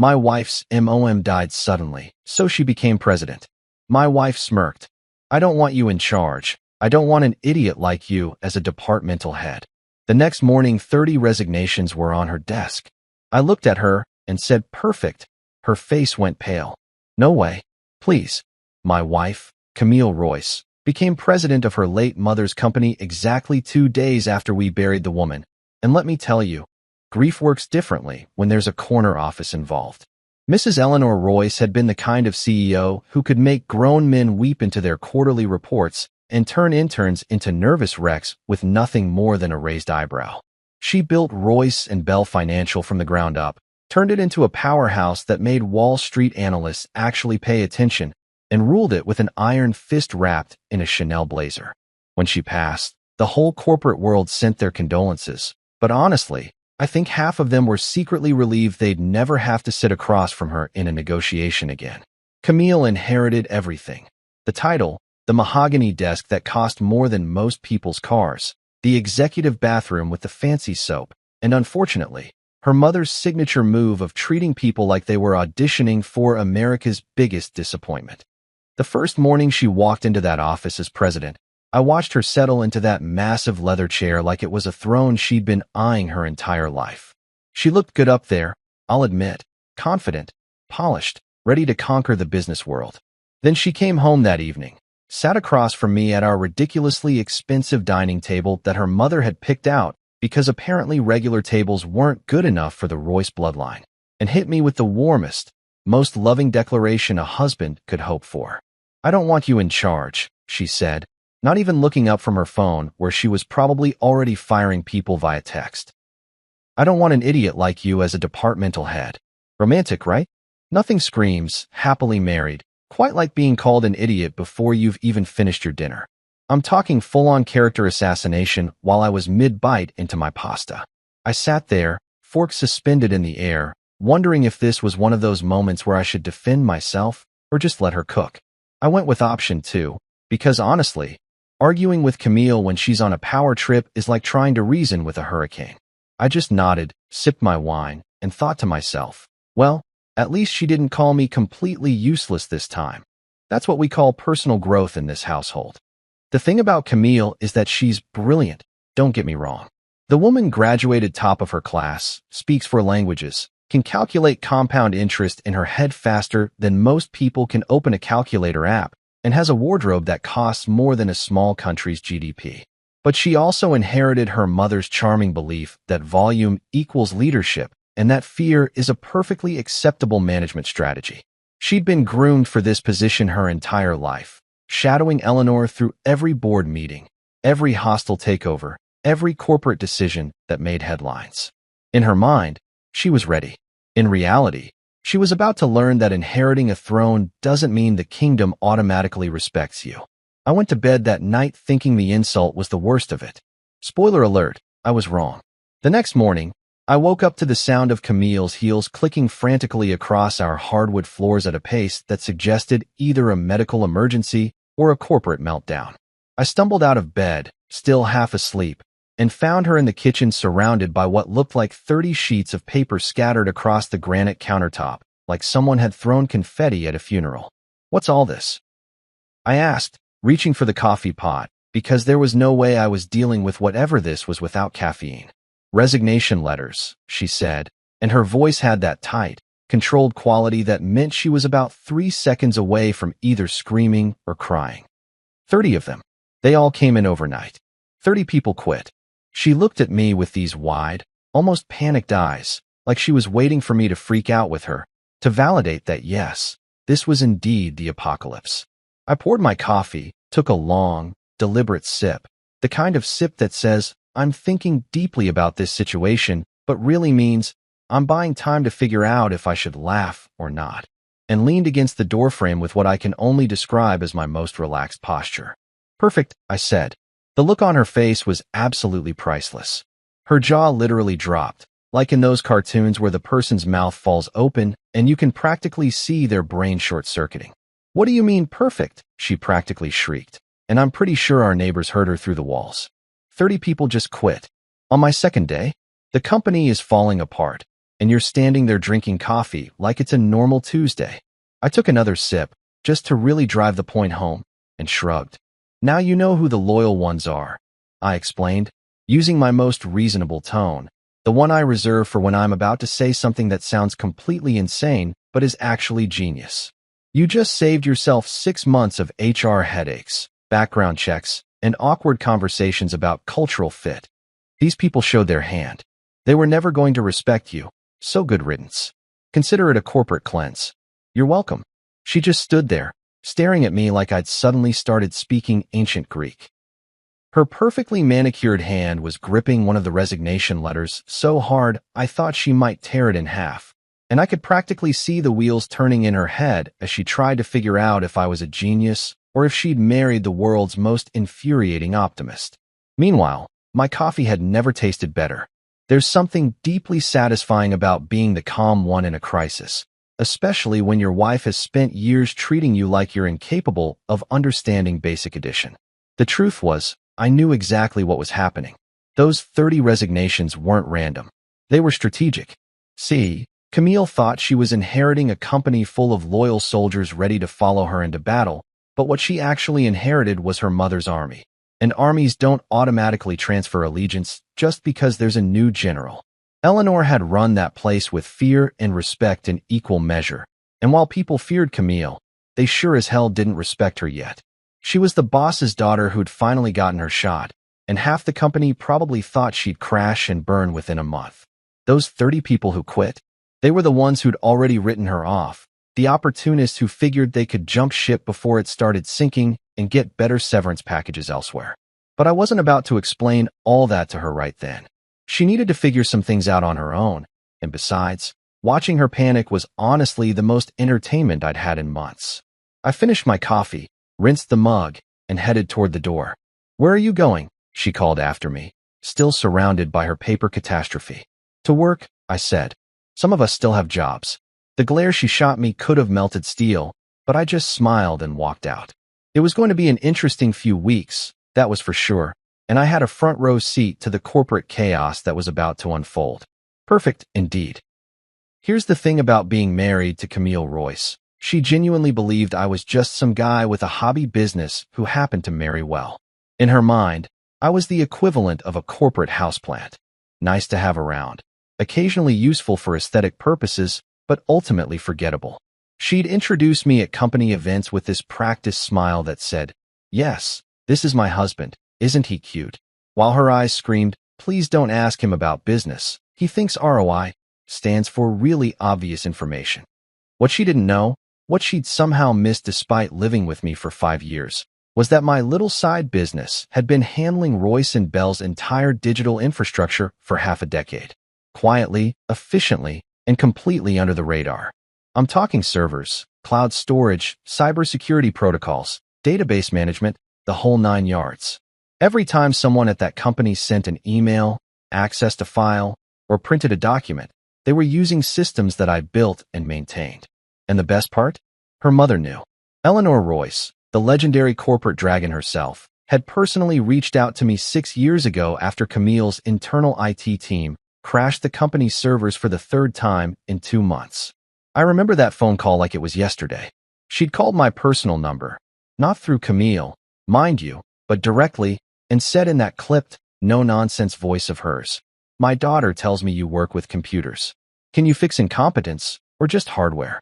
My wife's mom died suddenly, so she became president. My wife smirked. I don't want you in charge. I don't want an idiot like you as a departmental head. The next morning, 30 resignations were on her desk. I looked at her and said, perfect. Her face went pale. No way. Please. My wife, Camille Royce, became president of her late mother's company exactly 2 days after we buried the woman. And let me tell you, grief works differently when there's a corner office involved. Mrs. Eleanor Royce had been the kind of CEO who could make grown men weep into their quarterly reports and turn interns into nervous wrecks with nothing more than a raised eyebrow. She built Royce and Bell Financial from the ground up, turned it into a powerhouse that made Wall Street analysts actually pay attention, and ruled it with an iron fist wrapped in a Chanel blazer. When she passed, the whole corporate world sent their condolences, but honestly, I think half of them were secretly relieved they'd never have to sit across from her in a negotiation again. Camille inherited everything. The title, the mahogany desk that cost more than most people's cars, the executive bathroom with the fancy soap, and unfortunately, her mother's signature move of treating people like they were auditioning for America's biggest disappointment. The first morning she walked into that office as president, I watched her settle into that massive leather chair like it was a throne she'd been eyeing her entire life. She looked good up there, I'll admit, confident, polished, ready to conquer the business world. Then she came home that evening, sat across from me at our ridiculously expensive dining table that her mother had picked out because apparently regular tables weren't good enough for the Royce bloodline, and hit me with the warmest, most loving declaration a husband could hope for. I don't want you in charge, she said, not even looking up from her phone where she was probably already firing people via text. I don't want an idiot like you as a departmental head. Romantic, right? Nothing screams, happily married, quite like being called an idiot before you've even finished your dinner. I'm talking full-on character assassination while I was mid-bite into my pasta. I sat there, fork suspended in the air, wondering if this was one of those moments where I should defend myself or just let her cook. I went with option 2, because honestly, arguing with Camille when she's on a power trip is like trying to reason with a hurricane. I just nodded, sipped my wine, and thought to myself, well, at least she didn't call me completely useless this time. That's what we call personal growth in this household. The thing about Camille is that she's brilliant, don't get me wrong. The woman graduated top of her class, speaks 4 languages, can calculate compound interest in her head faster than most people can open a calculator app, and has a wardrobe that costs more than a small country's GDP. But she also inherited her mother's charming belief that volume equals leadership, and that fear is a perfectly acceptable management strategy. She'd been groomed for this position her entire life, shadowing Eleanor through every board meeting, every hostile takeover, every corporate decision that made headlines. In her mind, she was ready. In reality, she was about to learn that inheriting a throne doesn't mean the kingdom automatically respects you. I went to bed that night thinking the insult was the worst of it. Spoiler alert, I was wrong. The next morning, I woke up to the sound of Camille's heels clicking frantically across our hardwood floors at a pace that suggested either a medical emergency or a corporate meltdown. I stumbled out of bed, still half asleep, and found her in the kitchen surrounded by what looked like 30 sheets of paper scattered across the granite countertop, like someone had thrown confetti at a funeral. What's all this? I asked, reaching for the coffee pot, because there was no way I was dealing with whatever this was without caffeine. Resignation letters, she said, and her voice had that tight, controlled quality that meant she was about 3 seconds away from either screaming or crying. 30 of them. They all came in overnight. 30 people quit. She looked at me with these wide, almost panicked eyes, like she was waiting for me to freak out with her, to validate that yes, this was indeed the apocalypse. I poured my coffee, took a long, deliberate sip, the kind of sip that says, I'm thinking deeply about this situation, but really means I'm buying time to figure out if I should laugh or not, and leaned against the doorframe with what I can only describe as my most relaxed posture. Perfect, I said. The look on her face was absolutely priceless. Her jaw literally dropped, like in those cartoons where the person's mouth falls open and you can practically see their brain short-circuiting. What do you mean perfect? She practically shrieked, and I'm pretty sure our neighbors heard her through the walls. 30 people just quit. On my second day, the company is falling apart, and you're standing there drinking coffee like it's a normal Tuesday. I took another sip, just to really drive the point home, and shrugged. Now you know who the loyal ones are, I explained, using my most reasonable tone, the one I reserve for when I'm about to say something that sounds completely insane but is actually genius. You just saved yourself 6 months of HR headaches, background checks, and awkward conversations about cultural fit. These people showed their hand. They were never going to respect you, so good riddance. Consider it a corporate cleanse. You're welcome. She just stood there, staring at me like I'd suddenly started speaking ancient Greek. Her perfectly manicured hand was gripping one of the resignation letters so hard I thought she might tear it in half, and I could practically see the wheels turning in her head as she tried to figure out if I was a genius or if she'd married the world's most infuriating optimist. Meanwhile, my coffee had never tasted better. There's something deeply satisfying about being the calm one in a crisis, especially when your wife has spent years treating you like you're incapable of understanding basic addition. The truth was, I knew exactly what was happening. Those 30 resignations weren't random. They were strategic. See, Camille thought she was inheriting a company full of loyal soldiers ready to follow her into battle, but what she actually inherited was her mother's army. And armies don't automatically transfer allegiance just because there's a new general. Eleanor had run that place with fear and respect in equal measure, and while people feared Camille, they sure as hell didn't respect her yet. She was the boss's daughter who'd finally gotten her shot, and half the company probably thought she'd crash and burn within a month. Those 30 people who quit, they were the ones who'd already written her off, the opportunists who figured they could jump ship before it started sinking and get better severance packages elsewhere. But I wasn't about to explain all that to her right then. She needed to figure some things out on her own, and besides, watching her panic was honestly the most entertainment I'd had in months. I finished my coffee, rinsed the mug, and headed toward the door. "Where are you going?" she called after me, still surrounded by her paper catastrophe. "To work," I said. "Some of us still have jobs." The glare she shot me could have melted steel, but I just smiled and walked out. It was going to be an interesting few weeks, that was for sure, and I had a front row seat to the corporate chaos that was about to unfold. Perfect, indeed. Here's the thing about being married to Camille Royce. She genuinely believed I was just some guy with a hobby business who happened to marry well. In her mind, I was the equivalent of a corporate houseplant. Nice to have around, occasionally useful for aesthetic purposes, but ultimately forgettable. She'd introduce me at company events with this practiced smile that said, "Yes, this is my husband, isn't he cute?" While her eyes screamed, "Please don't ask him about business. He thinks ROI stands for really obvious information." What she didn't know, what she'd somehow missed despite living with me for 5 years, was that my little side business had been handling Royce and Bell's entire digital infrastructure for half a decade. Quietly, efficiently, and completely under the radar. I'm talking servers, cloud storage, cybersecurity protocols, database management, the whole 9 yards. Every time someone at that company sent an email, accessed a file, or printed a document, they were using systems that I built and maintained. And the best part? Her mother knew. Eleanor Royce, the legendary corporate dragon herself, had personally reached out to me 6 years ago after Camille's internal IT team crashed the company's servers for the 3rd time in 2 months. I remember that phone call like it was yesterday. She'd called my personal number, not through Camille, mind you, but directly, and said in that clipped, no-nonsense voice of hers, "My daughter tells me you work with computers. Can you fix incompetence or just hardware?"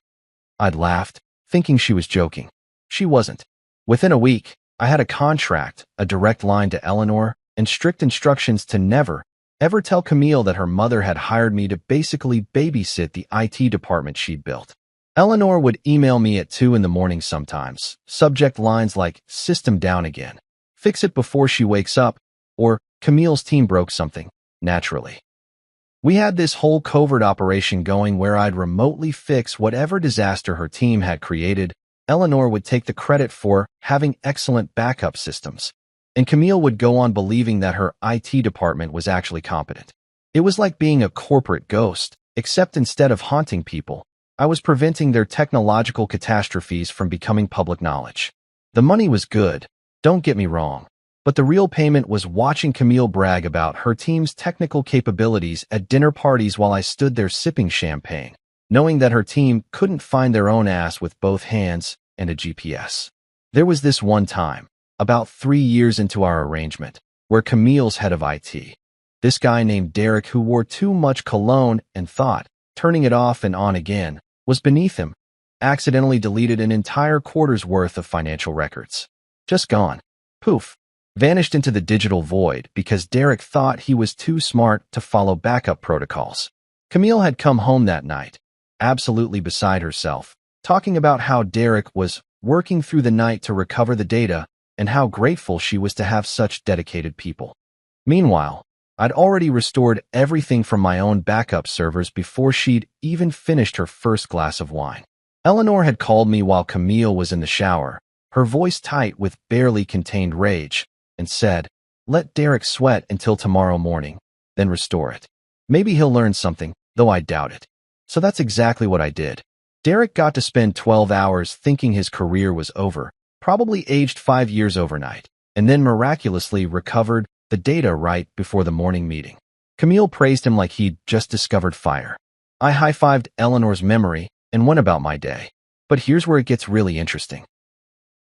I'd laughed, thinking she was joking. She wasn't. Within a week, I had a contract, a direct line to Eleanor, and strict instructions to never, ever tell Camille that her mother had hired me to basically babysit the IT department she'd built. Eleanor would email me at 2 in the morning sometimes, subject lines like, "System down again. Fix it before she wakes up," or "Camille's team broke something," naturally. We had this whole covert operation going where I'd remotely fix whatever disaster her team had created. Eleanor would take the credit for having excellent backup systems, and Camille would go on believing that her IT department was actually competent. It was like being a corporate ghost, except instead of haunting people, I was preventing their technological catastrophes from becoming public knowledge. The money was good, don't get me wrong, But the real payment was watching Camille brag about her team's technical capabilities at dinner parties while I stood there sipping champagne, knowing that her team couldn't find their own ass with both hands and a GPS. There was this one time, about 3 years into our arrangement, where Camille's head of IT, this guy named Derek who wore too much cologne and thought turning it off and on again was beneath him, accidentally deleted an entire quarter's worth of financial records. Just gone. Poof. Vanished into the digital void because Derek thought he was too smart to follow backup protocols. Camille had come home that night, absolutely beside herself, talking about how Derek was working through the night to recover the data and how grateful she was to have such dedicated people. Meanwhile, I'd already restored everything from my own backup servers before she'd even finished her first glass of wine. Eleanor had called me while Camille was in the shower, her voice tight with barely contained rage, and said, "Let Derek sweat until tomorrow morning, then restore it. Maybe he'll learn something, though I doubt it." So that's exactly what I did. Derek got to spend 12 hours thinking his career was over, probably aged 5 years overnight, and then miraculously recovered the data right before the morning meeting. Camille praised him like he'd just discovered fire. I high-fived Eleanor's memory and went about my day. But here's where it gets really interesting.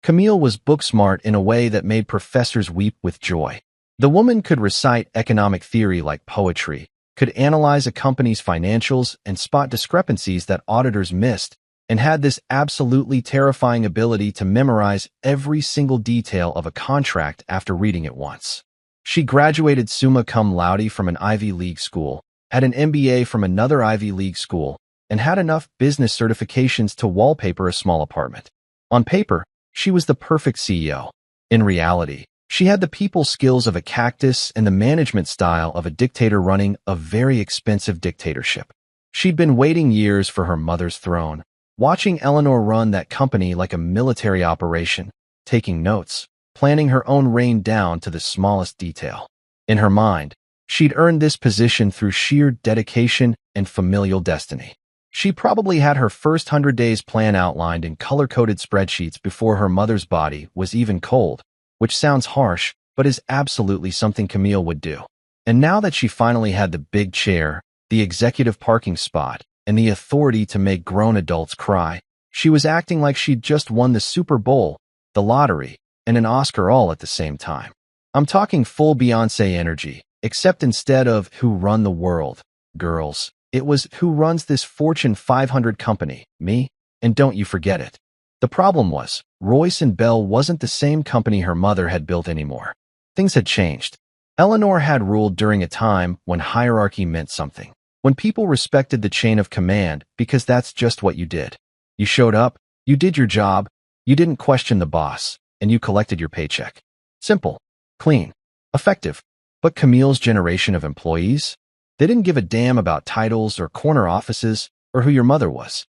Camille was book-smart in a way that made professors weep with joy. The woman could recite economic theory like poetry, could analyze a company's financials and spot discrepancies that auditors missed, and had this absolutely terrifying ability to memorize every single detail of a contract after reading it once. She graduated summa cum laude from an Ivy League school, had an MBA from another Ivy League school, and had enough business certifications to wallpaper a small apartment. On paper, she was the perfect CEO. In reality, she had the people skills of a cactus and the management style of a dictator running a very expensive dictatorship. She'd been waiting years for her mother's throne, watching Eleanor run that company like a military operation, taking notes, planning her own reign down to the smallest detail. In her mind, she'd earned this position through sheer dedication and familial destiny. She probably had her first 100 days plan outlined in color-coded spreadsheets before her mother's body was even cold, which sounds harsh, but is absolutely something Camille would do. And now that she finally had the big chair, the executive parking spot, and the authority to make grown adults cry, she was acting like she'd just won the Super Bowl, the lottery, and an Oscar all at the same time. I'm talking full Beyoncé energy, except instead of "who run the world, girls," it was "who runs this Fortune 500 company, me, and don't you forget it." The problem was, Royce and Bell wasn't the same company her mother had built anymore. Things had changed. Eleanor had ruled during a time when hierarchy meant something, when people respected the chain of command because that's just what you did. You showed up, you did your job, you didn't question the boss, and you collected your paycheck. Simple, clean, effective. But Camille's generation of employees? They didn't give a damn about titles or corner offices or who your mother was.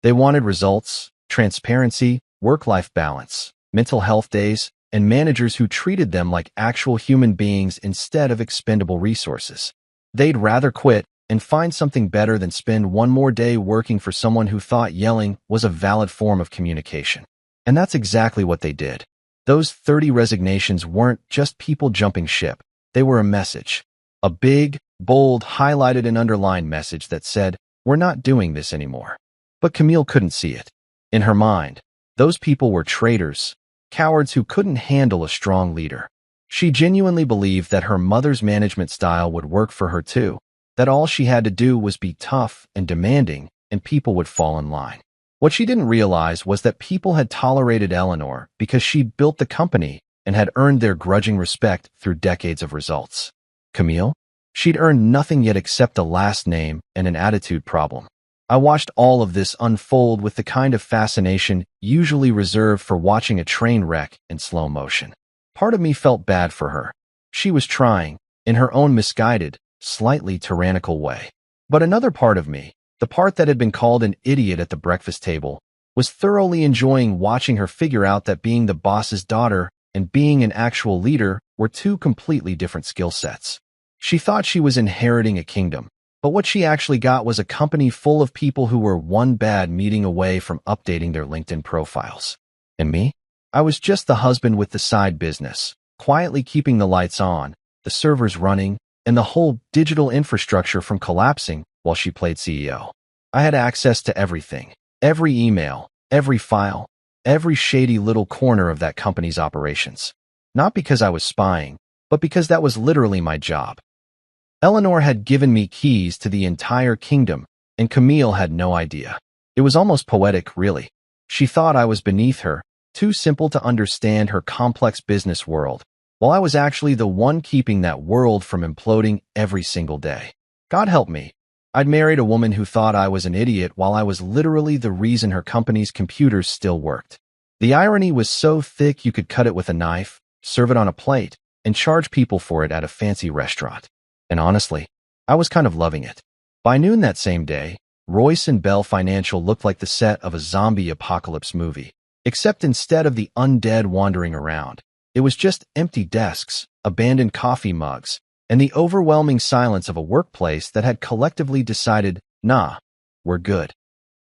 They wanted results, transparency, work-life balance, mental health days, and managers who treated them like actual human beings instead of expendable resources. They'd rather quit and find something better than spend one more day working for someone who thought yelling was a valid form of communication. And that's exactly what they did. Those 30 resignations weren't just people jumping ship. They were a message. A big, bold, highlighted and underlined message that said, "We're not doing this anymore." But Camille couldn't see it. In her mind, those people were traitors, cowards who couldn't handle a strong leader. She genuinely believed that her mother's management style would work for her too, that all she had to do was be tough and demanding, and people would fall in line. What she didn't realize was that people had tolerated Eleanor because she'd built the company and had earned their grudging respect through decades of results. Camille? She'd earned nothing yet except a last name and an attitude problem. I watched all of this unfold with the kind of fascination usually reserved for watching a train wreck in slow motion. Part of me felt bad for her. She was trying, in her own misguided, slightly tyrannical way. But another part of me, the part that had been called an idiot at the breakfast table, was thoroughly enjoying watching her figure out that being the boss's daughter and being an actual leader were two completely different skill sets. She thought she was inheriting a kingdom, but what she actually got was a company full of people who were one bad meeting away from updating their LinkedIn profiles. And me? I was just the husband with the side business, quietly keeping the lights on, the servers running, and the whole digital infrastructure from collapsing while she played CEO. I had access to everything, every email, every file, every shady little corner of that company's operations. Not because I was spying, but because that was literally my job. Eleanor had given me keys to the entire kingdom, and Camille had no idea. It was almost poetic, really. She thought I was beneath her, too simple to understand her complex business world, while I was actually the one keeping that world from imploding every single day. God help me. I'd married a woman who thought I was an idiot while I was literally the reason her company's computers still worked. The irony was so thick you could cut it with a knife, serve it on a plate, and charge people for it at a fancy restaurant. And honestly, I was kind of loving it. By noon that same day, Royce and Bell Financial looked like the set of a zombie apocalypse movie. Except instead of the undead wandering around, it was just empty desks, abandoned coffee mugs, and the overwhelming silence of a workplace that had collectively decided, nah, we're good.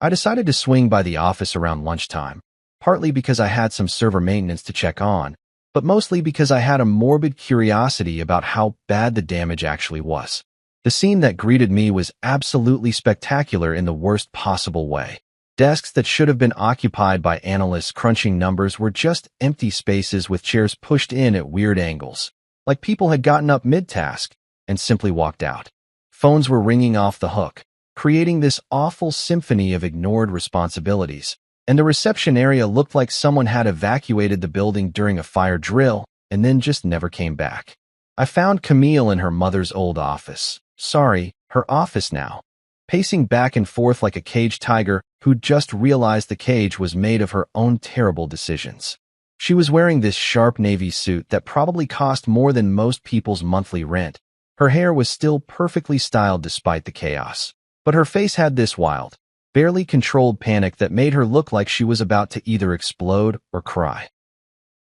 I decided to swing by the office around lunchtime, partly because I had some server maintenance to check on, but mostly because I had a morbid curiosity about how bad the damage actually was. The scene that greeted me was absolutely spectacular in the worst possible way. Desks that should have been occupied by analysts crunching numbers were just empty spaces with chairs pushed in at weird angles, like people had gotten up mid-task and simply walked out. Phones were ringing off the hook, creating this awful symphony of ignored responsibilities, and the reception area looked like someone had evacuated the building during a fire drill and then just never came back. I found Camille in her mother's old office. Sorry, her office now, pacing back and forth like a caged tiger who'd just realized the cage was made of her own terrible decisions. She was wearing this sharp navy suit that probably cost more than most people's monthly rent. Her hair was still perfectly styled despite the chaos, but her face had this wild, barely controlled panic that made her look like she was about to either explode or cry.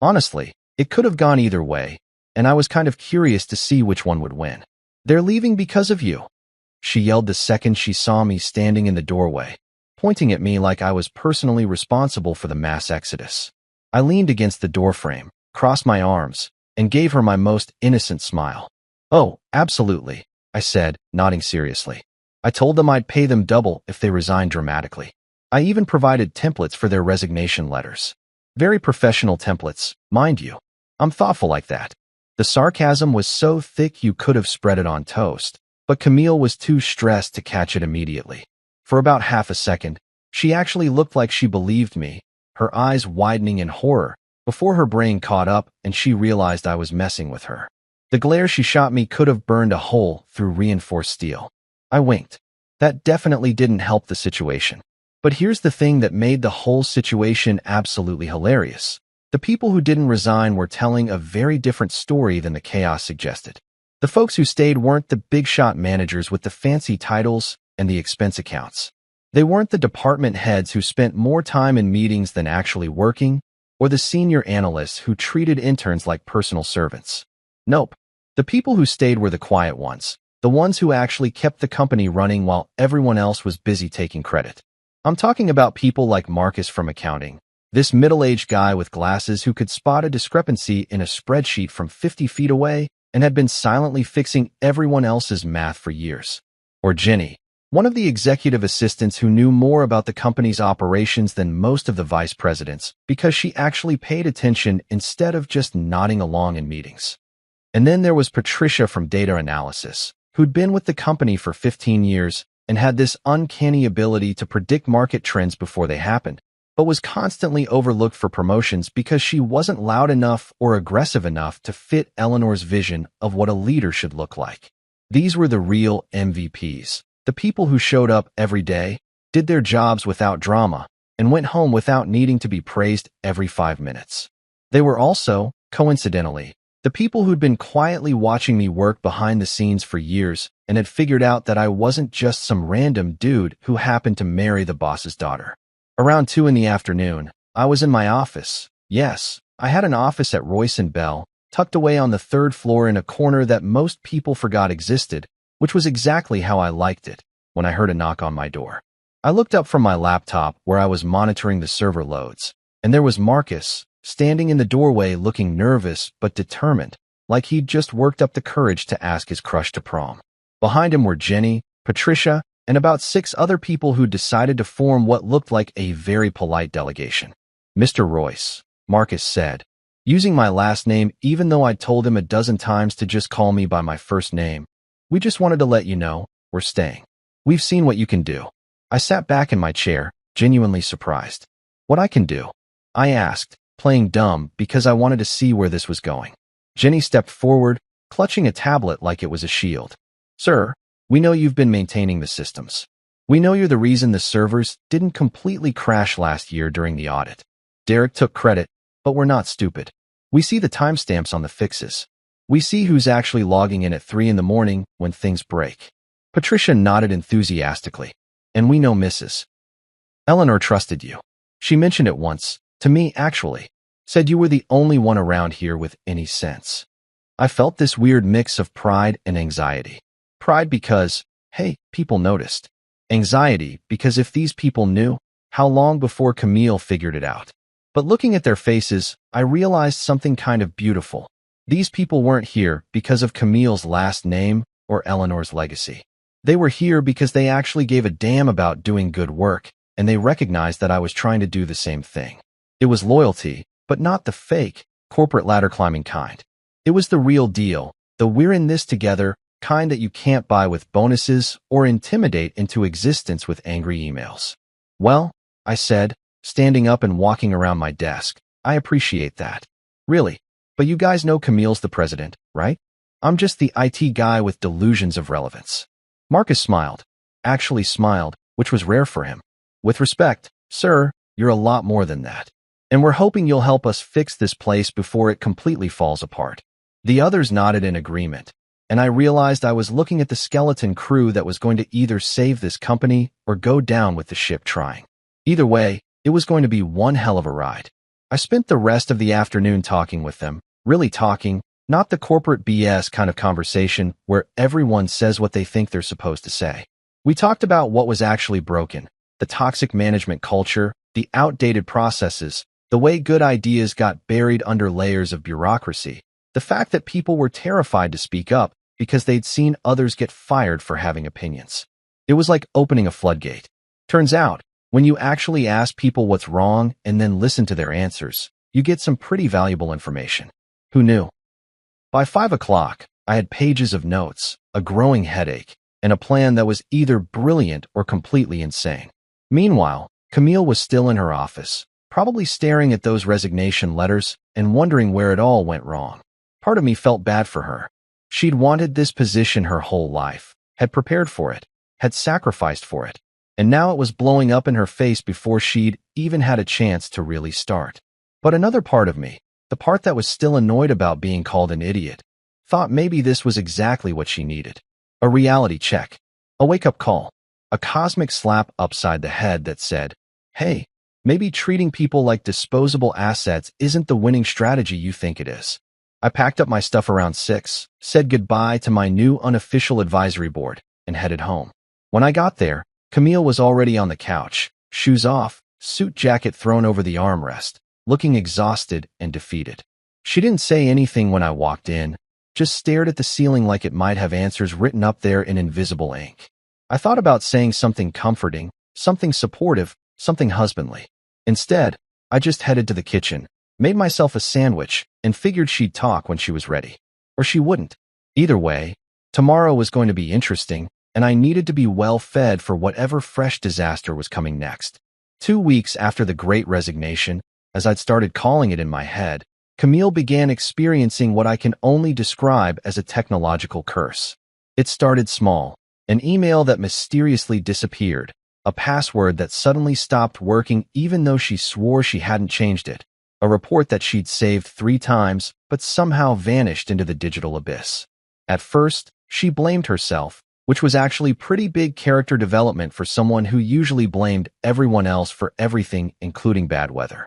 Honestly, it could have gone either way, and I was kind of curious to see which one would win. "They're leaving because of you," she yelled the second she saw me standing in the doorway, pointing at me like I was personally responsible for the mass exodus. I leaned against the doorframe, crossed my arms, and gave her my most innocent smile. "Oh, absolutely," I said, nodding seriously. "I told them I'd pay them double if they resigned dramatically. I even provided templates for their resignation letters. Very professional templates, mind you. I'm thoughtful like that." The sarcasm was so thick you could have spread it on toast, but Camille was too stressed to catch it immediately. For about half a second, she actually looked like she believed me, her eyes widening in horror, before her brain caught up and she realized I was messing with her. The glare she shot me could have burned a hole through reinforced steel. I winked. That definitely didn't help the situation. But here's the thing that made the whole situation absolutely hilarious. The people who didn't resign were telling a very different story than the chaos suggested. The folks who stayed weren't the big-shot managers with the fancy titles and the expense accounts. They weren't the department heads who spent more time in meetings than actually working, or the senior analysts who treated interns like personal servants. Nope. The people who stayed were the quiet ones, the ones who actually kept the company running while everyone else was busy taking credit. I'm talking about people like Marcus from accounting, this middle-aged guy with glasses who could spot a discrepancy in a spreadsheet from 50 feet away and had been silently fixing everyone else's math for years. Or Jenny, one of the executive assistants who knew more about the company's operations than most of the vice presidents because she actually paid attention instead of just nodding along in meetings. And then there was Patricia from data analysis, who'd been with the company for 15 years and had this uncanny ability to predict market trends before they happened, but was constantly overlooked for promotions because she wasn't loud enough or aggressive enough to fit Eleanor's vision of what a leader should look like. These were the real MVPs, the people who showed up every day, did their jobs without drama, and went home without needing to be praised every 5 minutes. They were also, coincidentally, the people who'd been quietly watching me work behind the scenes for years and had figured out that I wasn't just some random dude who happened to marry the boss's daughter. Around 2 in the afternoon, I was in my office. Yes, I had an office at Royce and Bell, tucked away on the 3rd floor in a corner that most people forgot existed, which was exactly how I liked it, when I heard a knock on my door. I looked up from my laptop where I was monitoring the server loads, and there was Marcus, standing in the doorway looking nervous but determined, like he'd just worked up the courage to ask his crush to prom. Behind him were Jenny, Patricia, and about 6 other people who decided to form what looked like a very polite delegation. "Mr. Royce," Marcus said, using my last name even though I'd told him a dozen times to just call me by my first name. "We just wanted to let you know, we're staying. We've seen what you can do." I sat back in my chair, genuinely surprised. "What I can do?" I asked, playing dumb because I wanted to see where this was going. Jenny stepped forward, clutching a tablet like it was a shield. "Sir, we know you've been maintaining the systems. We know you're the reason the servers didn't completely crash last year during the audit." Derek took credit, "But we're not stupid. We see the timestamps on the fixes. We see who's actually logging in at 3 in the morning when things break." Patricia nodded enthusiastically. "And we know Mrs. Eleanor trusted you. She mentioned it once, to me actually, said you were the only one around here with any sense." I felt this weird mix of pride and anxiety. Pride because, hey, people noticed. Anxiety because if these people knew, how long before Camille figured it out? But looking at their faces, I realized something kind of beautiful. These people weren't here because of Camille's last name or Eleanor's legacy. They were here because they actually gave a damn about doing good work, and they recognized that I was trying to do the same thing. It was loyalty, but not the fake, corporate ladder-climbing kind. It was the real deal, the "we're in this together" kind that you can't buy with bonuses or intimidate into existence with angry emails. "Well," I said, standing up and walking around my desk, "I appreciate that. Really. But you guys know Camille's the president, right? I'm just the IT guy with delusions of relevance." Marcus smiled. Actually smiled, which was rare for him. "With respect, sir, you're a lot more than that. And we're hoping you'll help us fix this place before it completely falls apart." The others nodded in agreement, and I realized I was looking at the skeleton crew that was going to either save this company or go down with the ship trying. Either way, it was going to be one hell of a ride. I spent the rest of the afternoon talking with them, really talking, not the corporate BS kind of conversation where everyone says what they think they're supposed to say. We talked about what was actually broken, the toxic management culture, the outdated processes, the way good ideas got buried under layers of bureaucracy, the fact that people were terrified to speak up because they'd seen others get fired for having opinions. It was like opening a floodgate. Turns out, when you actually ask people what's wrong and then listen to their answers, you get some pretty valuable information. Who knew? By 5 o'clock, I had pages of notes, a growing headache, and a plan that was either brilliant or completely insane. Meanwhile, Camille was still in her office, probably staring at those resignation letters and wondering where it all went wrong. Part of me felt bad for her. She'd wanted this position her whole life, had prepared for it, had sacrificed for it, and now it was blowing up in her face before she'd even had a chance to really start. But another part of me, the part that was still annoyed about being called an idiot, thought maybe this was exactly what she needed. A reality check. A wake-up call. A cosmic slap upside the head that said, "Hey, maybe treating people like disposable assets isn't the winning strategy you think it is." I packed up my stuff around 6, said goodbye to my new unofficial advisory board, and headed home. When I got there, Camille was already on the couch, shoes off, suit jacket thrown over the armrest, looking exhausted and defeated. She didn't say anything when I walked in, just stared at the ceiling like it might have answers written up there in invisible ink. I thought about saying something comforting, something supportive, something husbandly. Instead, I just headed to the kitchen, made myself a sandwich, and figured she'd talk when she was ready. Or she wouldn't. Either way, tomorrow was going to be interesting, and I needed to be well fed for whatever fresh disaster was coming next. 2 weeks after the Great Resignation, as I'd started calling it in my head, Camille began experiencing what I can only describe as a technological curse. It started small, an email that mysteriously disappeared, a password that suddenly stopped working even though she swore she hadn't changed it, a report that she'd saved 3 times but somehow vanished into the digital abyss. At first, she blamed herself, which was actually pretty big character development for someone who usually blamed everyone else for everything, including bad weather.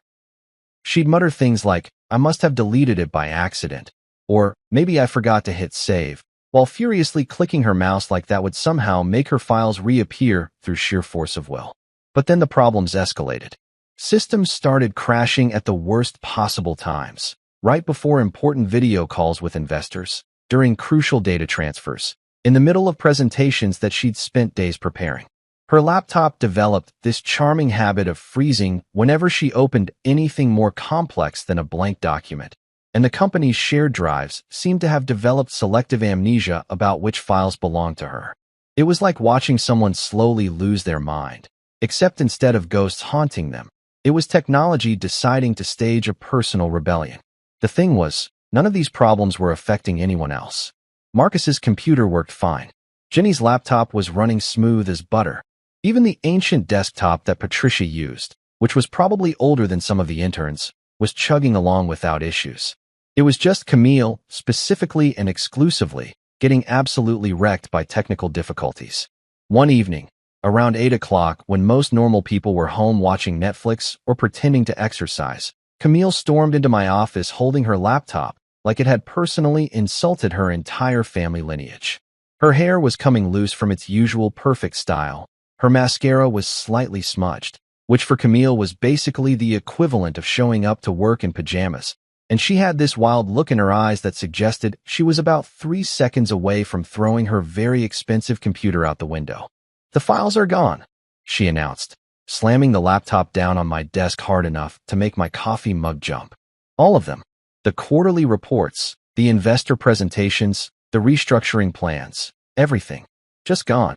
She'd mutter things like, "I must have deleted it by accident," or "maybe I forgot to hit save," while furiously clicking her mouse like that would somehow make her files reappear through sheer force of will. But then the problems escalated. Systems started crashing at the worst possible times, right before important video calls with investors, during crucial data transfers, in the middle of presentations that she'd spent days preparing. Her laptop developed this charming habit of freezing whenever she opened anything more complex than a blank document, and the company's shared drives seemed to have developed selective amnesia about which files belonged to her. It was like watching someone slowly lose their mind, except instead of ghosts haunting them, it was technology deciding to stage a personal rebellion. The thing was, none of these problems were affecting anyone else. Marcus's computer worked fine. Jenny's laptop was running smooth as butter. Even the ancient desktop that Patricia used, which was probably older than some of the interns, was chugging along without issues. It was just Camille, specifically and exclusively, getting absolutely wrecked by technical difficulties. One evening, around 8 o'clock, when most normal people were home watching Netflix or pretending to exercise, Camille stormed into my office holding her laptop like it had personally insulted her entire family lineage. Her hair was coming loose from its usual perfect style. Her mascara was slightly smudged, which for Camille was basically the equivalent of showing up to work in pajamas, and she had this wild look in her eyes that suggested she was about 3 seconds away from throwing her very expensive computer out the window. "The files are gone," she announced, slamming the laptop down on my desk hard enough to make my coffee mug jump. "All of them. The quarterly reports, the investor presentations, the restructuring plans, everything. Just gone."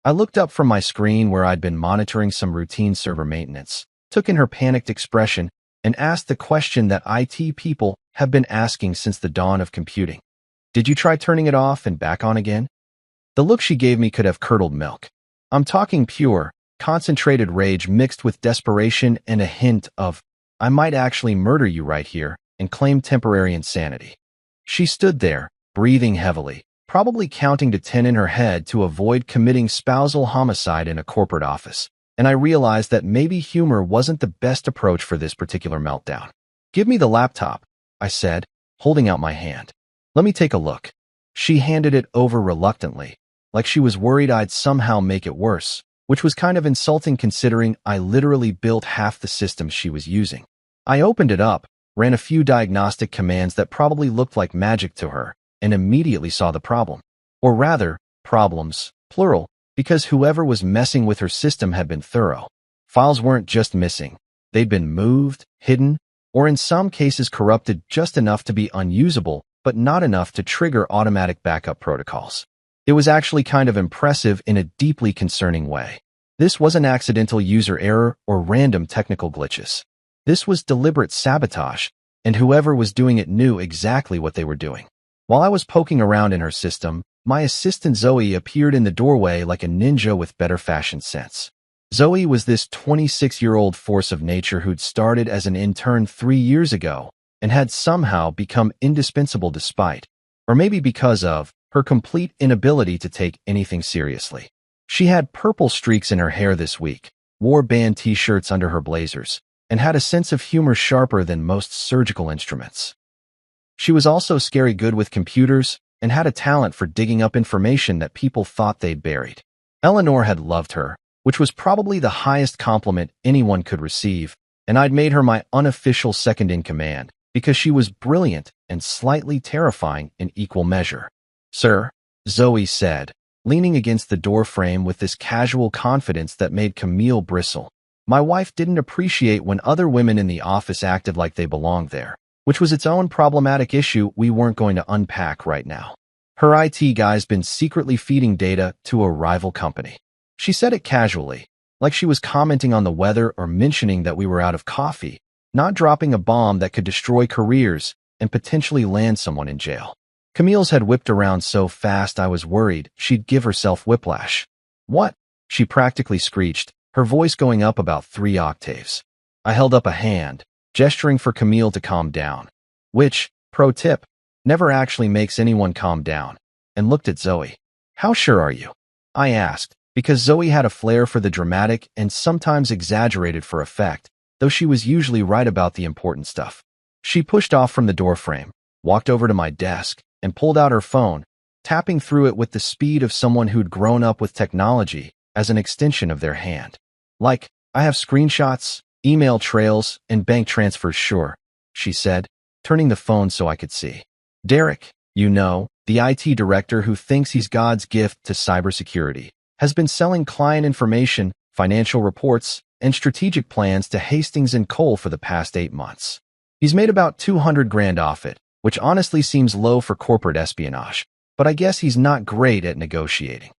I looked up from my screen where I'd been monitoring some routine server maintenance, took in her panicked expression, and asked the question that IT people have been asking since the dawn of computing. "Did you try turning it off and back on again?" The look she gave me could have curdled milk. I'm talking pure, concentrated rage mixed with desperation and a hint of, "I might actually murder you right here," and claim temporary insanity. She stood there, breathing heavily, probably counting to 10 in her head to avoid committing spousal homicide in a corporate office, and I realized that maybe humor wasn't the best approach for this particular meltdown. "Give me the laptop," I said, holding out my hand. "Let me take a look." She handed it over reluctantly, like she was worried I'd somehow make it worse, which was kind of insulting considering I literally built half the systems she was using. I opened it up, ran a few diagnostic commands that probably looked like magic to her, and immediately saw the problem. Or rather, problems, plural, because whoever was messing with her system had been thorough. Files weren't just missing. They'd been moved, hidden, or in some cases corrupted just enough to be unusable, but not enough to trigger automatic backup protocols. It was actually kind of impressive in a deeply concerning way. This wasn't accidental user error or random technical glitches. This was deliberate sabotage, and whoever was doing it knew exactly what they were doing. While I was poking around in her system, my assistant Zoe appeared in the doorway like a ninja with better fashion sense. Zoe was this 26-year-old force of nature who'd started as an intern 3 years ago and had somehow become indispensable despite, or maybe because of, her complete inability to take anything seriously. She had purple streaks in her hair this week, wore band t-shirts under her blazers, and had a sense of humor sharper than most surgical instruments. She was also scary good with computers and had a talent for digging up information that people thought they'd buried. Eleanor had loved her, which was probably the highest compliment anyone could receive, and I'd made her my unofficial second-in-command because she was brilliant and slightly terrifying in equal measure. "Sir," Zoe said, leaning against the doorframe with this casual confidence that made Camille bristle. My wife didn't appreciate when other women in the office acted like they belonged there, which was its own problematic issue we weren't going to unpack right now. Her IT guy's been secretly feeding data to a rival company. She said it casually, like she was commenting on the weather or mentioning that we were out of coffee, not dropping a bomb that could destroy careers and potentially land someone in jail. Camille's had whipped around so fast I was worried she'd give herself whiplash. "What?" she practically screeched, her voice going up about 3 octaves. I held up a hand, gesturing for Camille to calm down, which, pro tip, never actually makes anyone calm down, and looked at Zoe. "How sure are you?" I asked, because Zoe had a flair for the dramatic and sometimes exaggerated for effect, though she was usually right about the important stuff. She pushed off from the doorframe, walked over to my desk, and pulled out her phone, tapping through it with the speed of someone who'd grown up with technology as an extension of their hand. "Like, I have screenshots, Email trails and bank transfers, sure, she said, turning the phone so I could see. Derek, you know, the IT director who thinks he's God's gift to cybersecurity, has been selling client information, financial reports, and strategic plans to Hastings and Cole for the past 8 months. He's made about 200 grand off it, which honestly seems low for corporate espionage, but I guess he's not great at negotiating.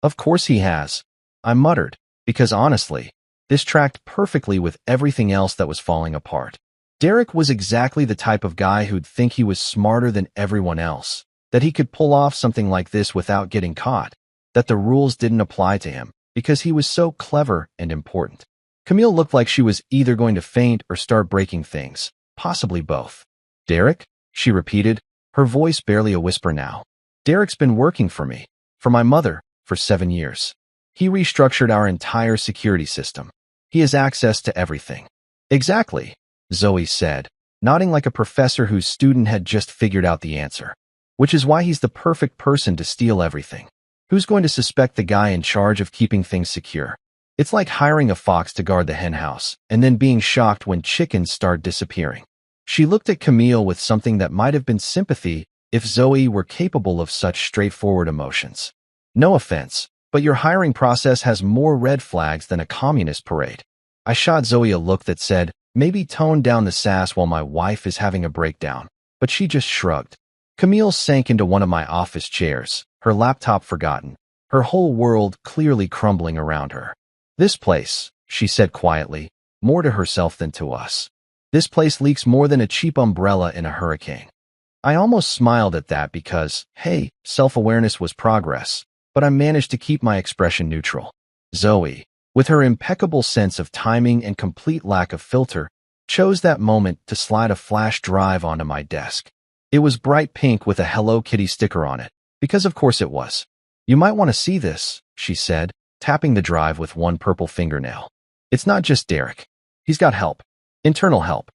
Of course he has, I muttered, because honestly, this tracked perfectly with everything else that was falling apart. Derek was exactly the type of guy who'd think he was smarter than everyone else, that he could pull off something like this without getting caught, that the rules didn't apply to him because he was so clever and important. Camille looked like she was either going to faint or start breaking things, possibly both. Derek? She repeated, her voice barely a whisper now. Derek's been working for me, for my mother, for 7 years. He restructured our entire security system. He has access to everything. Exactly, Zoe said, nodding like a professor whose student had just figured out the answer. Which is why he's the perfect person to steal everything. Who's going to suspect the guy in charge of keeping things secure? It's like hiring a fox to guard the henhouse and then being shocked when chickens start disappearing. She looked at Camille with something that might have been sympathy if Zoe were capable of such straightforward emotions. No offense, but your hiring process has more red flags than a communist parade. I shot Zoe a look that said, maybe tone down the sass while my wife is having a breakdown, but she just shrugged. Camille sank into one of my office chairs, her laptop forgotten, her whole world clearly crumbling around her. This place, she said quietly, more to herself than to us. This place leaks more than a cheap umbrella in a hurricane. I almost smiled at that because, hey, self-awareness was progress, but I managed to keep my expression neutral. Zoe, with her impeccable sense of timing and complete lack of filter, chose that moment to slide a flash drive onto my desk. It was bright pink with a Hello Kitty sticker on it, because of course it was. You might want to see this, she said, tapping the drive with one purple fingernail. It's not just Derek. He's got help. Internal help.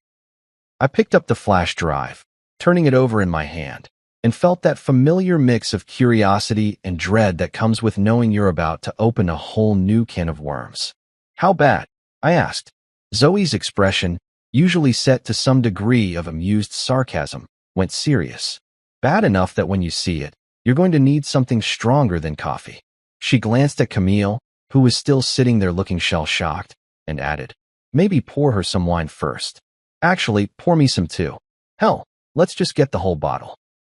I picked up the flash drive, turning it over in my hand, and felt that familiar mix of curiosity and dread that comes with knowing you're about to open a whole new can of worms. How bad? I asked. Zoe's expression, usually set to some degree of amused sarcasm, went serious. Bad enough that when you see it, you're going to need something stronger than coffee. She glanced at Camille, who was still sitting there looking shell-shocked, and added, maybe pour her some wine first. Actually, pour me some too. Hell, let's just get the whole bottle.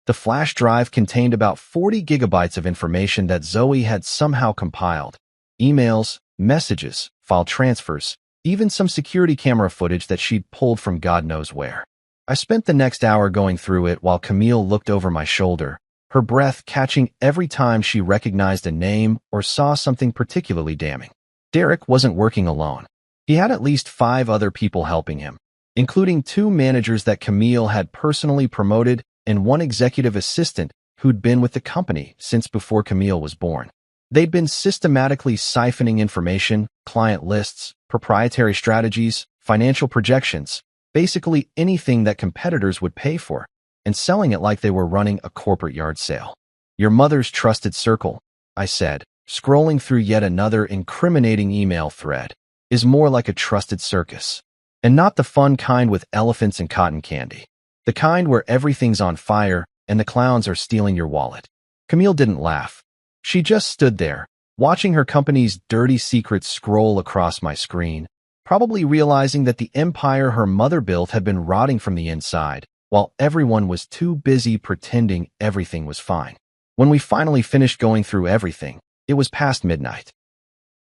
The flash drive contained about 40 gigabytes of information that Zoe had somehow compiled. Emails, messages, file transfers, even some security camera footage that she'd pulled from God knows where. I spent the next hour going through it while Camille looked over my shoulder, her breath catching every time she recognized a name or saw something particularly damning. Derek wasn't working alone. He had at least 5 other people helping him, including 2 managers that Camille had personally promoted and 1 executive assistant who'd been with the company since before Camille was born. They'd been systematically siphoning information, client lists, proprietary strategies, financial projections, basically anything that competitors would pay for, and selling it like they were running a corporate yard sale. Your mother's trusted circle, I said, scrolling through yet another incriminating email thread, is more like a trusted circus. And not the fun kind with elephants and cotton candy. The kind where everything's on fire and the clowns are stealing your wallet. Camille didn't laugh. She just stood there, watching her company's dirty secrets scroll across my screen, probably realizing that the empire her mother built had been rotting from the inside, while everyone was too busy pretending everything was fine. When we finally finished going through everything, it was past midnight.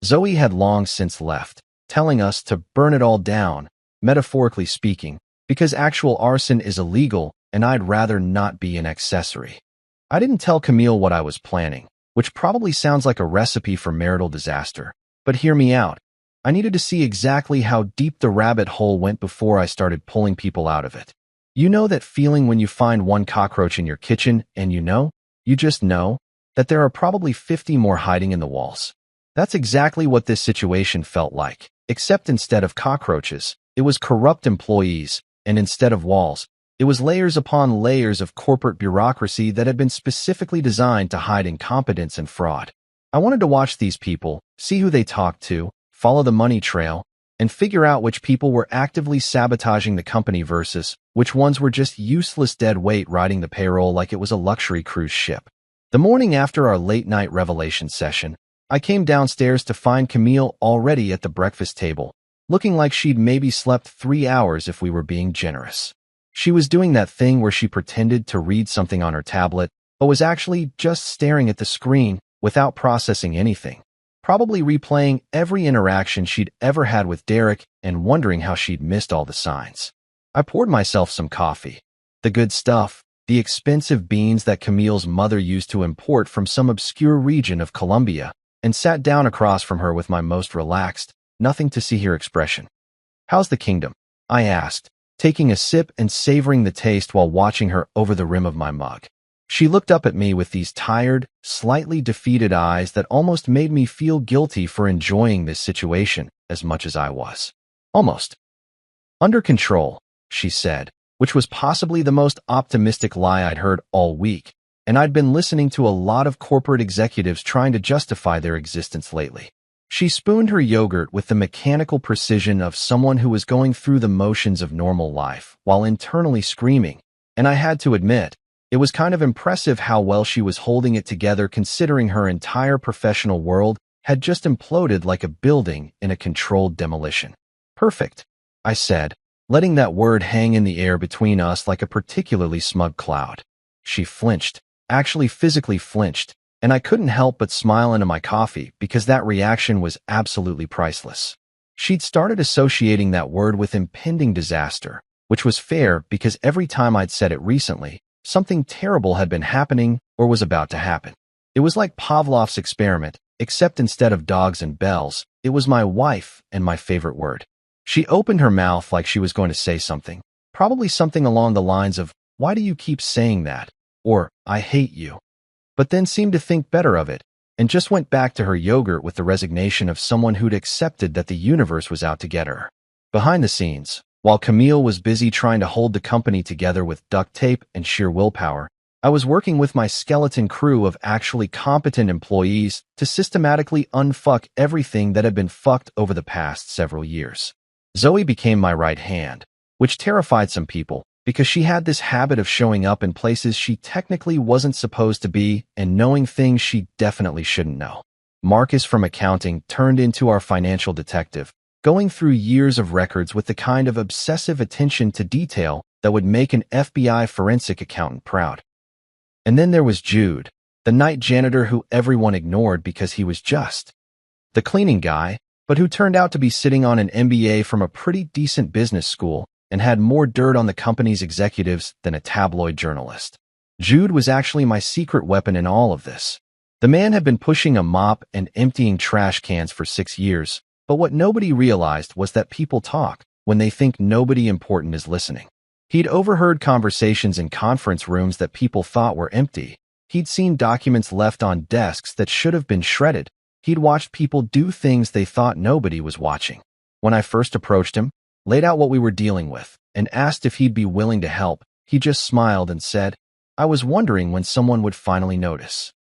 Zoe had long since left, telling us to burn it all down, metaphorically speaking, because actual arson is illegal and I'd rather not be an accessory. I didn't tell Camille what I was planning, which probably sounds like a recipe for marital disaster, but hear me out. I needed to see exactly how deep the rabbit hole went before I started pulling people out of it. You know that feeling when you find 1 cockroach in your kitchen and you just know, that there are probably 50 more hiding in the walls. That's exactly what this situation felt like, except instead of cockroaches, it was corrupt employees, and instead of walls, it was layers upon layers of corporate bureaucracy that had been specifically designed to hide incompetence and fraud. I wanted to watch these people, see who they talked to, follow the money trail, and figure out which people were actively sabotaging the company versus which ones were just useless dead weight riding the payroll like it was a luxury cruise ship. The morning after our late-night revelation session, I came downstairs to find Camille already at the breakfast table, looking like she'd maybe slept 3 hours if we were being generous. She was doing that thing where she pretended to read something on her tablet, but was actually just staring at the screen without processing anything, probably replaying every interaction she'd ever had with Derek and wondering how she'd missed all the signs. I poured myself some coffee. The good stuff, the expensive beans that Camille's mother used to import from some obscure region of Colombia, and sat down across from her with my most relaxed, nothing-to-see-here expression. "How's the kingdom?" I asked, taking a sip and savoring the taste while watching her over the rim of my mug. She looked up at me with these tired, slightly defeated eyes that almost made me feel guilty for enjoying this situation as much as I was. "Almost under control," she said, which was possibly the most optimistic lie I'd heard all week, and I'd been listening to a lot of corporate executives trying to justify their existence lately. She spooned her yogurt with the mechanical precision of someone who was going through the motions of normal life while internally screaming, and I had to admit, it was kind of impressive how well she was holding it together considering her entire professional world had just imploded like a building in a controlled demolition. "Perfect," I said, letting that word hang in the air between us like a particularly smug cloud. She flinched, actually physically flinched, and I couldn't help but smile into my coffee because that reaction was absolutely priceless. She'd started associating that word with impending disaster, which was fair because every time I'd said it recently, something terrible had been happening or was about to happen. It was like Pavlov's experiment, except instead of dogs and bells, it was my wife and my favorite word. She opened her mouth like she was going to say something, probably something along the lines of, "Why do you keep saying that?" or "I hate you," but then seemed to think better of it and just went back to her yogurt with the resignation of someone who'd accepted that the universe was out to get her. Behind the scenes, while Camille was busy trying to hold the company together with duct tape and sheer willpower, I was working with my skeleton crew of actually competent employees to systematically unfuck everything that had been fucked over the past several years. Zoe became my right hand, which terrified some people because she had this habit of showing up in places she technically wasn't supposed to be and knowing things she definitely shouldn't know. Marcus from accounting turned into our financial detective, going through years of records with the kind of obsessive attention to detail that would make an FBI forensic accountant proud. And then there was Jude, the night janitor who everyone ignored because he was just the cleaning guy, but who turned out to be sitting on an MBA from a pretty decent business school and had more dirt on the company's executives than a tabloid journalist. Jude was actually my secret weapon in all of this. The man had been pushing a mop and emptying trash cans for 6 years, but what nobody realized was that people talk when they think nobody important is listening. He'd overheard conversations in conference rooms that people thought were empty. He'd seen documents left on desks that should have been shredded. He'd watched people do things they thought nobody was watching. When I first approached him, laid out what we were dealing with, and asked if he'd be willing to help, he just smiled and said, "I was wondering when someone would finally notice."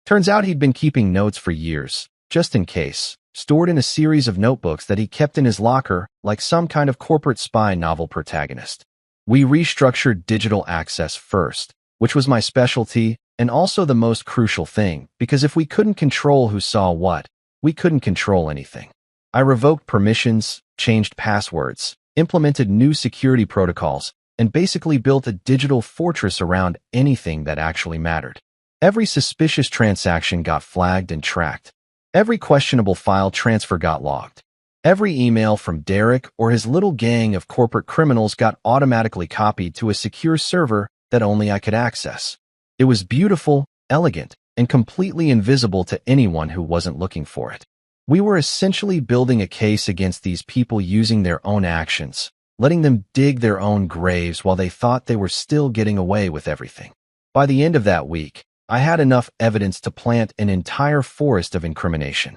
Turns out he'd been keeping notes for years, just in case, stored in a series of notebooks that he kept in his locker like some kind of corporate spy novel protagonist. We restructured digital access first, which was my specialty and also the most crucial thing, because if we couldn't control who saw what, we couldn't control anything. I revoked permissions, changed passwords, implemented new security protocols, and basically built a digital fortress around anything that actually mattered. Every suspicious transaction got flagged and tracked. Every questionable file transfer got logged. Every email from Derek or his little gang of corporate criminals got automatically copied to a secure server that only I could access. It was beautiful, elegant, and completely invisible to anyone who wasn't looking for it. We were essentially building a case against these people using their own actions, letting them dig their own graves while they thought they were still getting away with everything. By the end of that week, I had enough evidence to plant an entire forest of incrimination.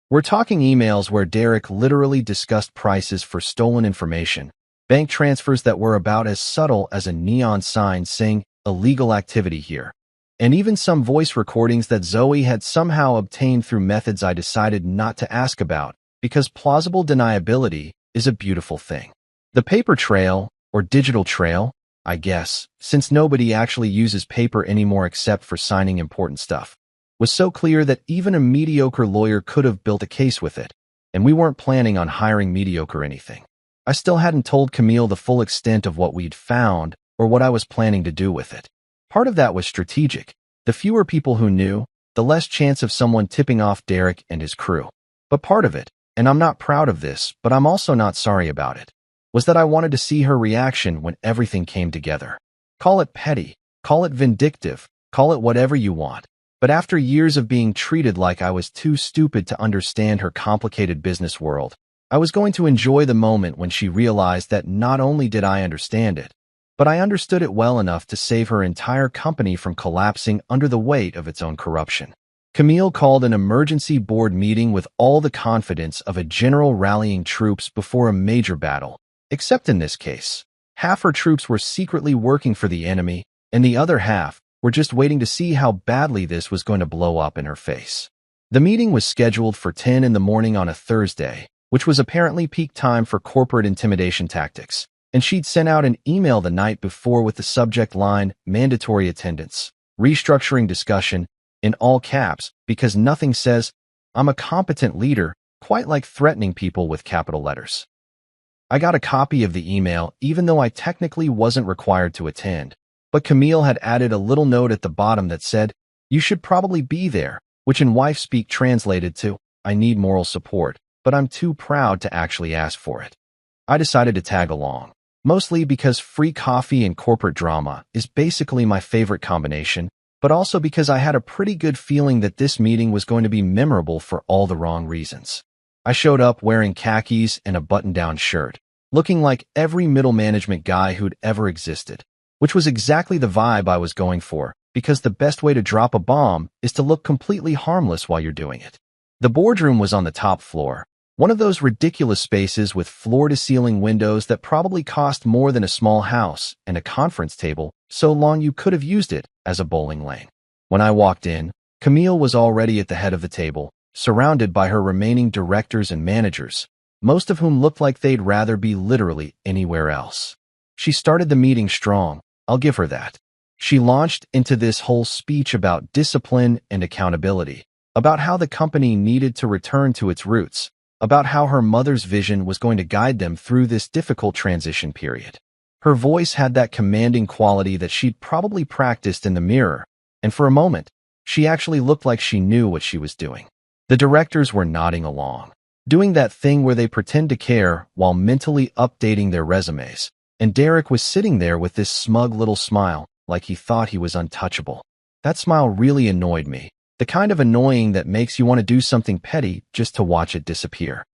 We're talking emails where Derek literally discussed prices for stolen information, bank transfers that were about as subtle as a neon sign saying illegal activity here, and even some voice recordings that Zoe had somehow obtained through methods I decided not to ask about because plausible deniability is a beautiful thing. The paper trail, or digital trail, I guess, since nobody actually uses paper anymore except for signing important stuff, was so clear that even a mediocre lawyer could have built a case with it, and we weren't planning on hiring mediocre anything. I still hadn't told Camille the full extent of what we'd found or what I was planning to do with it. Part of that was strategic. The fewer people who knew, the less chance of someone tipping off Derek and his crew. But part of it, and I'm not proud of this, but I'm also not sorry about it, was that I wanted to see her reaction when everything came together. Call it petty, call it vindictive, call it whatever you want. But after years of being treated like I was too stupid to understand her complicated business world, I was going to enjoy the moment when she realized that not only did I understand it, but I understood it well enough to save her entire company from collapsing under the weight of its own corruption. Camille called an emergency board meeting with all the confidence of a general rallying troops before a major battle. Except in this case, half her troops were secretly working for the enemy, and the other half were just waiting to see how badly this was going to blow up in her face. The meeting was scheduled for 10 in the morning on a Thursday, which was apparently peak time for corporate intimidation tactics, and she'd sent out an email the night before with the subject line, mandatory attendance, restructuring discussion, in all caps, because nothing says, I'm a competent leader, quite like threatening people with capital letters. I got a copy of the email, even though I technically wasn't required to attend, but Camille had added a little note at the bottom that said, you should probably be there, which in wife speak translated to, I need moral support, but I'm too proud to actually ask for it. I decided to tag along, mostly because free coffee and corporate drama is basically my favorite combination, but also because I had a pretty good feeling that this meeting was going to be memorable for all the wrong reasons. I showed up wearing khakis and a button-down shirt, looking like every middle management guy who'd ever existed, which was exactly the vibe I was going for, because the best way to drop a bomb is to look completely harmless while you're doing it. The boardroom was on the top floor, one of those ridiculous spaces with floor-to-ceiling windows that probably cost more than a small house, and a conference table so long you could have used it as a bowling lane. When I walked in, Camille was already at the head of the table, surrounded by her remaining directors and managers, most of whom looked like they'd rather be literally anywhere else. She started the meeting strong, I'll give her that. She launched into this whole speech about discipline and accountability, about how the company needed to return to its roots, about how her mother's vision was going to guide them through this difficult transition period. Her voice had that commanding quality that she'd probably practiced in the mirror, and for a moment, she actually looked like she knew what she was doing. The directors were nodding along, doing that thing where they pretend to care while mentally updating their resumes, and Derek was sitting there with this smug little smile, like he thought he was untouchable. That smile really annoyed me, the kind of annoying that makes you want to do something petty just to watch it disappear.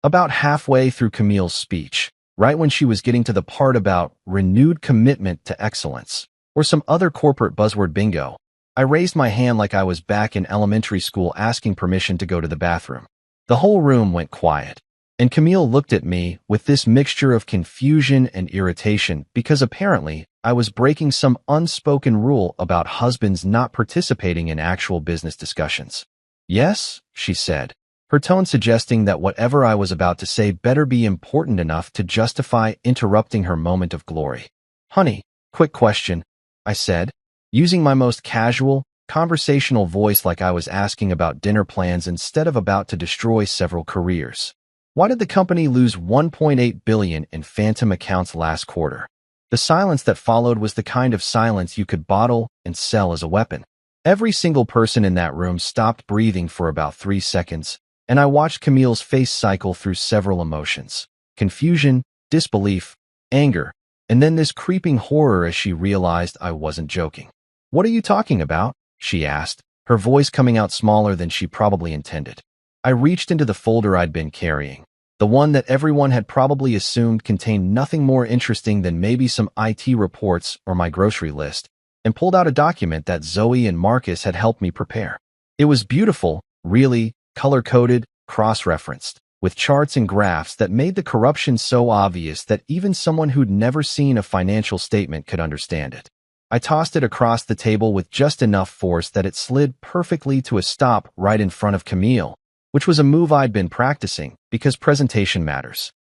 About halfway through Camille's speech, right when she was getting to the part about renewed commitment to excellence, or some other corporate buzzword bingo, I raised my hand like I was back in elementary school asking permission to go to the bathroom. The whole room went quiet, and Camille looked at me with this mixture of confusion and irritation because apparently I was breaking some unspoken rule about husbands not participating in actual business discussions. Yes, she said, her tone suggesting that whatever I was about to say better be important enough to justify interrupting her moment of glory. Honey, quick question, I said, using my most casual, conversational voice like I was asking about dinner plans instead of about to destroy several careers. Why did the company lose $1.8 billion in phantom accounts last quarter? The silence that followed was the kind of silence you could bottle and sell as a weapon. Every single person in that room stopped breathing for about 3 seconds, and I watched Camille's face cycle through several emotions: confusion, disbelief, anger, and then this creeping horror as she realized I wasn't joking. What are you talking about? She asked, her voice coming out smaller than she probably intended. I reached into the folder I'd been carrying, the one that everyone had probably assumed contained nothing more interesting than maybe some IT reports or my grocery list, and pulled out a document that Zoe and Marcus had helped me prepare. It was beautiful, really, color-coded, cross-referenced, with charts and graphs that made the corruption so obvious that even someone who'd never seen a financial statement could understand it. I tossed it across the table with just enough force that it slid perfectly to a stop right in front of Camille, which was a move I'd been practicing because presentation matters.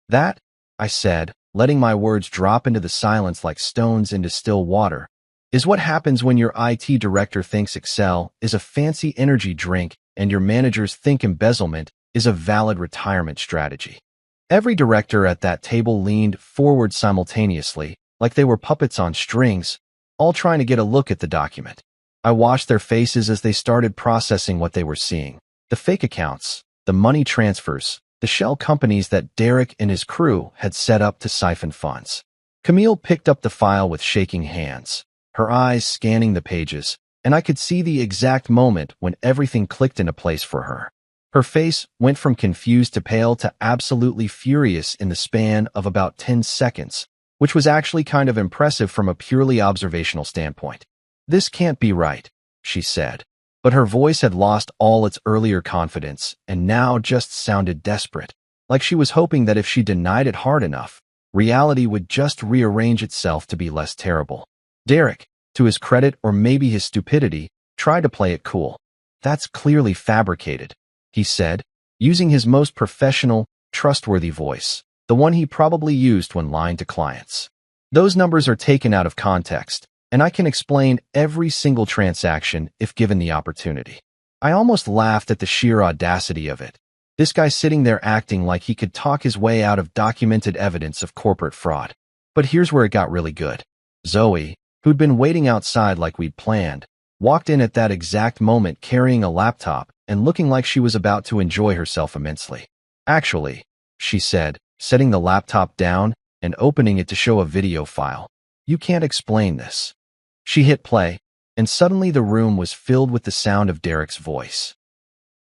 That, I said, letting my words drop into the silence like stones into still water, is what happens when your IT director thinks Excel is a fancy energy drink and your managers think embezzlement is a valid retirement strategy. Every director at that table leaned forward simultaneously, like they were puppets on strings, all trying to get a look at the document. I watched their faces as they started processing what they were seeing. The fake accounts, the money transfers, the shell companies that Derek and his crew had set up to siphon funds. Camille picked up the file with shaking hands, her eyes scanning the pages, and I could see the exact moment when everything clicked into place for her. Her face went from confused to pale to absolutely furious in the span of about 10 seconds, which was actually kind of impressive from a purely observational standpoint. "This can't be right," she said. But her voice had lost all its earlier confidence and now just sounded desperate, like she was hoping that if she denied it hard enough, reality would just rearrange itself to be less terrible. Derek, to his credit or maybe his stupidity, tried to play it cool. "That's clearly fabricated," he said, using his most professional, trustworthy voice, the one he probably used when lying to clients. "Those numbers are taken out of context, and I can explain every single transaction if given the opportunity." I almost laughed at the sheer audacity of it. This guy sitting there acting like he could talk his way out of documented evidence of corporate fraud. But here's where it got really good. Zoe, who'd been waiting outside like we'd planned, walked in at that exact moment carrying a laptop and looking like she was about to enjoy herself immensely. "Actually," she said, setting the laptop down and opening it to show a video file, "you can't explain this." She hit play, and suddenly the room was filled with the sound of Derek's voice.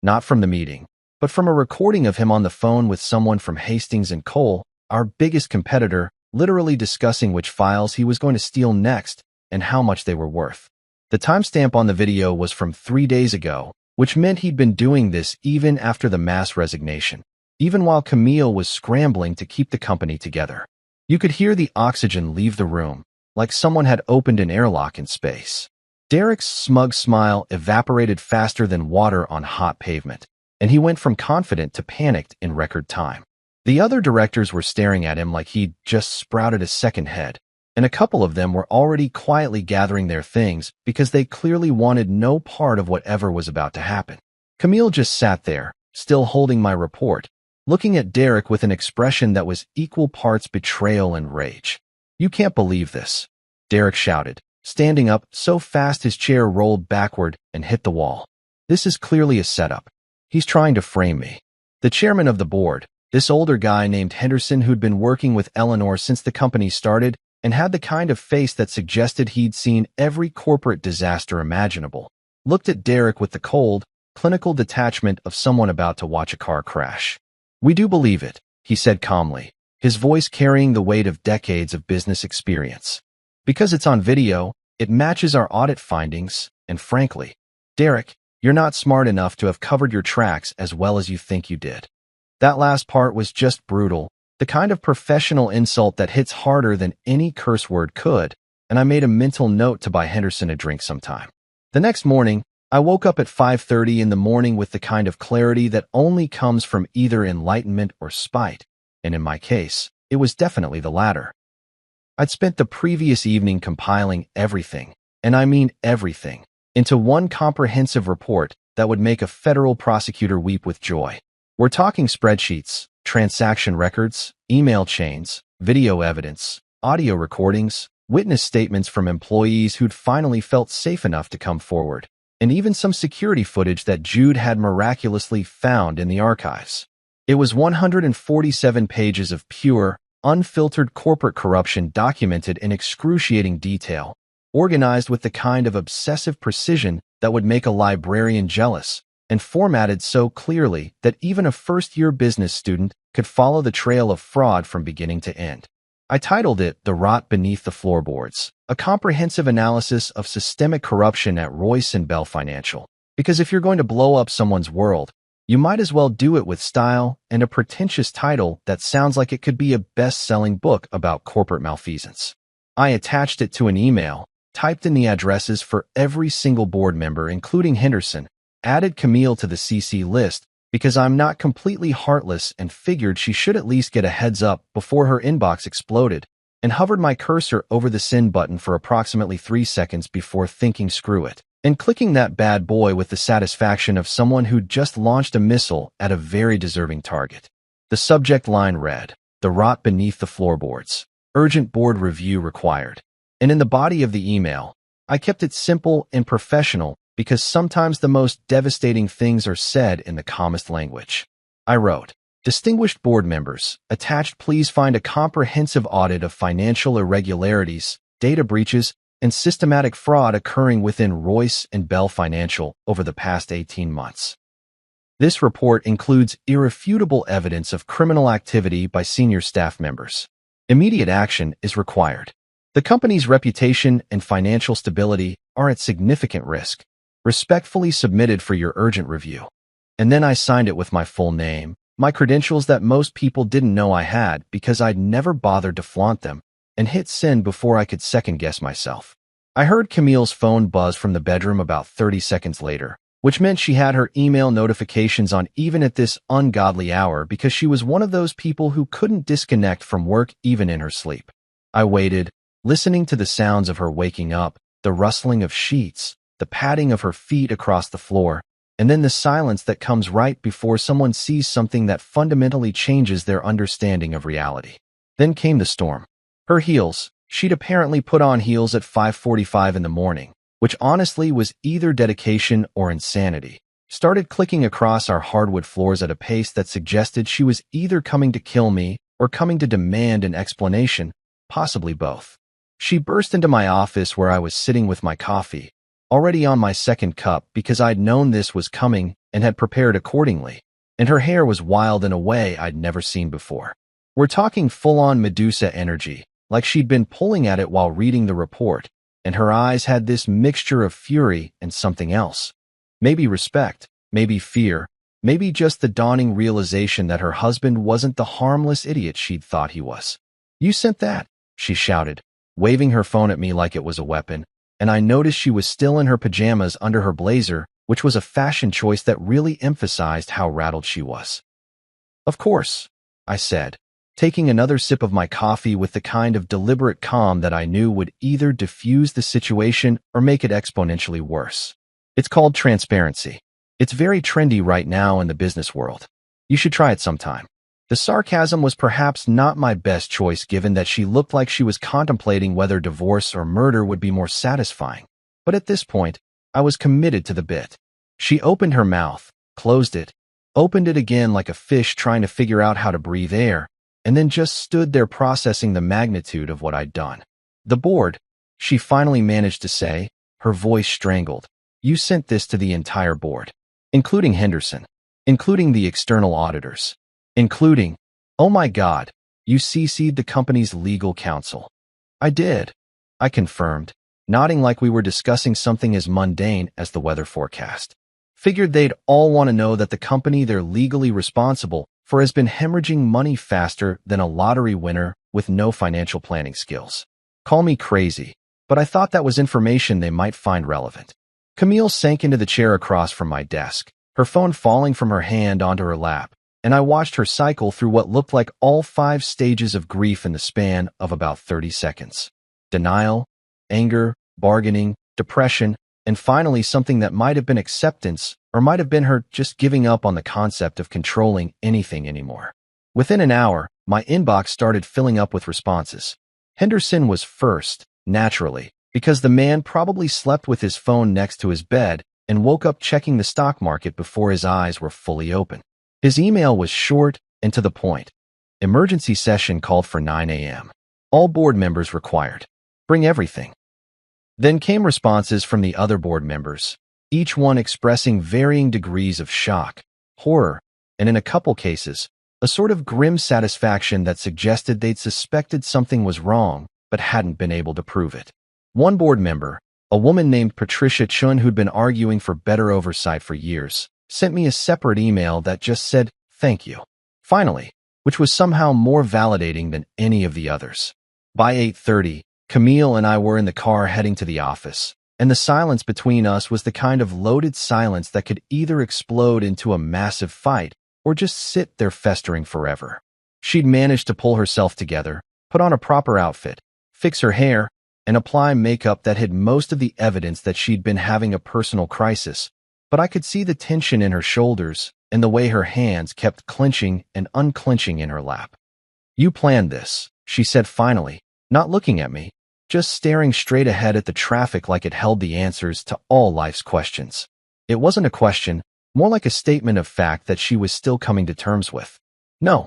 Not from the meeting, but from a recording of him on the phone with someone from Hastings and Cole, our biggest competitor, literally discussing which files he was going to steal next and how much they were worth. The timestamp on the video was from 3 days ago, which meant he'd been doing this even after the mass resignation, even while Camille was scrambling to keep the company together. You could hear the oxygen leave the room, like someone had opened an airlock in space. Derek's smug smile evaporated faster than water on hot pavement, and he went from confident to panicked in record time. The other directors were staring at him like he'd just sprouted a second head, and a couple of them were already quietly gathering their things because they clearly wanted no part of whatever was about to happen. Camille just sat there, still holding my report, looking at Derek with an expression that was equal parts betrayal and rage. "You can't believe this," Derek shouted, standing up so fast his chair rolled backward and hit the wall. "This is clearly a setup. He's trying to frame me." The chairman of the board, this older guy named Henderson who'd been working with Eleanor since the company started and had the kind of face that suggested he'd seen every corporate disaster imaginable, looked at Derek with the cold, clinical detachment of someone about to watch a car crash. "We do believe it," he said calmly, his voice carrying the weight of decades of business experience. "Because it's on video, it matches our audit findings, and frankly, Derek, you're not smart enough to have covered your tracks as well as you think you did." That last part was just brutal, the kind of professional insult that hits harder than any curse word could, and I made a mental note to buy Henderson a drink sometime. The next morning, I woke up at 5:30 in the morning with the kind of clarity that only comes from either enlightenment or spite, and in my case, it was definitely the latter. I'd spent the previous evening compiling everything, and I mean everything, into one comprehensive report that would make a federal prosecutor weep with joy. We're talking spreadsheets, transaction records, email chains, video evidence, audio recordings, witness statements from employees who'd finally felt safe enough to come forward, and even some security footage that Jude had miraculously found in the archives. It was 147 pages of pure, unfiltered corporate corruption documented in excruciating detail, organized with the kind of obsessive precision that would make a librarian jealous, and formatted so clearly that even a first-year business student could follow the trail of fraud from beginning to end. I titled it "The Rot Beneath the Floorboards," a comprehensive analysis of systemic corruption at Royce & Bell Financial. Because if you're going to blow up someone's world, you might as well do it with style and a pretentious title that sounds like it could be a best-selling book about corporate malfeasance. I attached it to an email, typed in the addresses for every single board member, including Henderson, added Camille to the CC list because I'm not completely heartless and figured she should at least get a heads up before her inbox exploded, and hovered my cursor over the send button for approximately 3 seconds before thinking screw it, and clicking that bad boy with the satisfaction of someone who'd just launched a missile at a very deserving target. The subject line read, "The rot beneath the floorboards. Urgent board review required." And in the body of the email, I kept it simple and professional because sometimes the most devastating things are said in the calmest language. I wrote, "Distinguished board members, attached please find a comprehensive audit of financial irregularities, data breaches, and systematic fraud occurring within Royce and Bell Financial over the past 18 months. This report includes irrefutable evidence of criminal activity by senior staff members. Immediate action is required. The company's reputation and financial stability are at significant risk. Respectfully submitted for your urgent review." And then I signed it with my full name, my credentials that most people didn't know I had because I'd never bothered to flaunt them, and hit send before I could second-guess myself. I heard Camille's phone buzz from the bedroom about 30 seconds later, which meant she had her email notifications on even at this ungodly hour because she was one of those people who couldn't disconnect from work even in her sleep. I waited, listening to the sounds of her waking up, the rustling of sheets, the padding of her feet across the floor, and then the silence that comes right before someone sees something that fundamentally changes their understanding of reality. Then came the storm. Her heels. She'd apparently put on heels at 5:45 in the morning, which honestly was either dedication or insanity. Started clicking across our hardwood floors at a pace that suggested she was either coming to kill me or coming to demand an explanation, possibly both. She burst into my office where I was sitting with my coffee, already on my second cup because I'd known this was coming and had prepared accordingly, and her hair was wild in a way I'd never seen before. We're talking full-on Medusa energy, like she'd been pulling at it while reading the report, and her eyes had this mixture of fury and something else. Maybe respect, maybe fear, maybe just the dawning realization that her husband wasn't the harmless idiot she'd thought he was. "You sent that?" she shouted, waving her phone at me like it was a weapon, and I noticed she was still in her pajamas under her blazer, which was a fashion choice that really emphasized how rattled she was. "Of course," I said, taking another sip of my coffee with the kind of deliberate calm that I knew would either diffuse the situation or make it exponentially worse. "It's called transparency. It's very trendy right now in the business world. You should try it sometime." The sarcasm was perhaps not my best choice given that she looked like she was contemplating whether divorce or murder would be more satisfying. But at this point, I was committed to the bit. She opened her mouth, closed it, opened it again like a fish trying to figure out how to breathe air, and then just stood there processing the magnitude of what I'd done. "The board," she finally managed to say, her voice strangled. "You sent this to the entire board, including Henderson, including the external auditors. Including, oh my God, you CC'd the company's legal counsel." "I did," I confirmed, nodding like we were discussing something as mundane as the weather forecast. Figured they'd all want to know that the company they're legally responsible for has been hemorrhaging money faster than a lottery winner with no financial planning skills. Call me crazy, but I thought that was information they might find relevant. Camille sank into the chair across from my desk, her phone falling from her hand onto her lap, and I watched her cycle through what looked like all 5 stages of grief in the span of about 30 seconds. Denial, anger, bargaining, depression, and finally something that might have been acceptance or might have been her just giving up on the concept of controlling anything anymore. Within an hour, my inbox started filling up with responses. Henderson was first, naturally, because the man probably slept with his phone next to his bed and woke up checking the stock market before his eyes were fully open. His email was short and to the point. Emergency session called for 9 a.m. All board members required. Bring everything. Then came responses from the other board members, each one expressing varying degrees of shock, horror, and in a couple cases, a sort of grim satisfaction that suggested they'd suspected something was wrong but hadn't been able to prove it. One board member, a woman named Patricia Chun who'd been arguing for better oversight for years, sent me a separate email that just said, "Thank you." Finally, which was somehow more validating than any of the others. By 8:30, Camille and I were in the car heading to the office, and the silence between us was the kind of loaded silence that could either explode into a massive fight or just sit there festering forever. She'd managed to pull herself together, put on a proper outfit, fix her hair, and apply makeup that hid most of the evidence that she'd been having a personal crisis, but I could see the tension in her shoulders and the way her hands kept clenching and unclenching in her lap. "You planned this," she said finally, not looking at me, just staring straight ahead at the traffic like it held the answers to all life's questions. It wasn't a question, more like a statement of fact that she was still coming to terms with. "No,"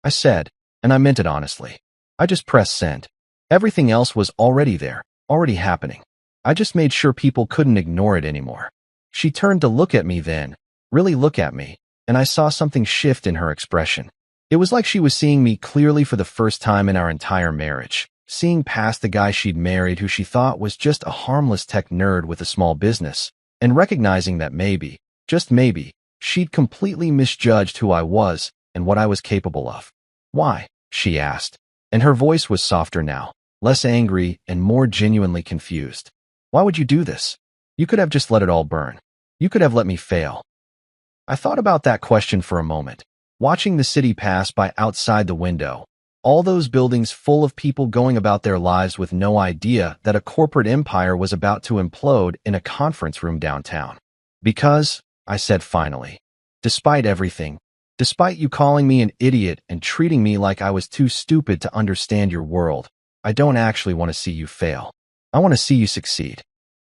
I said, and I meant it honestly. I just pressed send. Everything else was already there, already happening. I just made sure people couldn't ignore it anymore. She turned to look at me then, really look at me, and I saw something shift in her expression. It was like she was seeing me clearly for the first time in our entire marriage, seeing past the guy she'd married who she thought was just a harmless tech nerd with a small business, and recognizing that maybe, just maybe, she'd completely misjudged who I was and what I was capable of. "Why?" she asked, and her voice was softer now, less angry and more genuinely confused. "Why would you do this? You could have just let it all burn. You could have let me fail." I thought about that question for a moment, watching the city pass by outside the window, all those buildings full of people going about their lives with no idea that a corporate empire was about to implode in a conference room downtown. "Because," I said finally, "despite everything, despite you calling me an idiot and treating me like I was too stupid to understand your world, I don't actually want to see you fail. I want to see you succeed.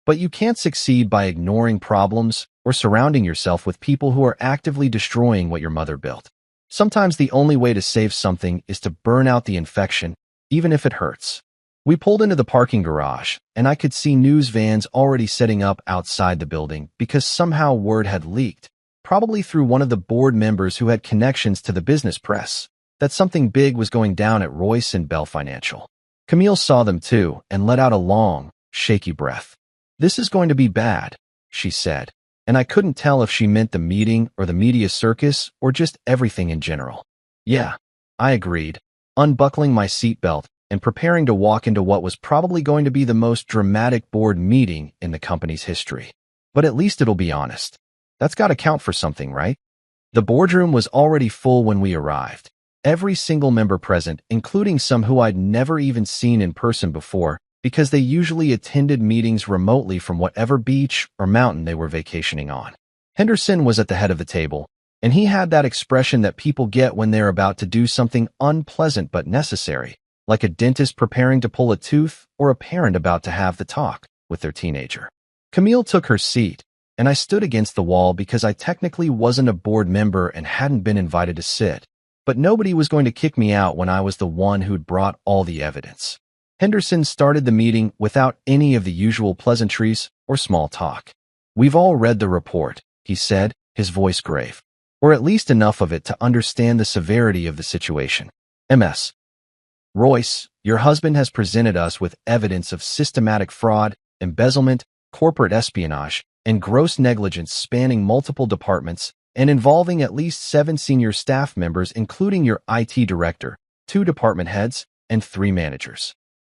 But you can't succeed by ignoring problems or surrounding yourself with people who are actively destroying what your mother built. Sometimes the only way to save something is to burn out the infection, even if it hurts." We pulled into the parking garage, and I could see news vans already setting up outside the building because somehow word had leaked, probably through one of the board members who had connections to the business press, that something big was going down at Royce and Bell Financial. Camille saw them too and let out a long, shaky breath. "This is going to be bad," she said, and I couldn't tell if she meant the meeting or the media circus or just everything in general. "Yeah," I agreed, unbuckling my seatbelt and preparing to walk into what was probably going to be the most dramatic board meeting in the company's history. But at least it'll be honest. That's got to count for something, right? The boardroom was already full when we arrived. Every single member present, including some who I'd never even seen in person before, because they usually attended meetings remotely from whatever beach or mountain they were vacationing on. Henderson was at the head of the table, and he had that expression that people get when they're about to do something unpleasant but necessary, like a dentist preparing to pull a tooth or a parent about to have the talk with their teenager. Camille took her seat, and I stood against the wall because I technically wasn't a board member and hadn't been invited to sit, but nobody was going to kick me out when I was the one who'd brought all the evidence. Henderson started the meeting without any of the usual pleasantries or small talk. "We've all read the report," he said, his voice grave, "or at least enough of it to understand the severity of the situation. Ms. Royce, your husband has presented us with evidence of systematic fraud, embezzlement, corporate espionage, and gross negligence spanning multiple departments and involving at least 7 senior staff members, including your IT director, 2 department heads, and 3 managers."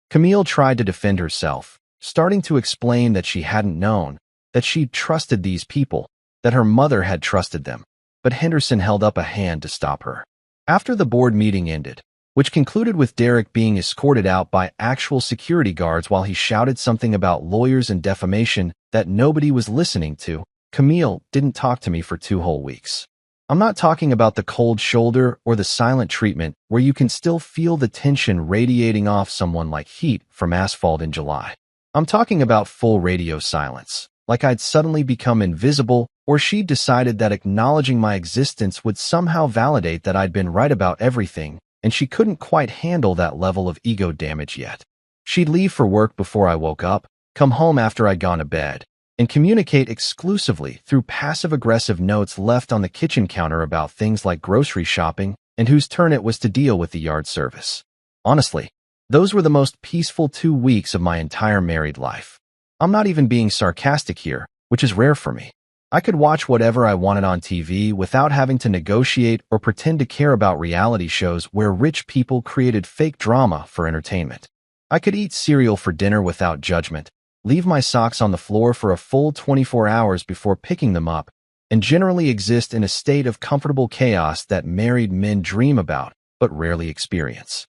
Camille tried to defend herself, starting to explain that she hadn't known, that she'd trusted these people, that her mother had trusted them, but Henderson held up a hand to stop her. After the board meeting ended, which concluded with Derek being escorted out by actual security guards while he shouted something about lawyers and defamation that nobody was listening to, Camille didn't talk to me for 2 whole weeks. I'm not talking about the cold shoulder or the silent treatment where you can still feel the tension radiating off someone like heat from asphalt in July. I'm talking about full radio silence, like I'd suddenly become invisible or she'd decided that acknowledging my existence would somehow validate that I'd been right about everything, and she couldn't quite handle that level of ego damage yet. She'd leave for work before I woke up, come home after I'd gone to bed, and communicate exclusively through passive-aggressive notes left on the kitchen counter about things like grocery shopping and whose turn it was to deal with the yard service. Honestly, those were the most peaceful 2 weeks of my entire married life. I'm not even being sarcastic here, which is rare for me. I could watch whatever I wanted on TV without having to negotiate or pretend to care about reality shows where rich people created fake drama for entertainment. I could eat cereal for dinner without judgment, leave my socks on the floor for a full 24 hours before picking them up, and generally exist in a state of comfortable chaos that married men dream about but rarely experience.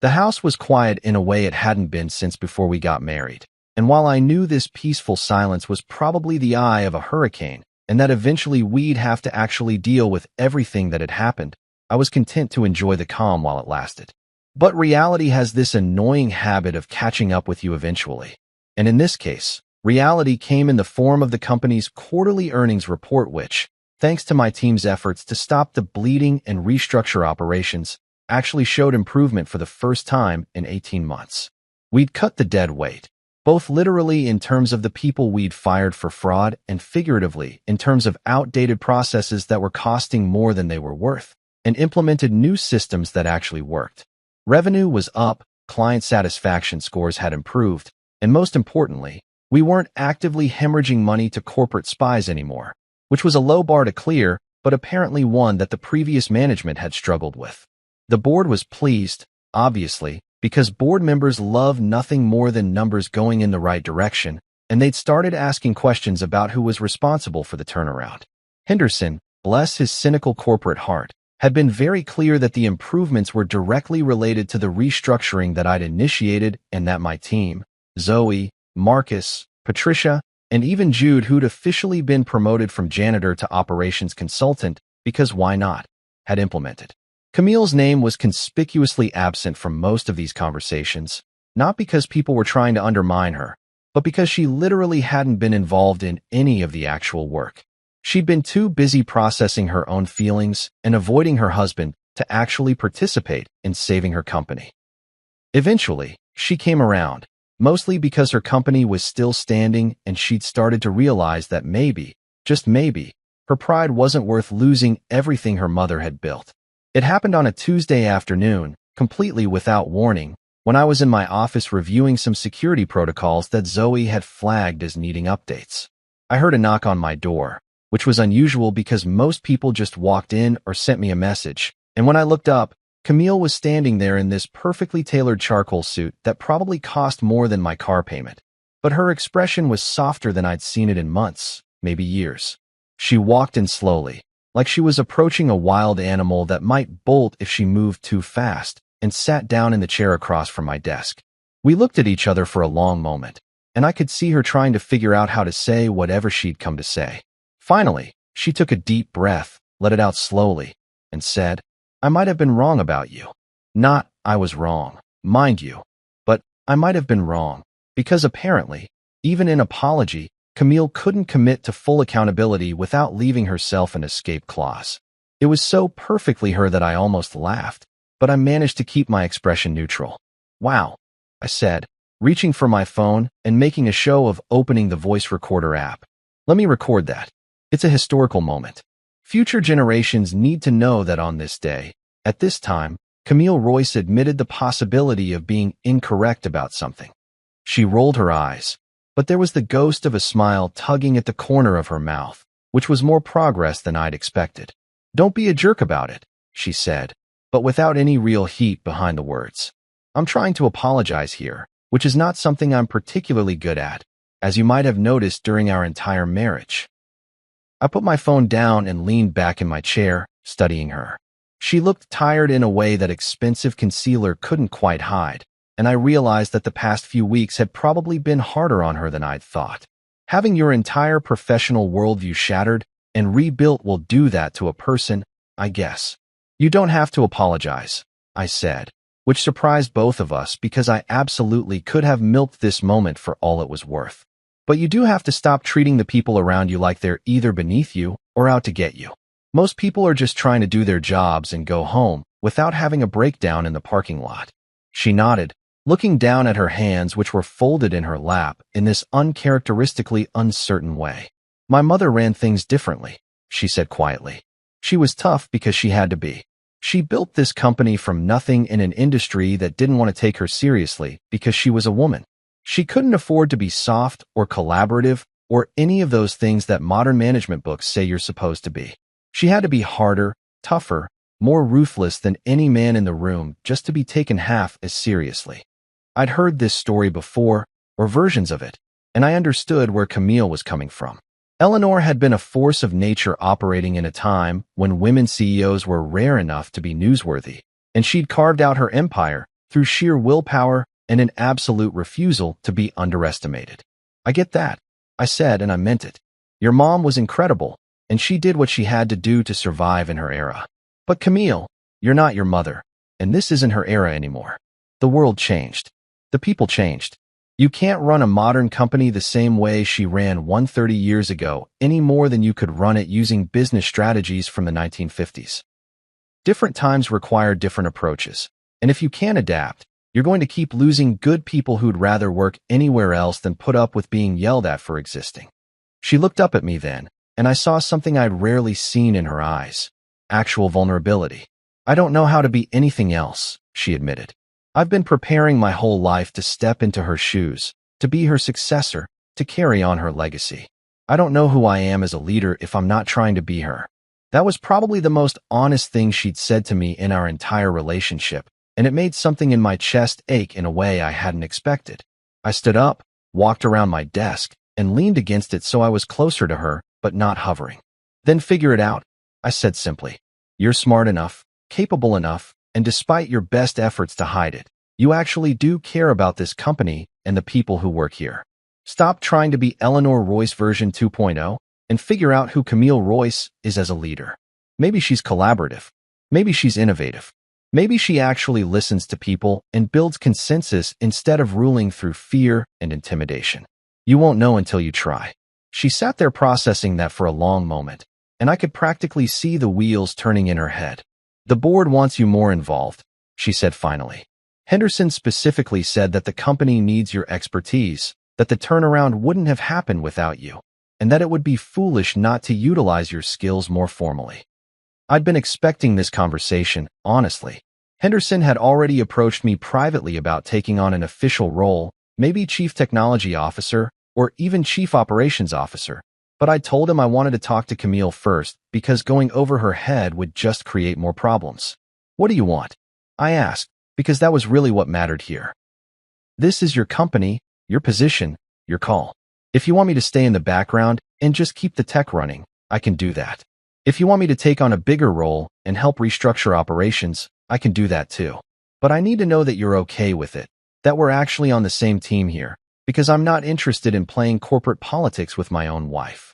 The house was quiet in a way it hadn't been since before we got married, and while I knew this peaceful silence was probably the eye of a hurricane and that eventually we'd have to actually deal with everything that had happened, I was content to enjoy the calm while it lasted. But reality has this annoying habit of catching up with you eventually. And in this case, reality came in the form of the company's quarterly earnings report which, thanks to my team's efforts to stop the bleeding and restructure operations, actually showed improvement for the first time in 18 months. We'd cut the dead weight, both literally in terms of the people we'd fired for fraud and figuratively in terms of outdated processes that were costing more than they were worth, and implemented new systems that actually worked. Revenue was up, client satisfaction scores had improved, and most importantly, we weren't actively hemorrhaging money to corporate spies anymore, which was a low bar to clear, but apparently one that the previous management had struggled with. The board was pleased, obviously, because board members love nothing more than numbers going in the right direction, and they'd started asking questions about who was responsible for the turnaround. Henderson, bless his cynical corporate heart, had been very clear that the improvements were directly related to the restructuring that I'd initiated and that my team, Zoe, Marcus, Patricia, and even Jude, who'd officially been promoted from janitor to operations consultant, because why not, had implemented. Camille's name was conspicuously absent from most of these conversations, not because people were trying to undermine her, but because she literally hadn't been involved in any of the actual work. She'd been too busy processing her own feelings and avoiding her husband to actually participate in saving her company. Eventually, she came around, mostly because her company was still standing and she'd started to realize that maybe, just maybe, her pride wasn't worth losing everything her mother had built. It happened on a Tuesday afternoon, completely without warning, when I was in my office reviewing some security protocols that Zoe had flagged as needing updates. I heard a knock on my door, which was unusual because most people just walked in or sent me a message, and when I looked up, Camille was standing there in this perfectly tailored charcoal suit that probably cost more than my car payment, but her expression was softer than I'd seen it in months, maybe years. She walked in slowly, like she was approaching a wild animal that might bolt if she moved too fast, and sat down in the chair across from my desk. We looked at each other for a long moment, and I could see her trying to figure out how to say whatever she'd come to say. Finally, she took a deep breath, let it out slowly, and said, "I might have been wrong about you. Not, I was wrong, mind you, but I might have been wrong, because apparently, even in apology, Camille couldn't commit to full accountability without leaving herself an escape clause. It was so perfectly her that I almost laughed, but I managed to keep my expression neutral. Wow, I said, reaching for my phone and making a show of opening the voice recorder app. Let me record that. It's a historical moment. Future generations need to know that on this day, at this time, Camille Royce admitted the possibility of being incorrect about something. She rolled her eyes, but there was the ghost of a smile tugging at the corner of her mouth, which was more progress than I'd expected. "Don't be a jerk about it," she said, but without any real heat behind the words. "I'm trying to apologize here, which is not something I'm particularly good at, as you might have noticed during our entire marriage." I put my phone down and leaned back in my chair, studying her. She looked tired in a way that expensive concealer couldn't quite hide, and I realized that the past few weeks had probably been harder on her than I'd thought. Having your entire professional worldview shattered and rebuilt will do that to a person, I guess. "You don't have to apologize," I said, which surprised both of us because I absolutely could have milked this moment for all it was worth. "But you do have to stop treating the people around you like they're either beneath you or out to get you. Most people are just trying to do their jobs and go home without having a breakdown in the parking lot." She nodded, looking down at her hands which were folded in her lap in this uncharacteristically uncertain way. "My mother ran things differently," she said quietly. "She was tough because she had to be. She built this company from nothing in an industry that didn't want to take her seriously because she was a woman. She couldn't afford to be soft or collaborative or any of those things that modern management books say you're supposed to be. She had to be harder, tougher, more ruthless than any man in the room just to be taken half as seriously." I'd heard this story before, or versions of it, and I understood where Camille was coming from. Eleanor had been a force of nature operating in a time when women CEOs were rare enough to be newsworthy, and she'd carved out her empire through sheer willpower and an absolute refusal to be underestimated. I get that, I said, and I meant it. Your mom was incredible, and she did what she had to do to survive in her era. But Camille, you're not your mother, and this isn't her era anymore. The world changed. The people changed. You can't run a modern company the same way she ran one 30 years ago any more than you could run it using business strategies from the 1950s. Different times require different approaches, and if you can't adapt, you're going to keep losing good people who'd rather work anywhere else than put up with being yelled at for existing. She looked up at me then, and I saw something I'd rarely seen in her eyes. Actual vulnerability. I don't know how to be anything else, she admitted. I've been preparing my whole life to step into her shoes, to be her successor, to carry on her legacy. I don't know who I am as a leader if I'm not trying to be her. That was probably the most honest thing she'd said to me in our entire relationship, and it made something in my chest ache in a way I hadn't expected. I stood up, walked around my desk, and leaned against it so I was closer to her, but not hovering. Then figure it out, I said simply. You're smart enough, capable enough, and despite your best efforts to hide it, you actually do care about this company and the people who work here. Stop trying to be Eleanor Royce version 2.0 and figure out who Camille Royce is as a leader. Maybe she's collaborative. Maybe she's innovative. Maybe she actually listens to people and builds consensus instead of ruling through fear and intimidation. You won't know until you try. She sat there processing that for a long moment, and I could practically see the wheels turning in her head. The board wants you more involved, she said finally. Henderson specifically said that the company needs your expertise, that the turnaround wouldn't have happened without you, and that it would be foolish not to utilize your skills more formally. I'd been expecting this conversation, honestly. Henderson had already approached me privately about taking on an official role, maybe Chief Technology Officer or even Chief Operations Officer, but I told him I wanted to talk to Camille first because going over her head would just create more problems. What do you want? I asked, because that was really what mattered here. This is your company, your position, your call. If you want me to stay in the background and just keep the tech running, I can do that. If you want me to take on a bigger role and help restructure operations, I can do that too. But I need to know that you're okay with it, that we're actually on the same team here, because I'm not interested in playing corporate politics with my own wife.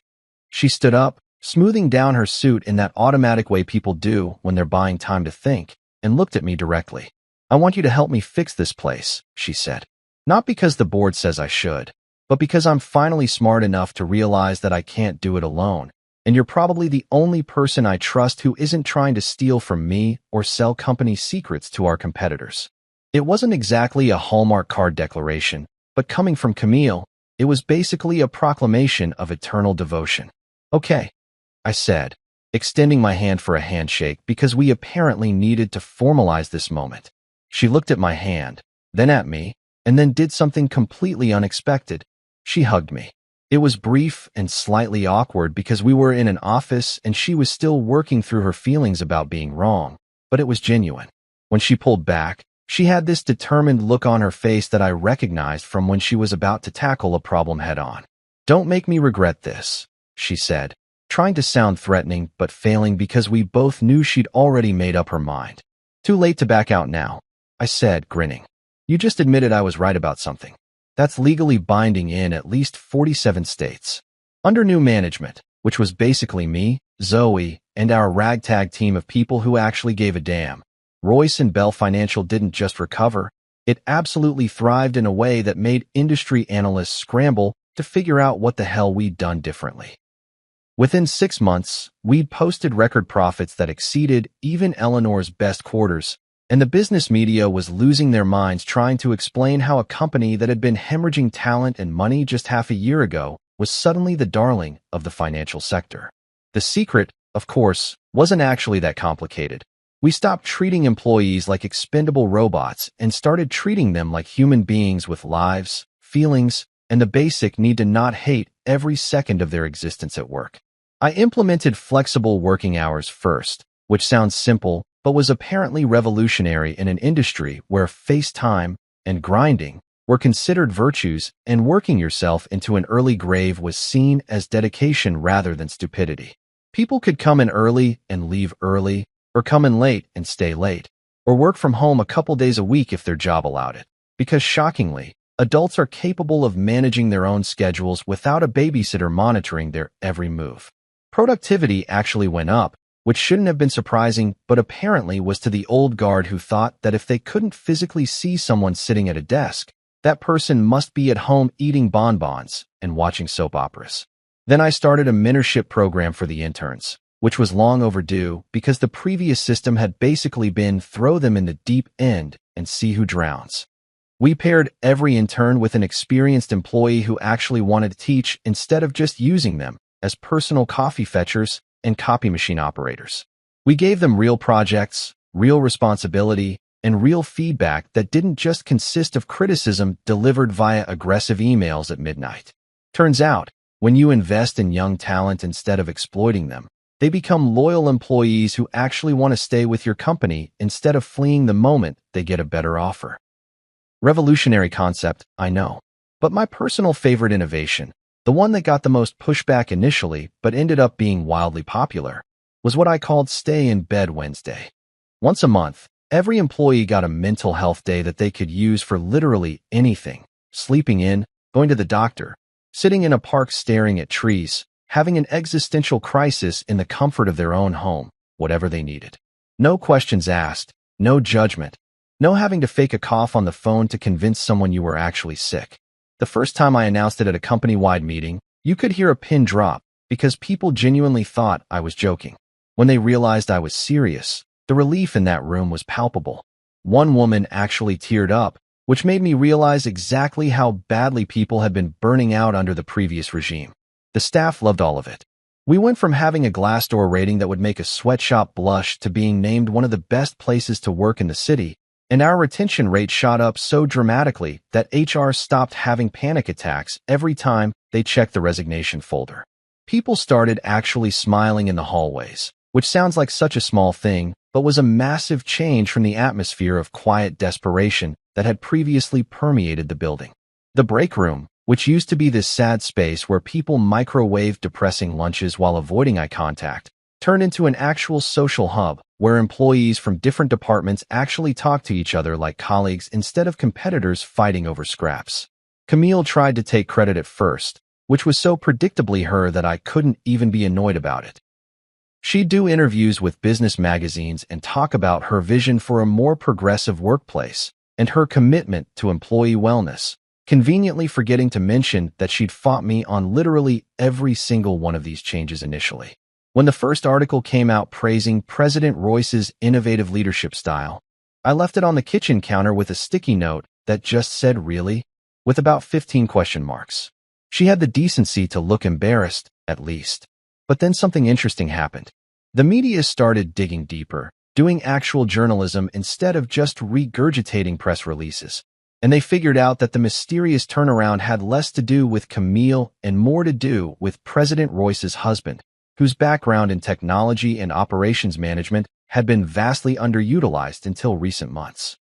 She stood up, smoothing down her suit in that automatic way people do when they're buying time to think, and looked at me directly. I want you to help me fix this place, she said. Not because the board says I should, but because I'm finally smart enough to realize that I can't do it alone, and you're probably the only person I trust who isn't trying to steal from me or sell company secrets to our competitors. It wasn't exactly a Hallmark card declaration, but coming from Camille, it was basically a proclamation of eternal devotion. Okay, I said, extending my hand for a handshake because we apparently needed to formalize this moment. She looked at my hand, then at me, and then did something completely unexpected. She hugged me. It was brief and slightly awkward because we were in an office and she was still working through her feelings about being wrong, but it was genuine. When she pulled back, she had this determined look on her face that I recognized from when she was about to tackle a problem head-on. Don't make me regret this, she said, trying to sound threatening but failing because we both knew she'd already made up her mind. Too late to back out now, I said, grinning. You just admitted I was right about something. That's legally binding in at least 47 states. Under new management, which was basically me, Zoe, and our ragtag team of people who actually gave a damn, Royce and Bell Financial didn't just recover, it absolutely thrived in a way that made industry analysts scramble to figure out what the hell we'd done differently. Within 6 months, we'd posted record profits that exceeded even Eleanor's best quarters, and the business media was losing their minds trying to explain how a company that had been hemorrhaging talent and money just half a year ago was suddenly the darling of the financial sector. The secret, of course, wasn't actually that complicated. We stopped treating employees like expendable robots and started treating them like human beings with lives, feelings, and the basic need to not hate every second of their existence at work. I implemented flexible working hours first, which sounds simple, but was apparently revolutionary in an industry where face time and grinding were considered virtues, and working yourself into an early grave was seen as dedication rather than stupidity. People could come in early and leave early, or come in late and stay late, or work from home a couple days a week if their job allowed it. Because shockingly, adults are capable of managing their own schedules without a babysitter monitoring their every move. Productivity actually went up, which shouldn't have been surprising, but apparently was to the old guard who thought that if they couldn't physically see someone sitting at a desk, that person must be at home eating bonbons and watching soap operas. Then I started a mentorship program for the interns, which was long overdue because the previous system had basically been throw them in the deep end and see who drowns. We paired every intern with an experienced employee who actually wanted to teach instead of just using them as personal coffee fetchers and copy machine operators. We gave them real projects, real responsibility, and real feedback that didn't just consist of criticism delivered via aggressive emails at midnight. Turns out, when you invest in young talent instead of exploiting them, they become loyal employees who actually want to stay with your company instead of fleeing the moment they get a better offer. Revolutionary concept, I know. But my personal favorite innovation, the one that got the most pushback initially but ended up being wildly popular, was what I called Stay in Bed Wednesday. Once a month, every employee got a mental health day that they could use for literally anything: sleeping in, going to the doctor, sitting in a park staring at trees, having an existential crisis in the comfort of their own home, whatever they needed. No questions asked, no judgment, no having to fake a cough on the phone to convince someone you were actually sick. The first time I announced it at a company-wide meeting, you could hear a pin drop because people genuinely thought I was joking. When they realized I was serious, the relief in that room was palpable. One woman actually teared up, which made me realize exactly how badly people had been burning out under the previous regime. The staff loved all of it. We went from having a Glassdoor rating that would make a sweatshop blush to being named one of the best places to work in the city, and our retention rate shot up so dramatically that HR stopped having panic attacks every time they checked the resignation folder. People started actually smiling in the hallways, which sounds like such a small thing, but was a massive change from the atmosphere of quiet desperation that had previously permeated the building. The break room, which used to be this sad space where people microwaved depressing lunches while avoiding eye contact, turned into an actual social hub where employees from different departments actually talked to each other like colleagues instead of competitors fighting over scraps. Camille tried to take credit at first, which was so predictably her that I couldn't even be annoyed about it. She'd do interviews with business magazines and talk about her vision for a more progressive workplace and her commitment to employee wellness, conveniently forgetting to mention that she'd fought me on literally every single one of these changes initially. When the first article came out praising President Royce's innovative leadership style, I left it on the kitchen counter with a sticky note that just said "really?" with about 15 question marks. She had the decency to look embarrassed, at least. But then something interesting happened. The media started digging deeper, doing actual journalism instead of just regurgitating press releases. And they figured out that the mysterious turnaround had less to do with Camille and more to do with President Royce's husband, whose background in technology and operations management had been vastly underutilized until recent months.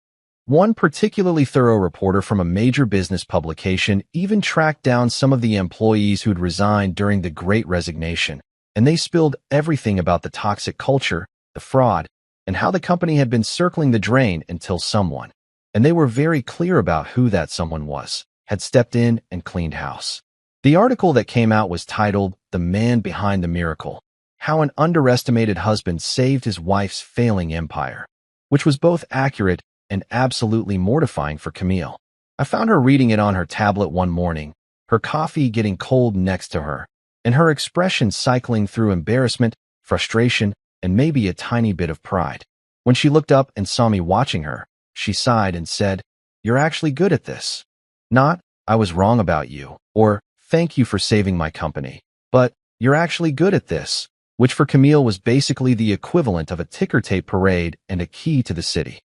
One particularly thorough reporter from a major business publication even tracked down some of the employees who'd resigned during the Great Resignation, and they spilled everything about the toxic culture, the fraud, and how the company had been circling the drain until someone, and they were very clear about who that someone was, had stepped in and cleaned house. The article that came out was titled "The Man Behind the Miracle: How an Underestimated Husband Saved His Wife's Failing Empire," which was both accurate and absolutely mortifying for Camille. I found her reading it on her tablet one morning, her coffee getting cold next to her, and her expression cycling through embarrassment, frustration, and maybe a tiny bit of pride. When she looked up and saw me watching her, she sighed and said, "You're actually good at this." Not, "I was wrong about you," or "Thank you for saving my company," but "You're actually good at this," which for Camille was basically the equivalent of a ticker tape parade and a key to the city.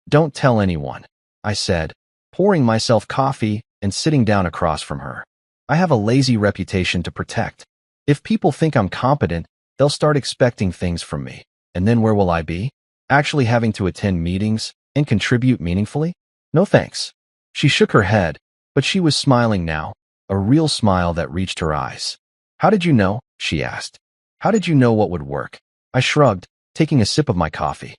"Don't tell anyone," I said, pouring myself coffee and sitting down across from her. "I have a lazy reputation to protect. If people think I'm competent, they'll start expecting things from me. And then where will I be? Actually having to attend meetings and contribute meaningfully? No thanks." She shook her head, but she was smiling now, a real smile that reached her eyes. How did you know? She asked. How did you know what would work? I shrugged, taking a sip of my coffee.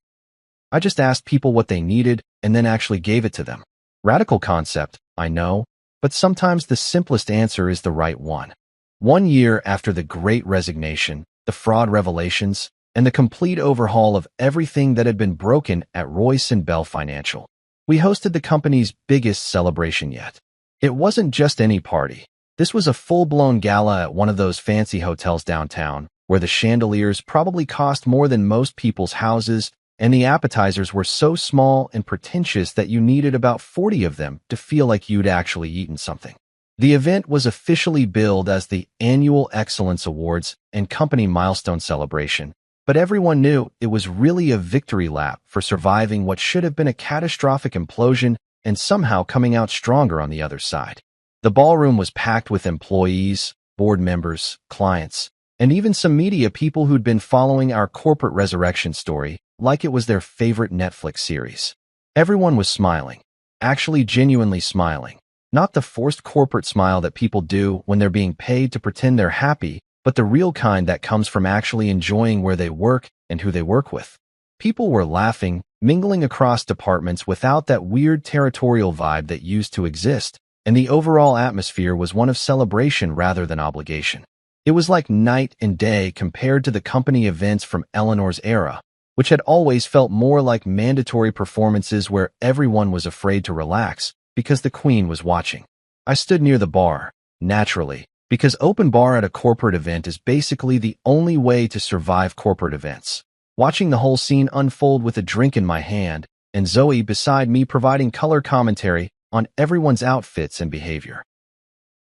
I just asked people what they needed and then actually gave it to them. Radical concept, I know, but sometimes the simplest answer is the right one. 1 year after the Great Resignation, the fraud revelations, and the complete overhaul of everything that had been broken at Royce & Bell Financial, we hosted the company's biggest celebration yet. It wasn't just any party. This was a full-blown gala at one of those fancy hotels downtown, where the chandeliers probably cost more than most people's houses, and the appetizers were so small and pretentious that you needed about 40 of them to feel like you'd actually eaten something. The event was officially billed as the Annual Excellence Awards and Company Milestone Celebration, but everyone knew it was really a victory lap for surviving what should have been a catastrophic implosion and somehow coming out stronger on the other side. The ballroom was packed with employees, board members, clients, and even some media people who'd been following our corporate resurrection story like it was their favorite Netflix series. Everyone was smiling, actually genuinely smiling. Not the forced corporate smile that people do when they're being paid to pretend they're happy, but the real kind that comes from actually enjoying where they work and who they work with. People were laughing, mingling across departments without that weird territorial vibe that used to exist, and the overall atmosphere was one of celebration rather than obligation. It was like night and day compared to the company events from Eleanor's era, which had always felt more like mandatory performances where everyone was afraid to relax because the queen was watching. I stood near the bar, naturally, because open bar at a corporate event is basically the only way to survive corporate events. Watching the whole scene unfold with a drink in my hand, and Zoe beside me providing color commentary on everyone's outfits and behavior.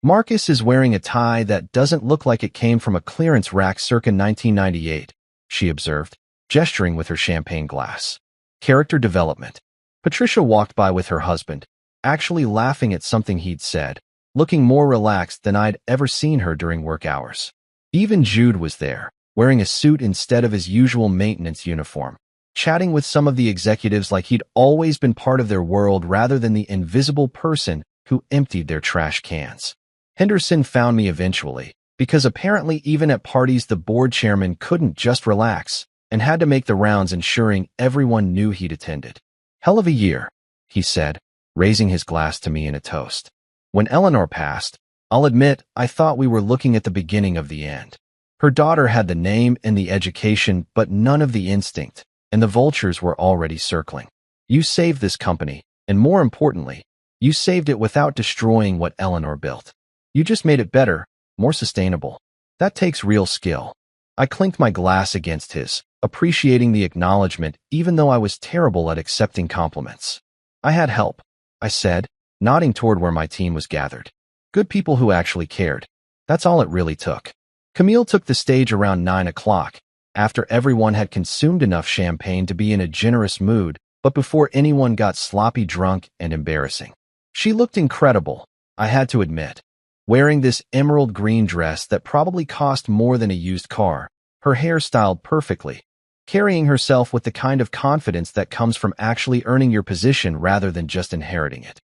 Marcus is wearing a tie that doesn't look like it came from a clearance rack circa 1998, she observed, gesturing with her champagne glass. Character development. Patricia walked by with her husband, actually laughing at something he'd said, looking more relaxed than I'd ever seen her during work hours. Even Jude was there, wearing a suit instead of his usual maintenance uniform, chatting with some of the executives like he'd always been part of their world rather than the invisible person who emptied their trash cans. Henderson found me eventually, because apparently even at parties the board chairman couldn't just relax and had to make the rounds ensuring everyone knew he'd attended. Hell of a year, he said, raising his glass to me in a toast. When Eleanor passed, I'll admit I thought we were looking at the beginning of the end. Her daughter had the name and the education, but none of the instinct, and the vultures were already circling. You saved this company, and more importantly, you saved it without destroying what Eleanor built. You just made it better, more sustainable. That takes real skill. I clinked my glass against his, appreciating the acknowledgement even though I was terrible at accepting compliments. I had help, I said, nodding toward where my team was gathered. Good people who actually cared. That's all it really took. Camille took the stage around 9 o'clock, after everyone had consumed enough champagne to be in a generous mood, but before anyone got sloppy drunk and embarrassing. She looked incredible, I had to admit. Wearing this emerald green dress that probably cost more than a used car, her hair styled perfectly, carrying herself with the kind of confidence that comes from actually earning your position rather than just inheriting it.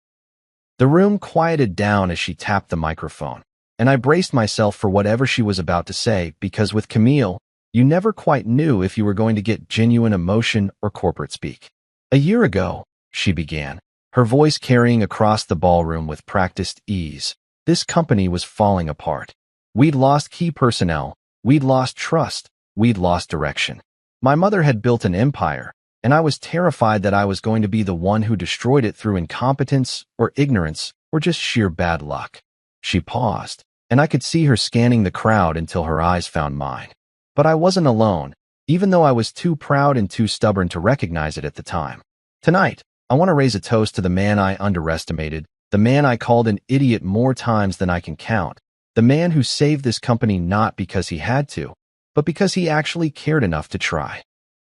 The room quieted down as she tapped the microphone, and I braced myself for whatever she was about to say because with Camille, you never quite knew if you were going to get genuine emotion or corporate speak. A year ago, she began, her voice carrying across the ballroom with practiced ease. This company was falling apart. We'd lost key personnel, we'd lost trust, we'd lost direction. My mother had built an empire, and I was terrified that I was going to be the one who destroyed it through incompetence or ignorance or just sheer bad luck. She paused, and I could see her scanning the crowd until her eyes found mine. But I wasn't alone, even though I was too proud and too stubborn to recognize it at the time. Tonight, I want to raise a toast to the man I underestimated, the man I called an idiot more times than I can count, the man who saved this company not because he had to, but because he actually cared enough to try.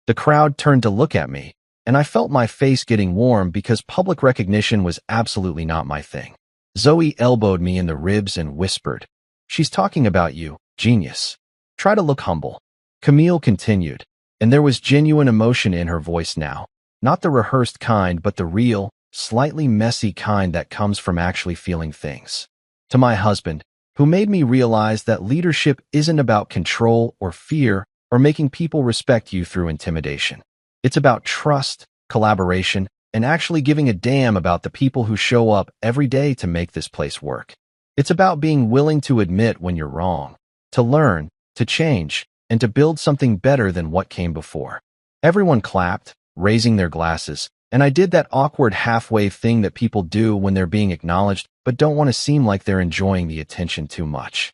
The crowd turned to look at me, and I felt my face getting warm because public recognition was absolutely not my thing. Zoe elbowed me in the ribs and whispered, "She's talking about you, genius. Try to look humble." Camille continued, and there was genuine emotion in her voice now, not the rehearsed kind but the real, slightly messy kind that comes from actually feeling things. To my husband, who made me realize that leadership isn't about control or fear or making people respect you through intimidation. It's about trust, collaboration, and actually giving a damn about the people who show up every day to make this place work. It's about being willing to admit when you're wrong, to learn, to change, and to build something better than what came before. Everyone clapped, raising their glasses, and I did that awkward halfway thing that people do when they're being acknowledged but don't want to seem like they're enjoying the attention too much.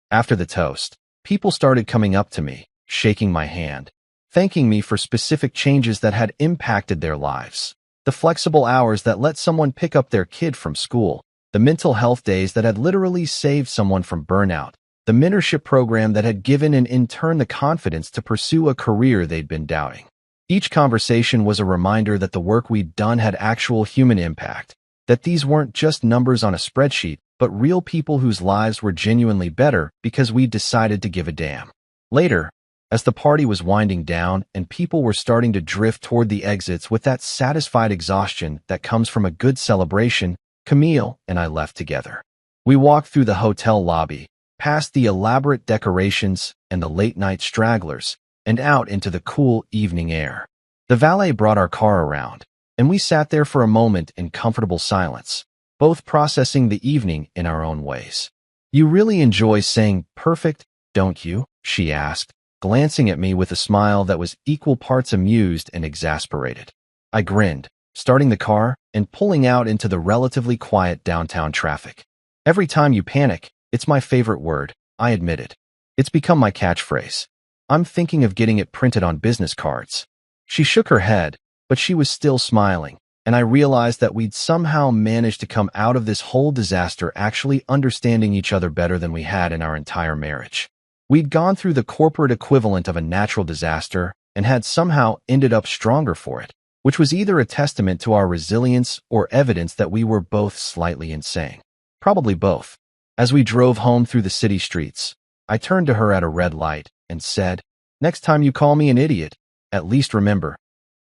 After the toast, people started coming up to me, shaking my hand, thanking me for specific changes that had impacted their lives. The flexible hours that let someone pick up their kid from school, the mental health days that had literally saved someone from burnout, the mentorship program that had given and in turn the confidence to pursue a career they'd been doubting. Each conversation was a reminder that the work we'd done had actual human impact, that these weren't just numbers on a spreadsheet, but real people whose lives were genuinely better because we decided to give a damn. Later, as the party was winding down and people were starting to drift toward the exits with that satisfied exhaustion that comes from a good celebration, Camille and I left together. We walked through the hotel lobby, past the elaborate decorations and the late-night stragglers, and out into the cool evening air. The valet brought our car around, and we sat there for a moment in comfortable silence, both processing the evening in our own ways. "You really enjoy saying perfect, don't you?" she asked, glancing at me with a smile that was equal parts amused and exasperated. I grinned, starting the car and pulling out into the relatively quiet downtown traffic. "Every time you panic, it's my favorite word," I admitted. "It's become my catchphrase. I'm thinking of getting it printed on business cards." She shook her head, but she was still smiling, and I realized that we'd somehow managed to come out of this whole disaster actually understanding each other better than we had in our entire marriage. We'd gone through the corporate equivalent of a natural disaster and had somehow ended up stronger for it, which was either a testament to our resilience or evidence that we were both slightly insane. Probably both. As we drove home through the city streets, I turned to her at a red light and said, "Next time you call me an idiot, at least remember,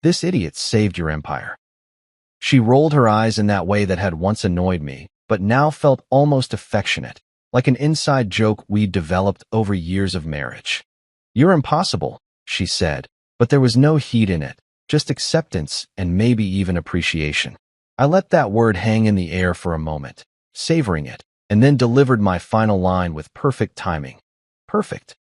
this idiot saved your empire." She rolled her eyes in that way that had once annoyed me, but now felt almost affectionate, like an inside joke we'd developed over years of marriage. "You're impossible," she said, but there was no heat in it, just acceptance and maybe even appreciation. I let that word hang in the air for a moment, savoring it, and then delivered my final line with perfect timing. "Perfect."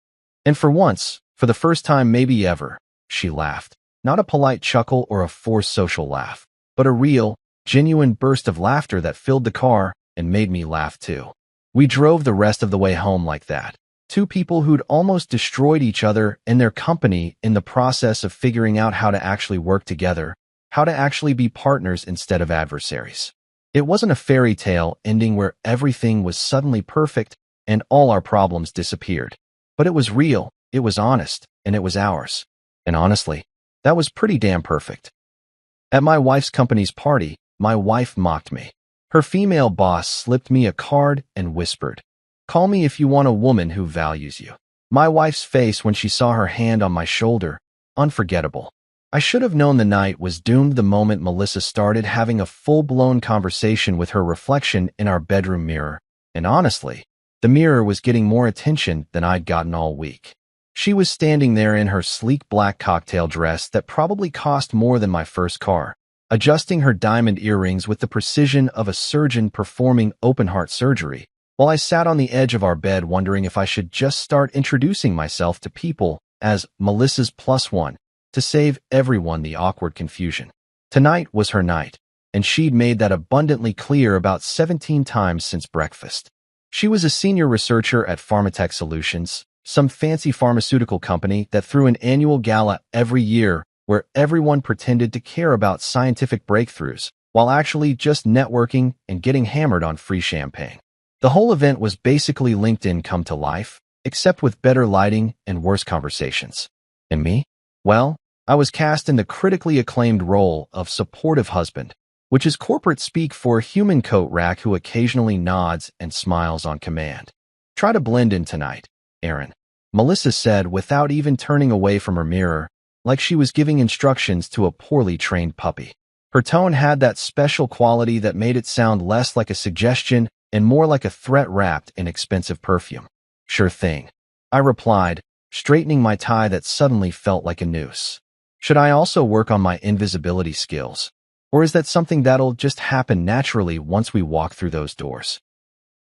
And for once, for the first time maybe ever, she laughed. Not a polite chuckle or a forced social laugh, but a real, genuine burst of laughter that filled the car and made me laugh too. We drove the rest of the way home like that. Two people who'd almost destroyed each other and their company in the process of figuring out how to actually work together, how to actually be partners instead of adversaries. It wasn't a fairy tale ending where everything was suddenly perfect and all our problems disappeared. But it was real, it was honest, and it was ours. And honestly, that was pretty damn perfect. At my wife's company's party, my wife mocked me. Her female boss slipped me a card and whispered, "Call me if you want a woman who values you." My wife's face when she saw her hand on my shoulder, unforgettable. I should have known the night was doomed the moment Melissa started having a full-blown conversation with her reflection in our bedroom mirror, and honestly, the mirror was getting more attention than I'd gotten all week. She was standing there in her sleek black cocktail dress that probably cost more than my first car, adjusting her diamond earrings with the precision of a surgeon performing open-heart surgery, while I sat on the edge of our bed wondering if I should just start introducing myself to people as Melissa's +1 to save everyone the awkward confusion. Tonight was her night, and she'd made that abundantly clear about 17 times since breakfast. She was a senior researcher at Pharmatech Solutions, some fancy pharmaceutical company that threw an annual gala every year where everyone pretended to care about scientific breakthroughs while actually just networking and getting hammered on free champagne. The whole event was basically LinkedIn come to life, except with better lighting and worse conversations. And me? Well, I was cast in the critically acclaimed role of supportive husband, which is corporate speak for human coat rack who occasionally nods and smiles on command. "Try to blend in tonight, Aaron," Melissa said without even turning away from her mirror, like she was giving instructions to a poorly trained puppy. Her tone had that special quality that made it sound less like a suggestion and more like a threat wrapped in expensive perfume. Sure thing, I replied, straightening my tie that suddenly felt like a noose. Should I also work on my invisibility skills? Or is that something that'll just happen naturally once we walk through those doors?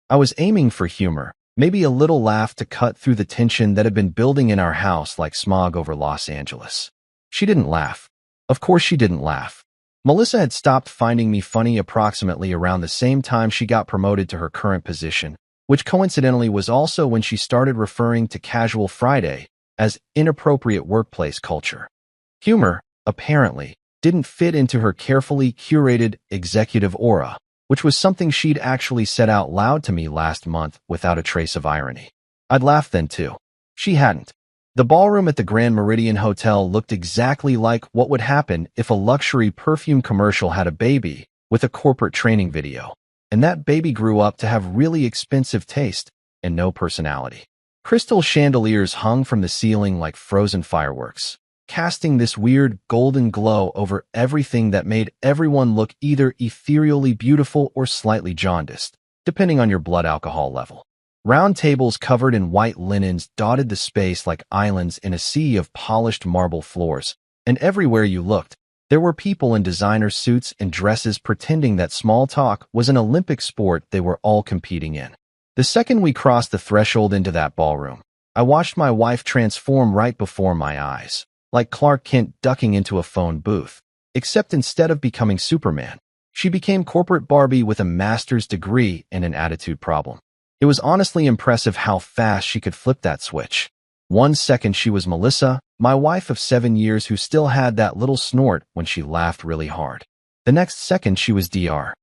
I was aiming for humor, maybe a little laugh to cut through the tension that had been building in our house like smog over Los Angeles. She didn't laugh. Of course she didn't laugh. Melissa had stopped finding me funny approximately around the same time she got promoted to her current position, which coincidentally was also when she started referring to Casual Friday as inappropriate workplace culture. Humor, apparently, didn't fit into her carefully curated executive aura, which was something she'd actually said out loud to me last month without a trace of irony. I'd laughed then too. She hadn't. The ballroom at the Grand Meridian Hotel looked exactly like what would happen if a luxury perfume commercial had a baby with a corporate training video, and that baby grew up to have really expensive taste and no personality. Crystal chandeliers hung from the ceiling like frozen fireworks, casting this weird golden glow over everything that made everyone look either ethereally beautiful or slightly jaundiced, depending on your blood alcohol level. Round tables covered in white linens dotted the space like islands in a sea of polished marble floors, and everywhere you looked, there were people in designer suits and dresses pretending that small talk was an Olympic sport they were all competing in. The second we crossed the threshold into that ballroom, I watched my wife transform right before my eyes, like Clark Kent ducking into a phone booth, except instead of becoming Superman, she became corporate Barbie with a master's degree and an attitude problem. It was honestly impressive how fast she could flip that switch. 1 second she was Melissa, my wife of 7 years who still had that little snort when she laughed really hard. The next second she was Dr.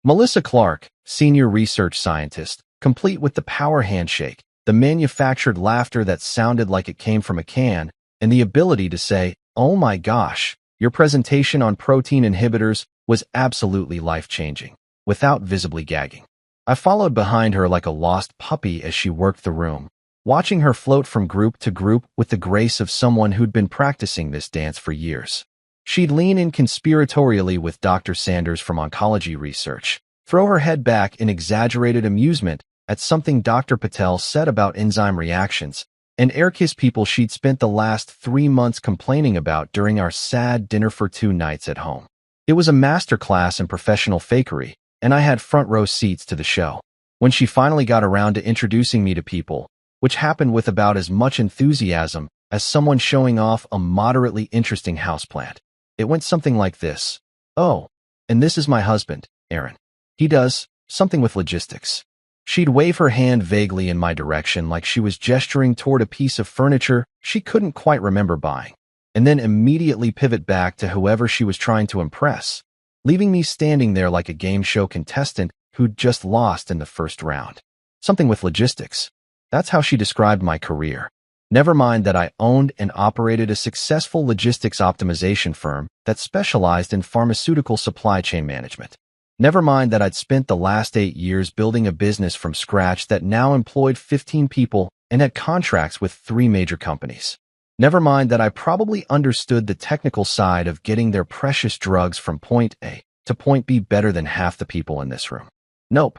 Melissa Clark, senior research scientist, complete with the power handshake, the manufactured laughter that sounded like it came from a can, and the ability to say, "Oh my gosh, your presentation on protein inhibitors was absolutely life-changing," without visibly gagging. I followed behind her like a lost puppy as she worked the room, watching her float from group to group with the grace of someone who'd been practicing this dance for years. She'd lean in conspiratorially with Dr. Sanders from oncology research, throw her head back in exaggerated amusement at something Dr. Patel said about enzyme reactions, and air-kiss people she'd spent the last 3 months complaining about during our sad dinner for 2 nights at home. It was a masterclass in professional fakery, and I had front-row seats to the show. When she finally got around to introducing me to people, which happened with about as much enthusiasm as someone showing off a moderately interesting houseplant, it went something like this. "Oh, and this is my husband, Aaron. He does something with logistics." She'd wave her hand vaguely in my direction like she was gesturing toward a piece of furniture she couldn't quite remember buying, and then immediately pivot back to whoever she was trying to impress, leaving me standing there like a game show contestant who'd just lost in the first round. Something with logistics. That's how she described my career. Never mind that I owned and operated a successful logistics optimization firm that specialized in pharmaceutical supply chain management. Never mind that I'd spent the last 8 years building a business from scratch that now employed 15 people and had contracts with 3 major companies. Never mind that I probably understood the technical side of getting their precious drugs from point A to point B better than half the people in this room. Nope.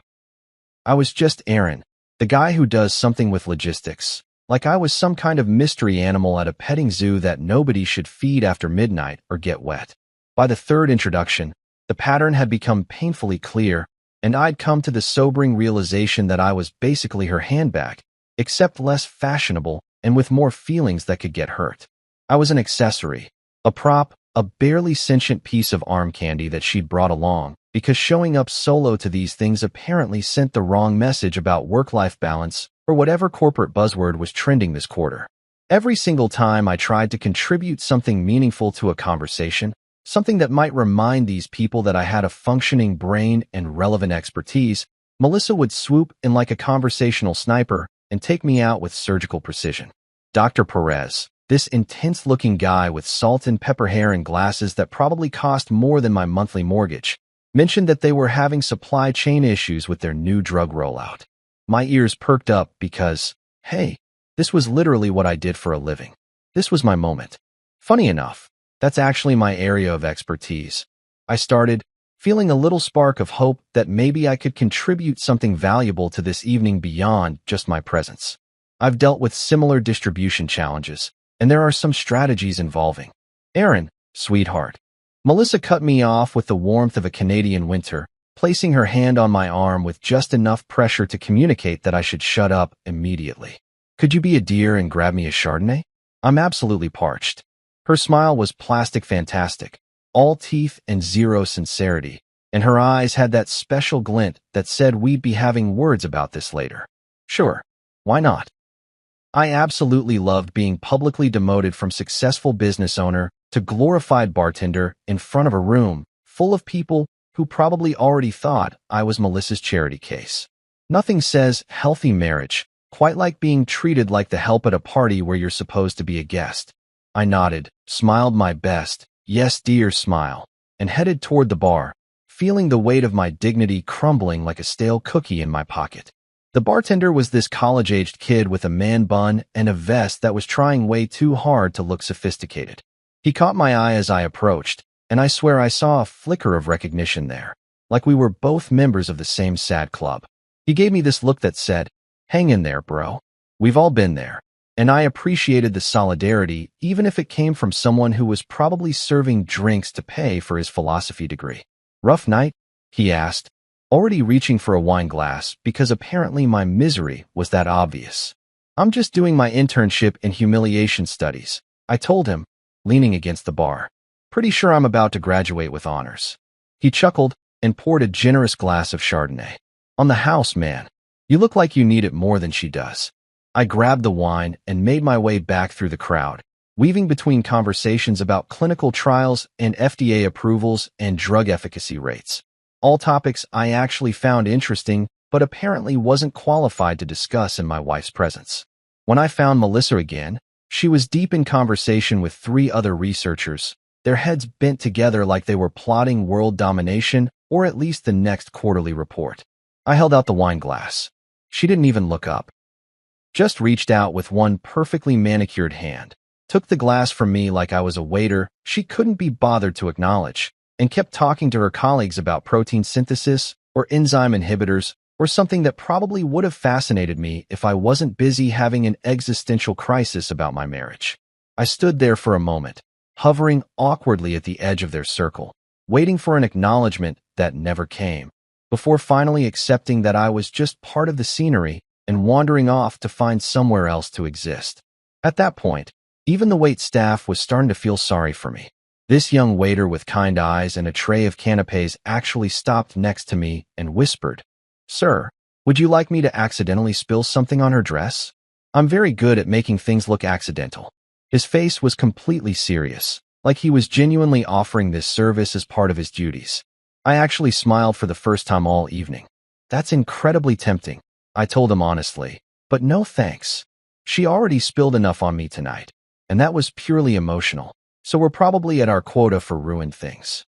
I was just Aaron, the guy who does something with logistics, like I was some kind of mystery animal at a petting zoo that nobody should feed after midnight or get wet. By the third introduction, the pattern had become painfully clear, and I'd come to the sobering realization that I was basically her handbag, except less fashionable and with more feelings that could get hurt. I was an accessory, a prop, a barely sentient piece of arm candy that she'd brought along, because showing up solo to these things apparently sent the wrong message about work-life balance or whatever corporate buzzword was trending this quarter. Every single time I tried to contribute something meaningful to a conversation, something that might remind these people that I had a functioning brain and relevant expertise, Melissa would swoop in like a conversational sniper and take me out with surgical precision. Dr. Perez, this intense-looking guy with salt and pepper hair and glasses that probably cost more than my monthly mortgage, mentioned that they were having supply chain issues with their new drug rollout. My ears perked up because, hey, this was literally what I did for a living. This was my moment. Funny enough, that's actually my area of expertise. I started, feeling a little spark of hope that maybe I could contribute something valuable to this evening beyond just my presence. I've dealt with similar distribution challenges, and there are some strategies involving. Aaron, sweetheart. Melissa cut me off with the warmth of a Canadian winter, placing her hand on my arm with just enough pressure to communicate that I should shut up immediately. Could you be a dear and grab me a Chardonnay? I'm absolutely parched. Her smile was plastic fantastic, all teeth and zero sincerity, and her eyes had that special glint that said we'd be having words about this later. Sure, why not? I absolutely loved being publicly demoted from successful business owner to glorified bartender in front of a room full of people who probably already thought I was Melissa's charity case. Nothing says healthy marriage quite like being treated like the help at a party where you're supposed to be a guest. I nodded, smiled my best, yes dear smile, and headed toward the bar, feeling the weight of my dignity crumbling like a stale cookie in my pocket. The bartender was this college-aged kid with a man bun and a vest that was trying way too hard to look sophisticated. He caught my eye as I approached, and I swear I saw a flicker of recognition there, like we were both members of the same sad club. He gave me this look that said, "Hang in there, bro. We've all been there." And I appreciated the solidarity, even if it came from someone who was probably serving drinks to pay for his philosophy degree. "Rough night?" he asked, already reaching for a wine glass because apparently my misery was that obvious. "I'm just doing my internship in humiliation studies," I told him, leaning against the bar. "Pretty sure I'm about to graduate with honors." He chuckled and poured a generous glass of Chardonnay. "On the house, man. You look like you need it more than she does." I grabbed the wine and made my way back through the crowd, weaving between conversations about clinical trials and FDA approvals and drug efficacy rates. All topics I actually found interesting, but apparently wasn't qualified to discuss in my wife's presence. When I found Melissa again, she was deep in conversation with 3 other researchers, their heads bent together like they were plotting world domination or at least the next quarterly report. I held out the wine glass. She didn't even look up. Just reached out with one perfectly manicured hand, took the glass from me like I was a waiter she couldn't be bothered to acknowledge, and kept talking to her colleagues about protein synthesis or enzyme inhibitors or something that probably would have fascinated me if I wasn't busy having an existential crisis about my marriage. I stood there for a moment, hovering awkwardly at the edge of their circle, waiting for an acknowledgement that never came, before finally accepting that I was just part of the scenery and wandering off to find somewhere else to exist. At that point, even the wait staff was starting to feel sorry for me. This young waiter with kind eyes and a tray of canapés actually stopped next to me and whispered, "Sir, would you like me to accidentally spill something on her dress? I'm very good at making things look accidental." His face was completely serious, like he was genuinely offering this service as part of his duties. I actually smiled for the first time all evening. "That's incredibly tempting," I told him honestly, "but no thanks. She already spilled enough on me tonight, and that was purely emotional, so we're probably at our quota for ruined things."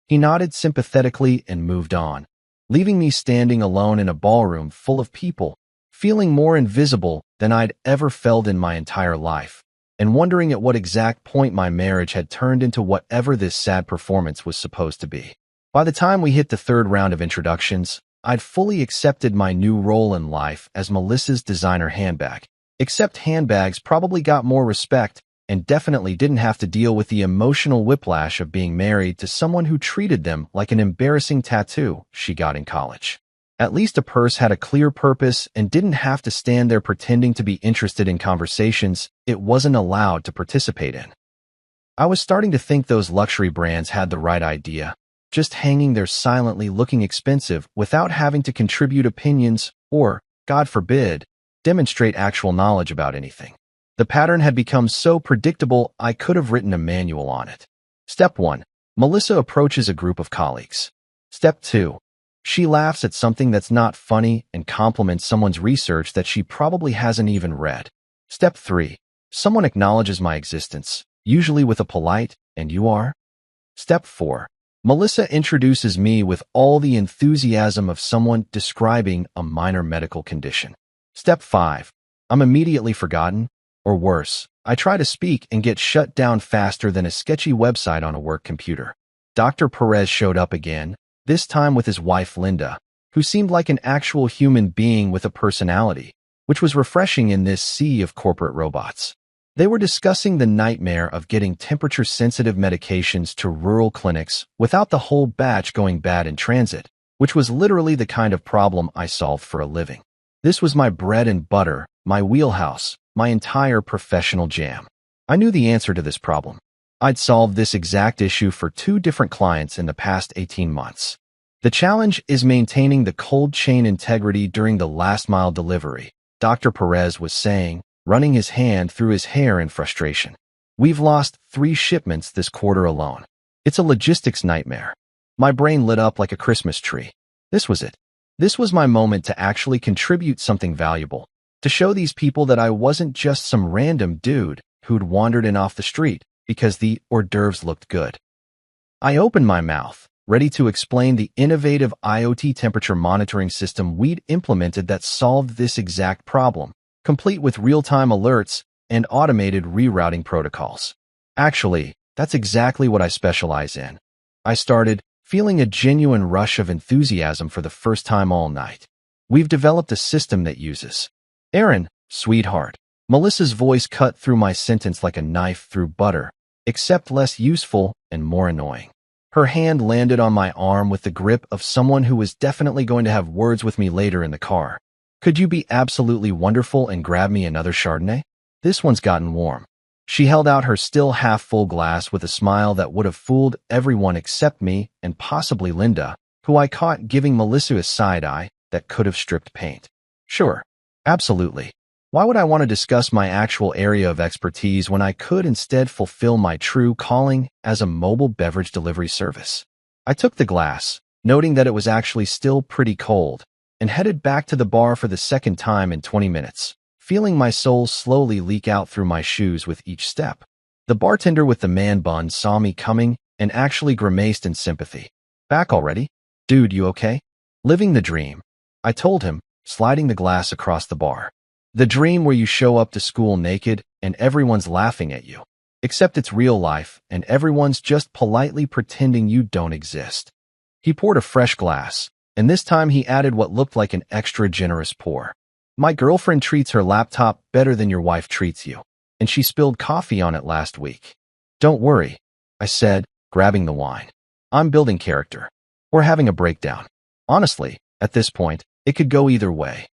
He nodded sympathetically and moved on, leaving me standing alone in a ballroom full of people, feeling more invisible than I'd ever felt in my entire life, and wondering at what exact point my marriage had turned into whatever this sad performance was supposed to be. By the time we hit the 3rd round of introductions, I'd fully accepted my new role in life as Melissa's designer handbag, except handbags probably got more respect and definitely didn't have to deal with the emotional whiplash of being married to someone who treated them like an embarrassing tattoo she got in college. At least a purse had a clear purpose and didn't have to stand there pretending to be interested in conversations it wasn't allowed to participate in. I was starting to think those luxury brands had the right idea, just hanging there silently looking expensive without having to contribute opinions or, God forbid, demonstrate actual knowledge about anything. The pattern had become so predictable I could have written a manual on it. Step 1. Melissa approaches a group of colleagues. Step 2. She laughs at something that's not funny and compliments someone's research that she probably hasn't even read. Step 3. Someone acknowledges my existence, usually with a polite, "And you are?" Step 4. Melissa introduces me with all the enthusiasm of someone describing a minor medical condition. Step 5. I'm immediately forgotten, or worse, I try to speak and get shut down faster than a sketchy website on a work computer. Dr. Perez showed up again, this time with his wife Linda, who seemed like an actual human being with a personality, which was refreshing in this sea of corporate robots. They were discussing the nightmare of getting temperature-sensitive medications to rural clinics without the whole batch going bad in transit, which was literally the kind of problem I solved for a living. This was my bread and butter, my wheelhouse, my entire professional jam. I knew the answer to this problem. I'd solved this exact issue for 2 different clients in the past 18 months. The challenge is maintaining the cold chain integrity during the last-mile delivery, Dr. Perez was saying, running his hand through his hair in frustration. We've lost 3 shipments this quarter alone. It's a logistics nightmare. My brain lit up like a Christmas tree. This was it. This was my moment to actually contribute something valuable, to show these people that I wasn't just some random dude who'd wandered in off the street because the hors d'oeuvres looked good. I opened my mouth, ready to explain the innovative IoT temperature monitoring system we'd implemented that solved this exact problem, complete with real-time alerts and automated rerouting protocols. Actually, that's exactly what I specialize in. I started feeling a genuine rush of enthusiasm for the first time all night. We've developed a system that uses Aaron, sweetheart. Melissa's voice cut through my sentence like a knife through butter, except less useful and more annoying. Her hand landed on my arm with the grip of someone who was definitely going to have words with me later in the car. Could you be absolutely wonderful and grab me another Chardonnay? This one's gotten warm. She held out her still half-full glass with a smile that would have fooled everyone except me and possibly Linda, who I caught giving Melissa a side-eye that could have stripped paint. Sure. Absolutely. Why would I want to discuss my actual area of expertise when I could instead fulfill my true calling as a mobile beverage delivery service? I took the glass, noting that it was actually still pretty cold, and headed back to the bar for the second time in 20 minutes, feeling my soul slowly leak out through my shoes with each step. The bartender with the man bun saw me coming and actually grimaced in sympathy. Back already? Dude, you okay? Living the dream, I told him, sliding the glass across the bar. The dream where you show up to school naked and everyone's laughing at you. Except it's real life and everyone's just politely pretending you don't exist. He poured a fresh glass, and this time he added what looked like an extra generous pour. My girlfriend treats her laptop better than your wife treats you, and she spilled coffee on it last week. Don't worry, I said, grabbing the wine. I'm building character. We're having a breakdown. Honestly, at this point, it could go either way.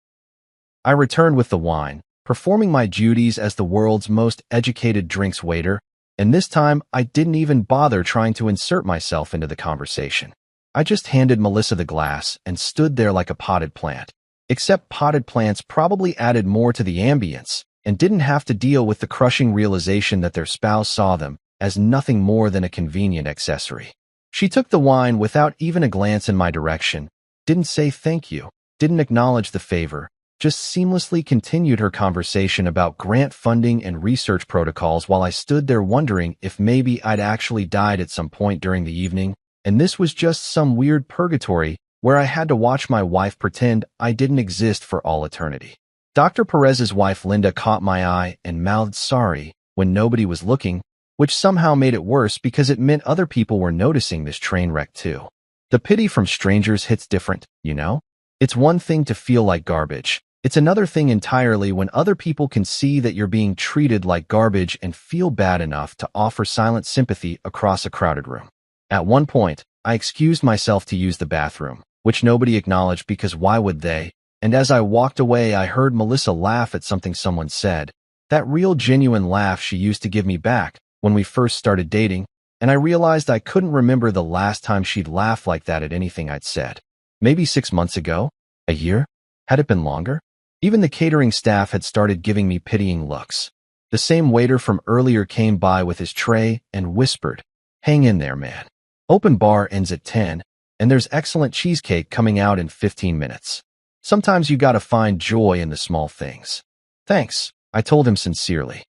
I returned with the wine, performing my duties as the world's most educated drinks waiter, and this time I didn't even bother trying to insert myself into the conversation. I just handed Melissa the glass and stood there like a potted plant. Except potted plants probably added more to the ambience and didn't have to deal with the crushing realization that their spouse saw them as nothing more than a convenient accessory. She took the wine without even a glance in my direction, didn't say thank you, didn't acknowledge the favor, just seamlessly continued her conversation about grant funding and research protocols while I stood there wondering if maybe I'd actually died at some point during the evening, and this was just some weird purgatory where I had to watch my wife pretend I didn't exist for all eternity. Dr. Perez's wife Linda caught my eye and mouthed sorry when nobody was looking, which somehow made it worse because it meant other people were noticing this train wreck too. The pity from strangers hits different, you know? It's one thing to feel like garbage. It's another thing entirely when other people can see that you're being treated like garbage and feel bad enough to offer silent sympathy across a crowded room. At one point, I excused myself to use the bathroom, which nobody acknowledged because why would they? And as I walked away, I heard Melissa laugh at something someone said. That real genuine laugh she used to give me back when we first started dating, and I realized I couldn't remember the last time she'd laughed like that at anything I'd said. Maybe 6 months ago? A year? Had it been longer? Even the catering staff had started giving me pitying looks. The same waiter from earlier came by with his tray and whispered, "Hang in there, man. Open bar ends at 10, and there's excellent cheesecake coming out in 15 minutes. Sometimes you gotta find joy in the small things." Thanks, I told him sincerely.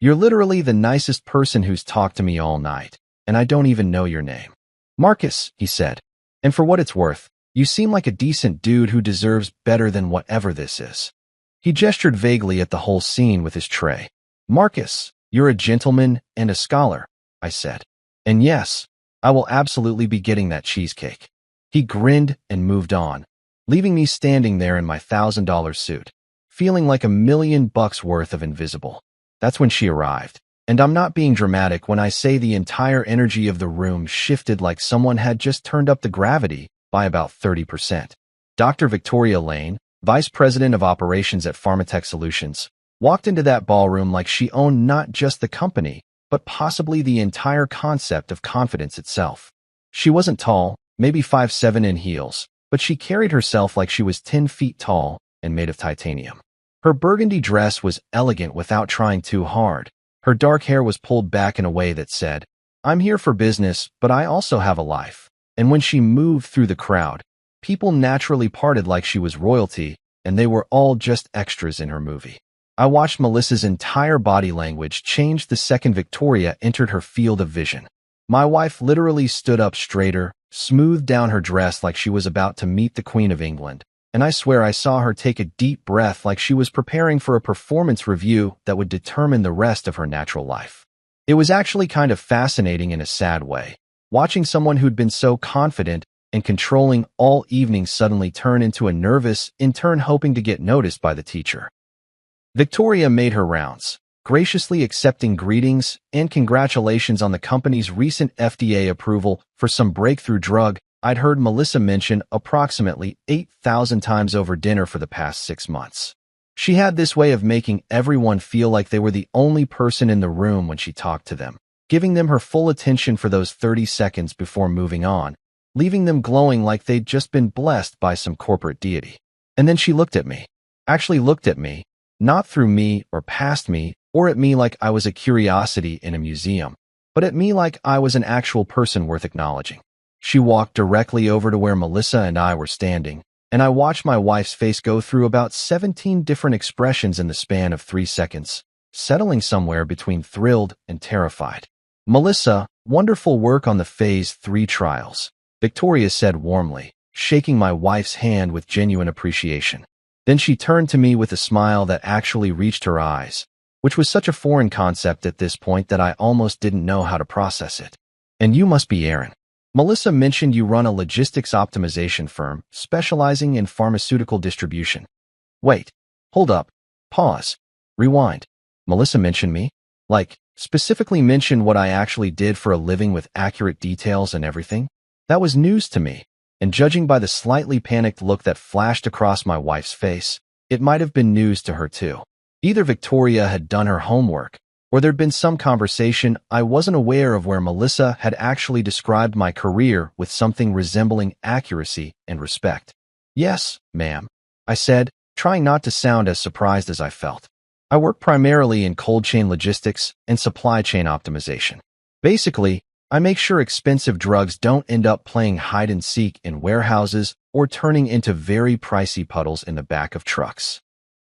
You're literally the nicest person who's talked to me all night, and I don't even know your name. Marcus, he said. And for what it's worth, you seem like a decent dude who deserves better than whatever this is. He gestured vaguely at the whole scene with his tray. Marcus, you're a gentleman and a scholar, I said. And yes, I will absolutely be getting that cheesecake." He grinned and moved on, leaving me standing there in my $1,000 suit, feeling like $1,000,000 worth of invisible. That's when she arrived. And I'm not being dramatic when I say the entire energy of the room shifted like someone had just turned up the gravity by about 30%. Dr. Victoria Lane, Vice President of Operations at Pharmatech Solutions, walked into that ballroom like she owned not just the company, but possibly the entire concept of confidence itself. She wasn't tall, maybe 5'7" in heels, but she carried herself like she was 10 feet tall and made of titanium. Her burgundy dress was elegant without trying too hard. Her dark hair was pulled back in a way that said, "I'm here for business, but I also have a life." And when she moved through the crowd, people naturally parted like she was royalty, and they were all just extras in her movie. I watched Melissa's entire body language change the second Victoria entered her field of vision. My wife literally stood up straighter, smoothed down her dress like she was about to meet the Queen of England, and I swear I saw her take a deep breath like she was preparing for a performance review that would determine the rest of her natural life. It was actually kind of fascinating in a sad way, watching someone who'd been so confident and controlling all evening suddenly turn into a nervous, in turn hoping to get noticed by the teacher. Victoria made her rounds, graciously accepting greetings and congratulations on the company's recent FDA approval for some breakthrough drug I'd heard Melissa mention approximately 8,000 times over dinner for the past 6 months. She had this way of making everyone feel like they were the only person in the room when she talked to them, giving them her full attention for those 30 seconds before moving on, leaving them glowing like they'd just been blessed by some corporate deity. And then she looked at me. Actually looked at me, not through me or past me, or at me like I was a curiosity in a museum, but at me like I was an actual person worth acknowledging. She walked directly over to where Melissa and I were standing, and I watched my wife's face go through about 17 different expressions in the span of 3 seconds, settling somewhere between thrilled and terrified. "Melissa, wonderful work on the Phase 3 trials," Victoria said warmly, shaking my wife's hand with genuine appreciation. Then she turned to me with a smile that actually reached her eyes, which was such a foreign concept at this point that I almost didn't know how to process it. "And you must be Aaron. Melissa mentioned you run a logistics optimization firm specializing in pharmaceutical distribution." Wait, hold up, pause, rewind. Melissa mentioned me? Like, specifically mentioned what I actually did for a living with accurate details and everything? That was news to me, and judging by the slightly panicked look that flashed across my wife's face, it might have been news to her too. Either Victoria had done her homework, or there'd been some conversation I wasn't aware of where Melissa had actually described my career with something resembling accuracy and respect. "Yes, ma'am," I said, trying not to sound as surprised as I felt. "I work primarily in cold chain logistics and supply chain optimization. Basically, I make sure expensive drugs don't end up playing hide and seek in warehouses or turning into very pricey puddles in the back of trucks."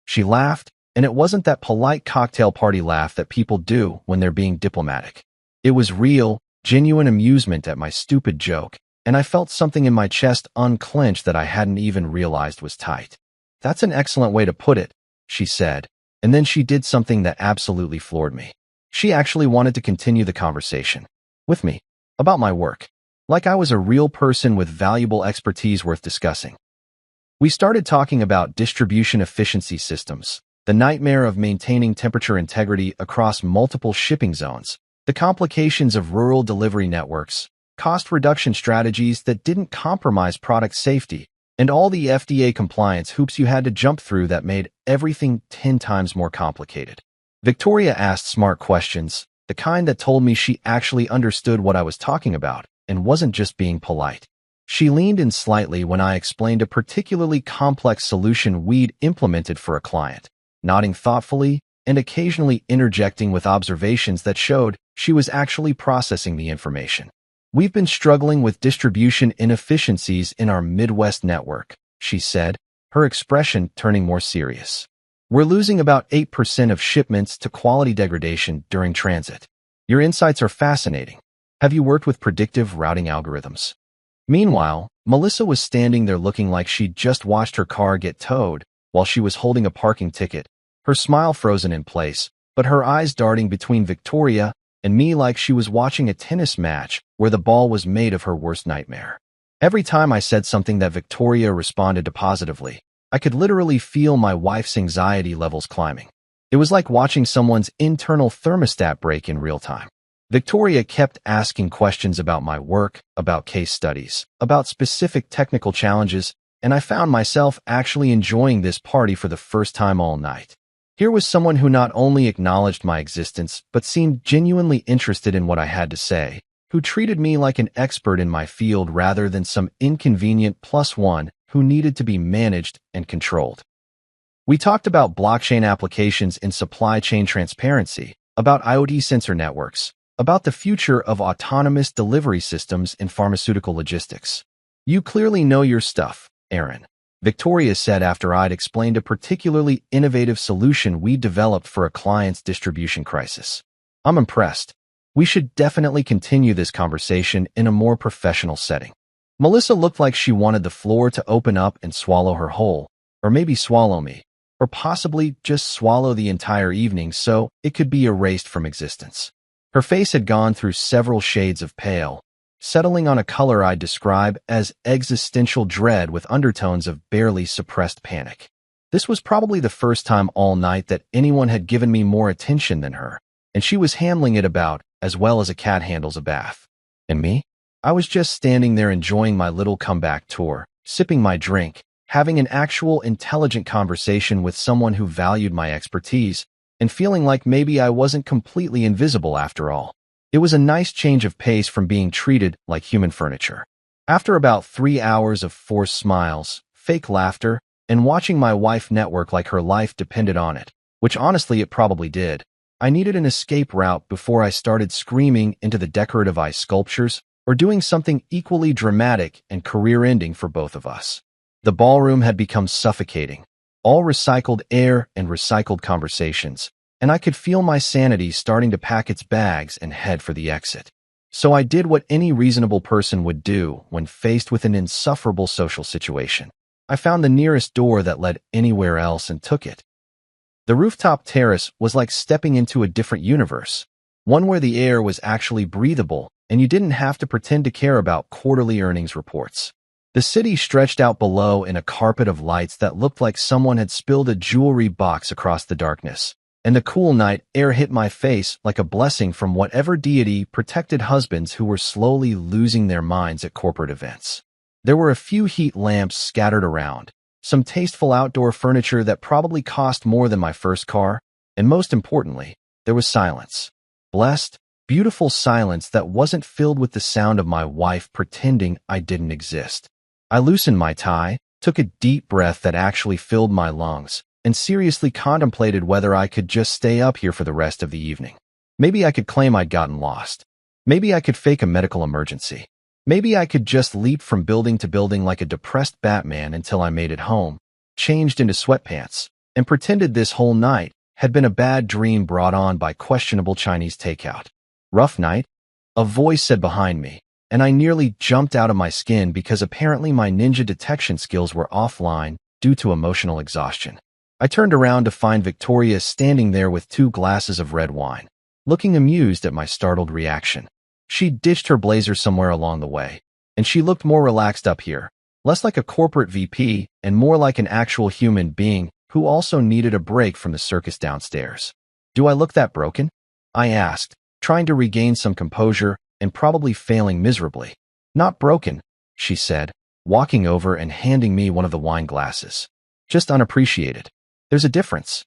She laughed, and it wasn't that polite cocktail party laugh that people do when they're being diplomatic. It was real, genuine amusement at my stupid joke, and I felt something in my chest unclench that I hadn't even realized was tight. "That's an excellent way to put it," she said, and then she did something that absolutely floored me. She actually wanted to continue the conversation with me about my work, like I was a real person with valuable expertise worth discussing. We started talking about distribution efficiency systems, the nightmare of maintaining temperature integrity across multiple shipping zones, the complications of rural delivery networks, cost reduction strategies that didn't compromise product safety, and all the FDA compliance hoops you had to jump through that made everything 10 times more complicated. Victoria asked smart questions, the kind that told me she actually understood what I was talking about and wasn't just being polite. She leaned in slightly when I explained a particularly complex solution we'd implemented for a client, nodding thoughtfully and occasionally interjecting with observations that showed she was actually processing the information. "We've been struggling with distribution inefficiencies in our Midwest network," she said, her expression turning more serious. "We're losing about 8% of shipments to quality degradation during transit. Your insights are fascinating. Have you worked with predictive routing algorithms?" Meanwhile, Melissa was standing there looking like she'd just watched her car get towed while she was holding a parking ticket, her smile frozen in place, but her eyes darting between Victoria and me like she was watching a tennis match where the ball was made of her worst nightmare. Every time I said something that Victoria responded to positively, I could literally feel my wife's anxiety levels climbing. It was like watching someone's internal thermostat break in real time. Victoria kept asking questions about my work, about case studies, about specific technical challenges, and I found myself actually enjoying this party for the first time all night. Here was someone who not only acknowledged my existence, but seemed genuinely interested in what I had to say, who treated me like an expert in my field rather than some inconvenient plus one who needed to be managed and controlled. We talked about blockchain applications in supply chain transparency, about IoT sensor networks, about the future of autonomous delivery systems in pharmaceutical logistics. You clearly know your stuff, Aaron, Victoria said after I'd explained a particularly innovative solution we developed for a client's distribution crisis. I'm impressed. We should definitely continue this conversation in a more professional setting. Melissa looked like she wanted the floor to open up and swallow her whole, or maybe swallow me, or possibly just swallow the entire evening so it could be erased from existence. Her face had gone through several shades of pale, settling on a color I'd describe as existential dread with undertones of barely suppressed panic. This was probably the first time all night that anyone had given me more attention than her, and she was handling it about as well as a cat handles a bath. And me? I was just standing there enjoying my little comeback tour, sipping my drink, having an actual intelligent conversation with someone who valued my expertise, and feeling like maybe I wasn't completely invisible after all. It was a nice change of pace from being treated like human furniture. After about 3 hours of forced smiles, fake laughter, and watching my wife network like her life depended on it, which honestly it probably did, I needed an escape route before I started screaming into the decorative ice sculptures or doing something equally dramatic and career-ending for both of us. The ballroom had become suffocating, all recycled air and recycled conversations, and I could feel my sanity starting to pack its bags and head for the exit. So I did what any reasonable person would do when faced with an insufferable social situation. I found the nearest door that led anywhere else and took it. The rooftop terrace was like stepping into a different universe, one where the air was actually breathable and you didn't have to pretend to care about quarterly earnings reports. The city stretched out below in a carpet of lights that looked like someone had spilled a jewelry box across the darkness, and the cool night air hit my face like a blessing from whatever deity protected husbands who were slowly losing their minds at corporate events. There were a few heat lamps scattered around, some tasteful outdoor furniture that probably cost more than my first car, and most importantly, there was silence. Blessed, beautiful silence that wasn't filled with the sound of my wife pretending I didn't exist. I loosened my tie, took a deep breath that actually filled my lungs, and seriously contemplated whether I could just stay up here for the rest of the evening. Maybe I could claim I'd gotten lost. Maybe I could fake a medical emergency. Maybe I could just leap from building to building like a depressed Batman until I made it home, changed into sweatpants, and pretended this whole night had been a bad dream brought on by questionable Chinese takeout. Rough night? A voice said behind me, and I nearly jumped out of my skin because apparently my ninja detection skills were offline due to emotional exhaustion. I turned around to find Victoria standing there with 2 glasses of red wine, looking amused at my startled reaction. She'd ditched her blazer somewhere along the way, and she looked more relaxed up here, less like a corporate VP and more like an actual human being who also needed a break from the circus downstairs. "Do I look that broken?" I asked, trying to regain some composure and probably failing miserably. "Not broken," she said, walking over and handing me one of the wine glasses. "Just unappreciated. There's a difference."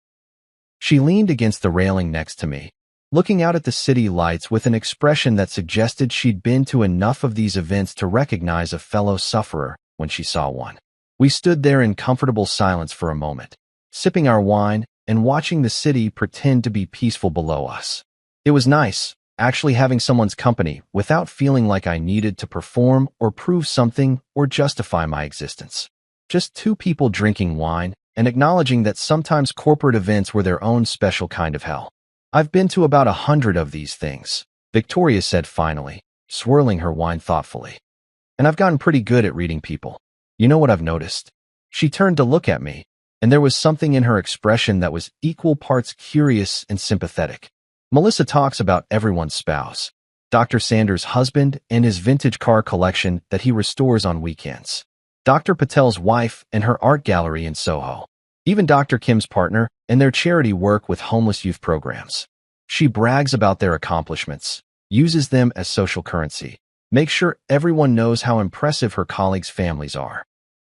She leaned against the railing next to me, looking out at the city lights with an expression that suggested she'd been to enough of these events to recognize a fellow sufferer when she saw one. We stood there in comfortable silence for a moment, sipping our wine and watching the city pretend to be peaceful below us. It was nice, actually having someone's company without feeling like I needed to perform or prove something or justify my existence. Just 2 people drinking wine and acknowledging that sometimes corporate events were their own special kind of hell. "I've been to about 100 of these things," Victoria said finally, swirling her wine thoughtfully. "And I've gotten pretty good at reading people. You know what I've noticed?" She turned to look at me, and there was something in her expression that was equal parts curious and sympathetic. Melissa talks about everyone's spouse, Dr. Sanders' husband and his vintage car collection that he restores on weekends, Dr. Patel's wife and her art gallery in Soho, even Dr. Kim's partner and their charity work with homeless youth programs. She brags about their accomplishments, uses them as social currency, makes sure everyone knows how impressive her colleagues' families are.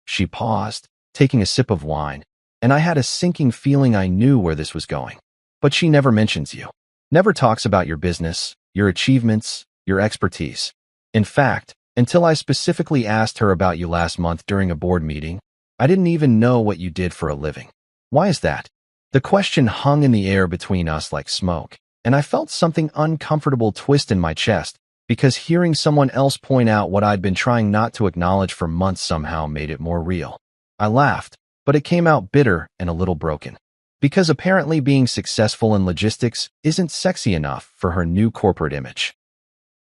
She paused, taking a sip of wine, and I had a sinking feeling I knew where this was going. But she never mentions you. Never talks about your business, your achievements, your expertise. In fact, until I specifically asked her about you last month during a board meeting, I didn't even know what you did for a living. Why is that? The question hung in the air between us like smoke, and I felt something uncomfortable twist in my chest because hearing someone else point out what I'd been trying not to acknowledge for months somehow made it more real. I laughed, but it came out bitter and a little broken. Because apparently being successful in logistics isn't sexy enough for her new corporate image.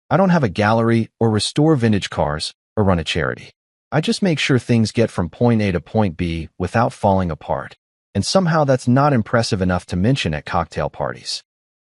I don't have a gallery or restore vintage cars or run a charity. I just make sure things get from point A to point B without falling apart. And somehow that's not impressive enough to mention at cocktail parties.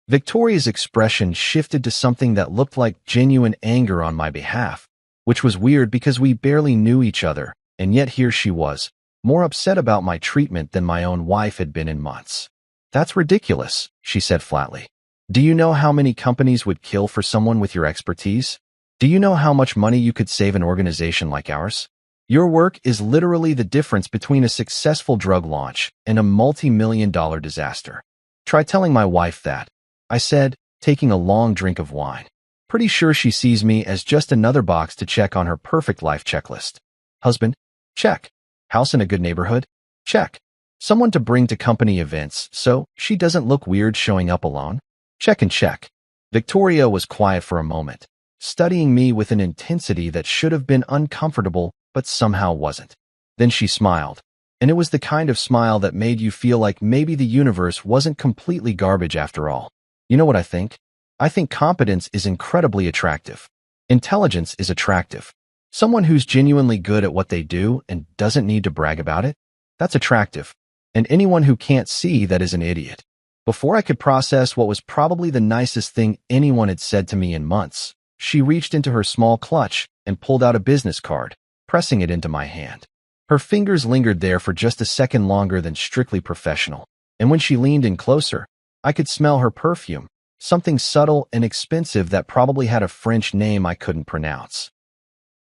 Victoria's expression shifted to something that looked like genuine anger on my behalf, which was weird because we barely knew each other, and yet here she was, more upset about my treatment than my own wife had been in months. That's ridiculous, she said flatly. Do you know how many companies would kill for someone with your expertise? Do you know how much money you could save an organization like ours? Your work is literally the difference between a successful drug launch and a multi-million-dollar disaster. Try telling my wife that, I said, taking a long drink of wine. Pretty sure she sees me as just another box to check on her perfect life checklist. Husband? Check. House in a good neighborhood? Check. Someone to bring to company events so she doesn't look weird showing up alone? Check and check. Victoria was quiet for a moment, studying me with an intensity that should have been uncomfortable but somehow wasn't. Then she smiled, and it was the kind of smile that made you feel like maybe the universe wasn't completely garbage after all. You know what I think? I think competence is incredibly attractive. Intelligence is attractive. Someone who's genuinely good at what they do and doesn't need to brag about it, that's attractive. And anyone who can't see that is an idiot. Before I could process what was probably the nicest thing anyone had said to me in months, she reached into her small clutch and pulled out a business card, pressing it into my hand. Her fingers lingered there for just a second longer than strictly professional, and when she leaned in closer, I could smell her perfume, something subtle and expensive that probably had a French name I couldn't pronounce.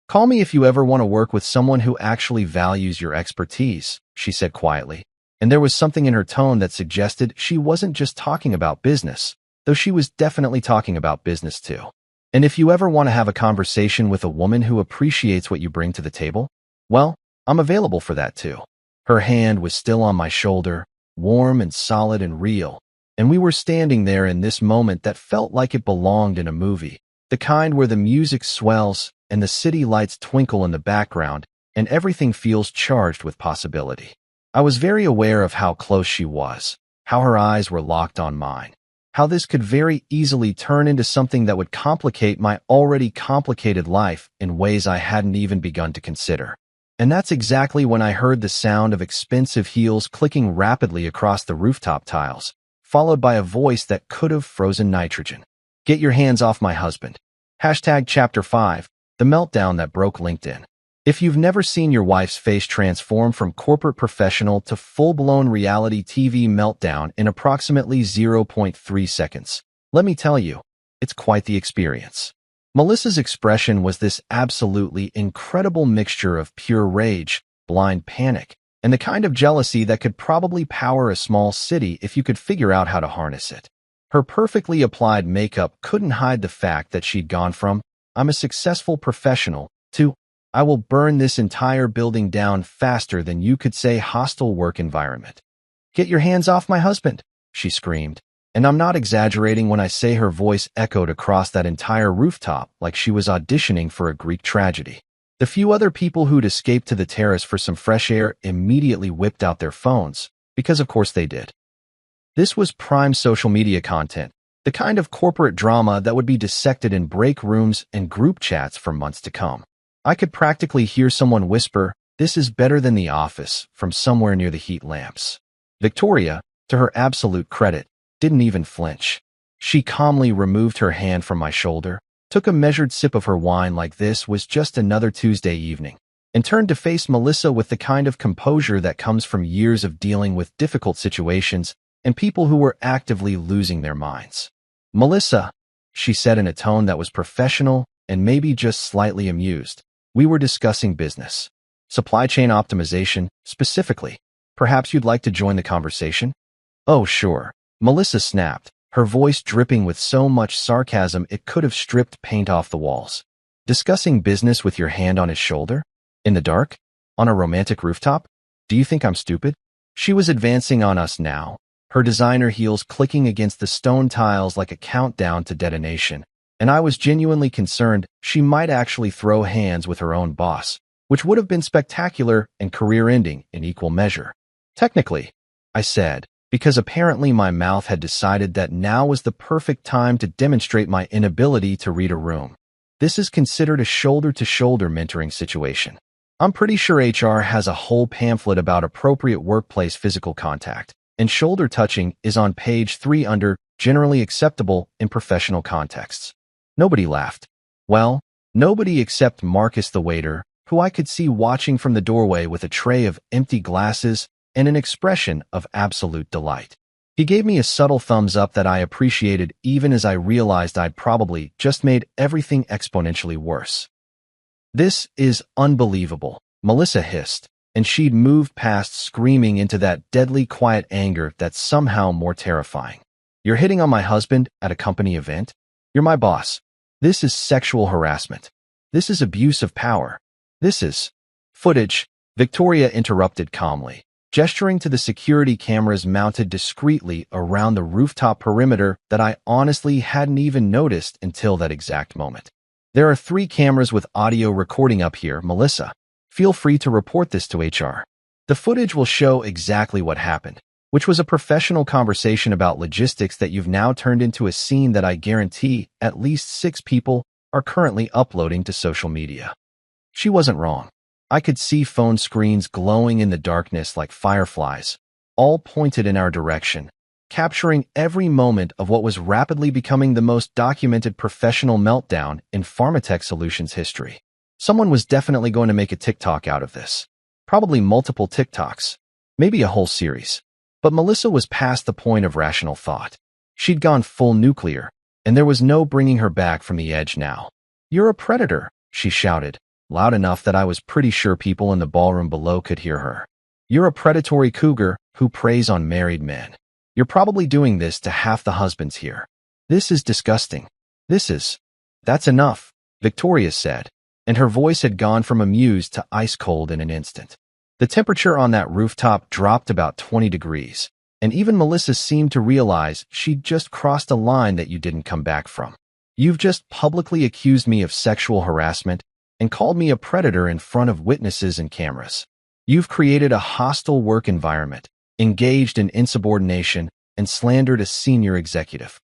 Call me if you ever want to work with someone who actually values your expertise, she said quietly, and there was something in her tone that suggested she wasn't just talking about business, though she was definitely talking about business too. And if you ever want to have a conversation with a woman who appreciates what you bring to the table, well, I'm available for that too. Her hand was still on my shoulder, warm and solid and real, and we were standing there in this moment that felt like it belonged in a movie, the kind where the music swells and the city lights twinkle in the background and everything feels charged with possibility. I was very aware of how close she was, how her eyes were locked on mine, how this could very easily turn into something that would complicate my already complicated life in ways I hadn't even begun to consider. And that's exactly when I heard the sound of expensive heels clicking rapidly across the rooftop tiles, followed by a voice that could have frozen nitrogen. Get your hands off my husband. Chapter 5, the meltdown that broke LinkedIn. If you've never seen your wife's face transform from corporate professional to full-blown reality TV meltdown in approximately 0.3 seconds, let me tell you, it's quite the experience. Melissa's expression was this absolutely incredible mixture of pure rage, blind panic, and the kind of jealousy that could probably power a small city if you could figure out how to harness it. Her perfectly applied makeup couldn't hide the fact that she'd gone from, I'm a successful professional, to, I will burn this entire building down faster than you could say hostile work environment. Get your hands off my husband, she screamed. And I'm not exaggerating when I say her voice echoed across that entire rooftop like she was auditioning for a Greek tragedy. The few other people who'd escaped to the terrace for some fresh air immediately whipped out their phones, because of course they did. This was prime social media content, the kind of corporate drama that would be dissected in break rooms and group chats for months to come. I could practically hear someone whisper, "This is better than The Office," from somewhere near the heat lamps. Victoria, to her absolute credit, didn't even flinch. She calmly removed her hand from my shoulder, took a measured sip of her wine like this was just another Tuesday evening, and turned to face Melissa with the kind of composure that comes from years of dealing with difficult situations and people who were actively losing their minds. "Melissa," she said in a tone that was professional and maybe just slightly amused. "We were discussing business. Supply chain optimization, specifically. Perhaps you'd like to join the conversation?" "Oh, sure," Melissa snapped, her voice dripping with so much sarcasm it could have stripped paint off the walls. "Discussing business with your hand on his shoulder? In the dark? On a romantic rooftop? Do you think I'm stupid?" She was advancing on us now, her designer heels clicking against the stone tiles like a countdown to detonation, and I was genuinely concerned she might actually throw hands with her own boss, which would have been spectacular and career-ending in equal measure. "Technically," I said, because apparently my mouth had decided that now was the perfect time to demonstrate my inability to read a room. "This is considered a shoulder-to-shoulder mentoring situation. I'm pretty sure HR has a whole pamphlet about appropriate workplace physical contact, and shoulder touching is on page 3 under generally acceptable in professional contexts." Nobody laughed. Well, nobody except Marcus the waiter, who I could see watching from the doorway with a tray of empty glasses and an expression of absolute delight. He gave me a subtle thumbs up that I appreciated even as I realized I'd probably just made everything exponentially worse. "This is unbelievable," Melissa hissed, and she'd moved past screaming into that deadly quiet anger that's somehow more terrifying. "You're hitting on my husband at a company event? You're my boss. This is sexual harassment. This is abuse of power. This is..." "Footage," Victoria interrupted calmly, gesturing to the security cameras mounted discreetly around the rooftop perimeter that I honestly hadn't even noticed until that exact moment. "There are 3 cameras with audio recording up here, Melissa. Feel free to report this to HR. The footage will show exactly what happened, which was a professional conversation about logistics that you've now turned into a scene that I guarantee at least 6 people are currently uploading to social media." She wasn't wrong. I could see phone screens glowing in the darkness like fireflies, all pointed in our direction, capturing every moment of what was rapidly becoming the most documented professional meltdown in Pharmatech Solutions history. Someone was definitely going to make a TikTok out of this. Probably multiple TikToks. Maybe a whole series. But Melissa was past the point of rational thought. She'd gone full nuclear, and there was no bringing her back from the edge now. "You're a predator," she shouted, loud enough that I was pretty sure people in the ballroom below could hear her. "You're a predatory cougar who preys on married men. You're probably doing this to half the husbands here. This is disgusting. This is..." "That's enough," Victoria said, and her voice had gone from amused to ice cold in an instant. The temperature on that rooftop dropped about 20 degrees, and even Melissa seemed to realize she'd just crossed a line that you didn't come back from. "You've just publicly accused me of sexual harassment and called me a predator in front of witnesses and cameras. You've created a hostile work environment, engaged in insubordination, and slandered a senior executive.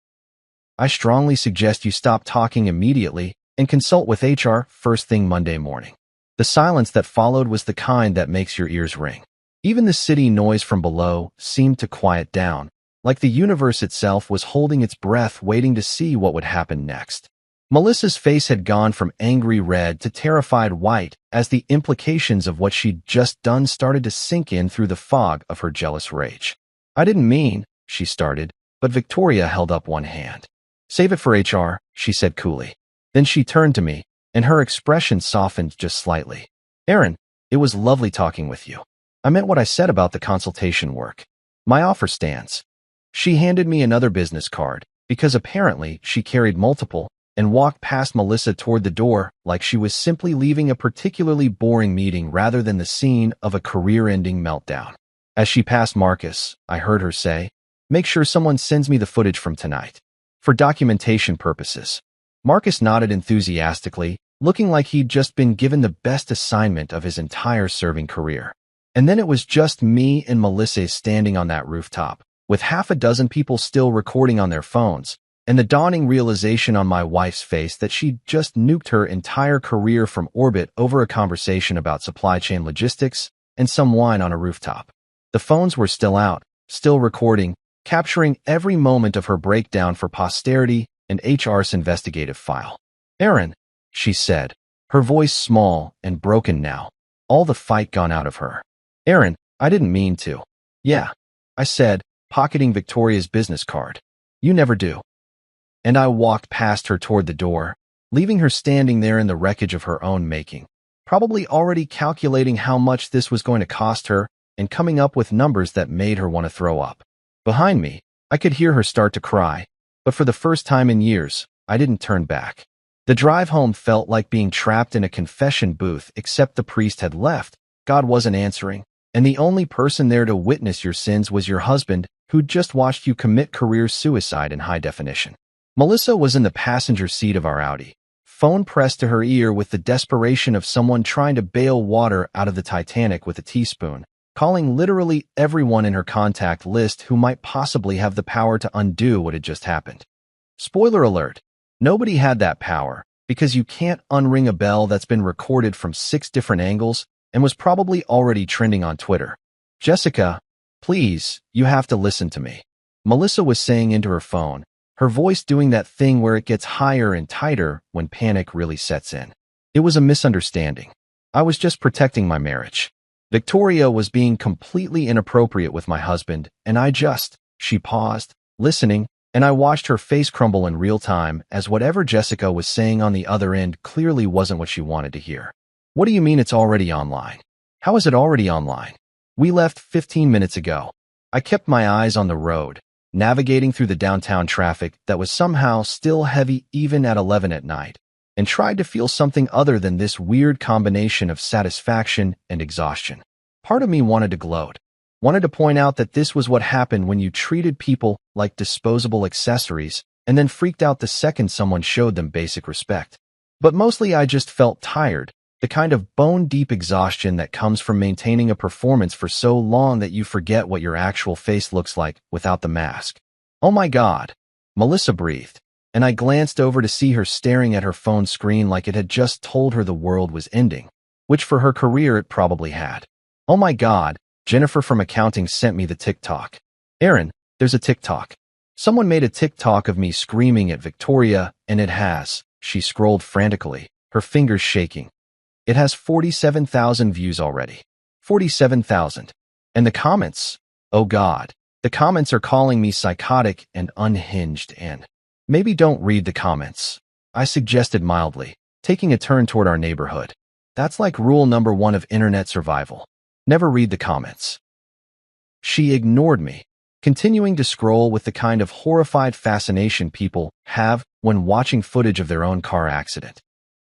I strongly suggest you stop talking immediately and consult with HR first thing Monday morning." The silence that followed was the kind that makes your ears ring. Even the city noise from below seemed to quiet down, like the universe itself was holding its breath waiting to see what would happen next. Melissa's face had gone from angry red to terrified white as the implications of what she'd just done started to sink in through the fog of her jealous rage. "I didn't mean," she started, but Victoria held up one hand. "Save it for HR," she said coolly. Then she turned to me, and her expression softened just slightly. "Aaron, it was lovely talking with you. I meant what I said about the consultation work. My offer stands." She handed me another business card, because apparently she carried multiple, and walked past Melissa toward the door like she was simply leaving a particularly boring meeting rather than the scene of a career-ending meltdown. As she passed Marcus, I heard her say, "Make sure someone sends me the footage from tonight. For documentation purposes." Marcus nodded enthusiastically, looking like he'd just been given the best assignment of his entire serving career. And then it was just me and Melissa standing on that rooftop, with half a dozen people still recording on their phones, and the dawning realization on my wife's face that she'd just nuked her entire career from orbit over a conversation about supply chain logistics and some wine on a rooftop. The phones were still out, still recording, capturing every moment of her breakdown for posterity and HR's investigative file. "Aaron," she said, her voice small and broken now, all the fight gone out of her. "Aaron, I didn't mean to." "Yeah," I said, pocketing Victoria's business card. "You never do." And I walked past her toward the door, leaving her standing there in the wreckage of her own making, probably already calculating how much this was going to cost her and coming up with numbers that made her want to throw up. Behind me, I could hear her start to cry, but for the first time in years, I didn't turn back. The drive home felt like being trapped in a confession booth, except the priest had left, God wasn't answering, and the only person there to witness your sins was your husband, who'd just watched you commit career suicide in high definition. Melissa was in the passenger seat of our Audi, phone pressed to her ear with the desperation of someone trying to bail water out of the Titanic with a teaspoon, calling literally everyone in her contact list who might possibly have the power to undo what had just happened. Spoiler alert, nobody had that power, because you can't unring a bell that's been recorded from 6 different angles and was probably already trending on Twitter. "Jessica, please, you have to listen to me," Melissa was saying into her phone, her voice doing that thing where it gets higher and tighter when panic really sets in. It was a misunderstanding. I was just protecting my marriage. Victoria was being completely inappropriate with my husband, and she paused, listening, and I watched her face crumble in real time as whatever Jessica was saying on the other end clearly wasn't what she wanted to hear. "What do you mean it's already online? How is it already online? We left 15 minutes ago." I kept my eyes on the road, navigating through the downtown traffic that was somehow still heavy even at 11 at night, and tried to feel something other than this weird combination of satisfaction and exhaustion. Part of me wanted to gloat, wanted to point out that this was what happened when you treated people like disposable accessories and then freaked out the second someone showed them basic respect. But mostly I just felt tired, the kind of bone-deep exhaustion that comes from maintaining a performance for so long that you forget what your actual face looks like without the mask. "Oh my God," Melissa breathed, and I glanced over to see her staring at her phone screen like it had just told her the world was ending, which for her career it probably had. "Oh my God, Jennifer from accounting sent me the TikTok. Aaron, there's a TikTok. Someone made a TikTok of me screaming at Victoria, and it has," she scrolled frantically, her fingers shaking. "It has 47,000 views already. 47,000. And the comments, oh God, the comments are calling me psychotic and unhinged and..." "Maybe don't read the comments," I suggested mildly, taking a turn toward our neighborhood. "That's like rule number 1 of internet survival. Never read the comments." She ignored me, continuing to scroll with the kind of horrified fascination people have when watching footage of their own car accident.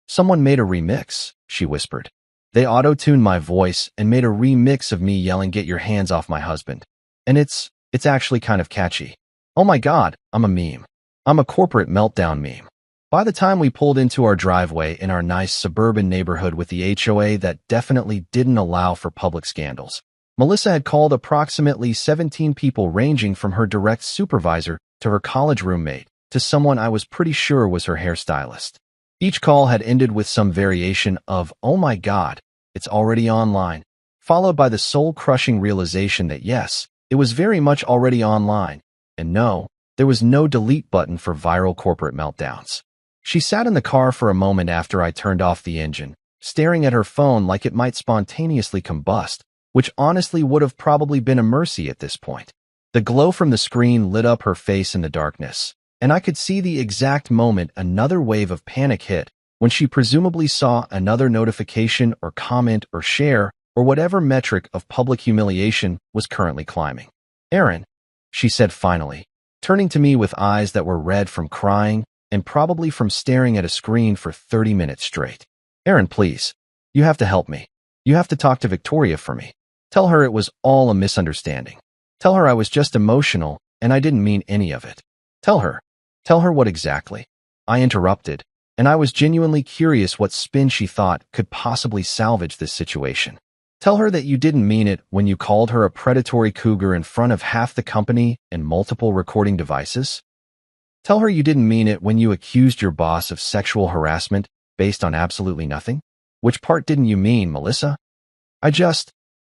"Someone made a remix," she whispered. "They auto-tuned my voice and made a remix of me yelling, 'Get your hands off my husband.' And it's actually kind of catchy. Oh my God, I'm a meme. I'm a corporate meltdown meme." By the time we pulled into our driveway in our nice suburban neighborhood with the HOA that definitely didn't allow for public scandals, Melissa had called approximately 17 people ranging from her direct supervisor to her college roommate to someone I was pretty sure was her hairstylist. Each call had ended with some variation of, "Oh my God, it's already online," followed by the soul-crushing realization that yes, it was very much already online, and no, there was no delete button for viral corporate meltdowns. She sat in the car for a moment after I turned off the engine, staring at her phone like it might spontaneously combust, which honestly would have probably been a mercy at this point. The glow from the screen lit up her face in the darkness, and I could see the exact moment another wave of panic hit when she presumably saw another notification or comment or share or whatever metric of public humiliation was currently climbing. "Aaron," she said finally, turning to me with eyes that were red from crying and probably from staring at a screen for 30 minutes straight. "Aaron, please. You have to help me. You have to talk to Victoria for me. Tell her it was all a misunderstanding. Tell her I was just emotional and I didn't mean any of it. Tell her. Tell her what exactly?" I interrupted, and I was genuinely curious what spin she thought could possibly salvage this situation. "Tell her that you didn't mean it when you called her a predatory cougar in front of half the company and multiple recording devices? Tell her you didn't mean it when you accused your boss of sexual harassment based on absolutely nothing? Which part didn't you mean, Melissa? I